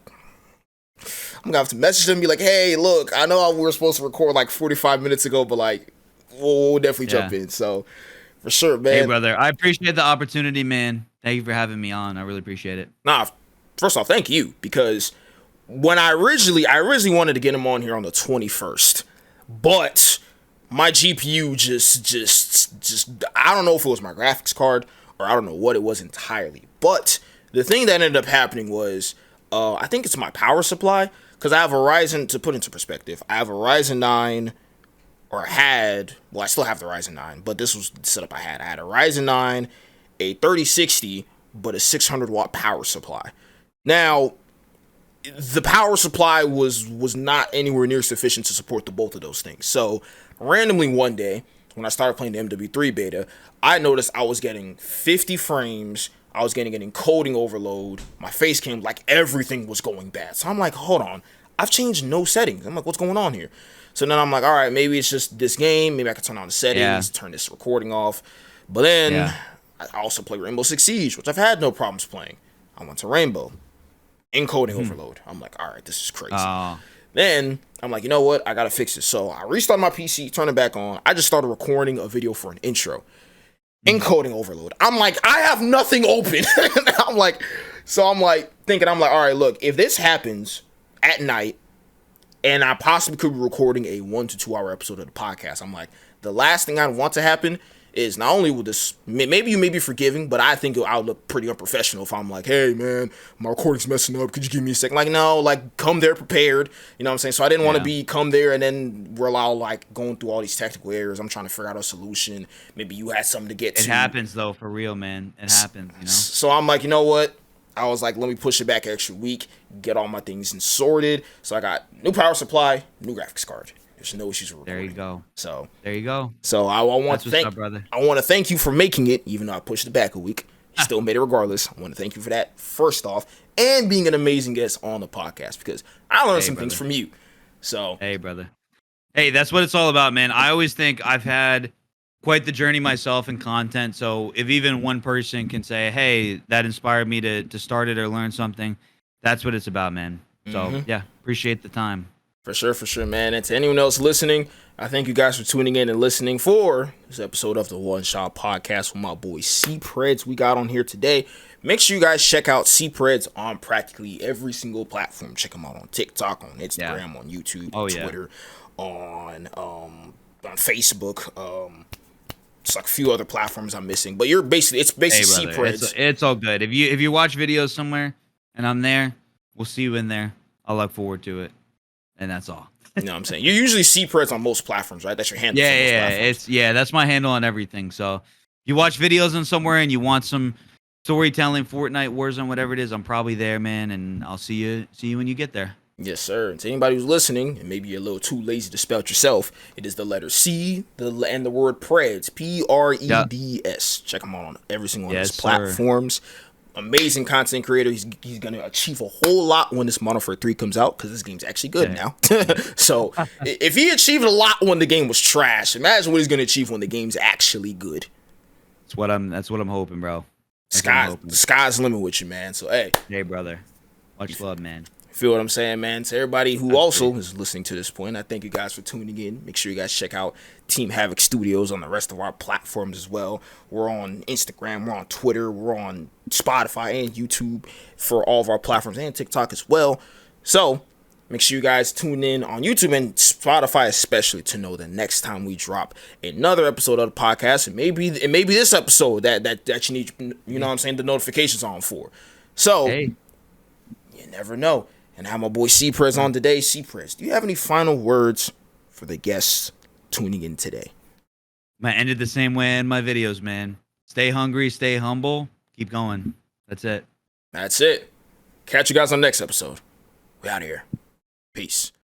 I'm going to have to message them and be like, hey, look, I know we were supposed to record like 45 minutes ago, but like, we'll definitely jump in. So, for sure, man. Hey, brother, I appreciate the opportunity, man. Thank you for having me on. I really appreciate it. Nah, first off, thank you. Because when I originally wanted to get him on here on the 21st. But my GPU just I don't know if it was my graphics card or I don't know what it was entirely. But the thing that ended up happening was I think it's my power supply, because I have a Ryzen, to put into perspective, I have a Ryzen 9, or I still have the Ryzen 9, but this was the setup I had. I had a Ryzen 9, a 3060, but a 600 watt power supply. Now, the power supply was not anywhere near sufficient to support the both of those things. So randomly one day, when I started playing the MWIII beta, I noticed I was getting 50 frames. I was getting an encoding overload. My face cam, like everything was going bad. So I'm like, hold on, I've changed no settings. I'm like, what's going on here? So then I'm like, all right, maybe it's just this game. Maybe I can turn on the settings, turn this recording off. But then I also play Rainbow Six Siege, which I've had no problems playing. I went to Rainbow. Encoding overload. I'm like, all right, this is crazy. Then I'm like, you know what? I gotta fix it. So I restarted my PC, turn it back on. I just started recording a video for an intro. Encoding overload. I'm like, I have nothing open. I'm like thinking, all right, look, if this happens at night and I possibly could be recording a 1 to 2 hour episode of the podcast, I'm like, the last thing I want to happen is not only will this, maybe you may be forgiving, but I think I'll look pretty unprofessional if I'm like, hey man, my recording's messing up, could you give me a second? Like, no, like, come there prepared, you know what I'm saying? So I didn't want to come there and then we're all like going through all these technical errors. I'm trying to figure out a solution. Maybe you had something to get to. It happens though, for real, man. It happens, you know? So I'm like, you know what? I was like, let me push it back an extra week, get all my things sorted. So I got new power supply, new graphics card. There's no issues with recording. There you go. So there you go. So I want to thank, brother. I want to thank you for making it, even though I pushed it back a week. You still made it regardless. I want to thank you for that, first off, and being an amazing guest on the podcast, because I learned some things from you. So hey, brother. Hey, that's what it's all about, man. I always think I've had quite the journey myself in content. So if even one person can say, hey, that inspired me to start it or learn something, that's what it's about, man. So yeah, appreciate the time. For sure, man. And to anyone else listening, I thank you guys for tuning in and listening for this episode of the One Shot Podcast with my boy CPreds we got on here today. Make sure you guys check out CPreds on practically every single platform. Check them out on TikTok, on Instagram, on YouTube, on Twitter, on Facebook. It's like a few other platforms I'm missing, but it's basically CPreds. It's all good. If you watch videos somewhere and I'm there, we'll see you in there. I'll look forward to it. And that's all. You know what I'm saying? You're usually CPreds on most platforms, right? That's your handle. Yeah, that's my handle on everything. So you watch videos on somewhere and you want some storytelling, Fortnite, Warzone, whatever it is, I'm probably there, man, and I'll see you when you get there. Yes, sir. And to anybody who's listening, and maybe you're a little too lazy to spell it yourself, it is the letter C and the word Preds, Preds. Check them out on every single one of these platforms. Amazing content creator. He's going to achieve a whole lot when this Modern Warfare 3 comes out, because this game's actually good now. So if he achieved a lot when the game was trash, imagine what he's going to achieve when the game's actually good. That's what I'm hoping, bro. The sky's the limit with you, man. So hey, brother, much love, man. Feel what I'm saying, man? To everybody who also is listening to this point, I thank you guys for tuning in. Make sure you guys check out Team Havoc Studios on the rest of our platforms as well. We're on Instagram, we're on Twitter, we're on Spotify and YouTube for all of our platforms, and TikTok as well. So make sure you guys tune in on YouTube and Spotify especially to know the next time we drop another episode of the podcast. And maybe this episode that you need, you know what I'm saying, the notifications on for. So you never know. And I have my boy CPreds on today. CPreds, do you have any final words for the guests tuning in today? I ended the same way in my videos, man. Stay hungry, stay humble, keep going. That's it. Catch you guys on the next episode. We out of here. Peace.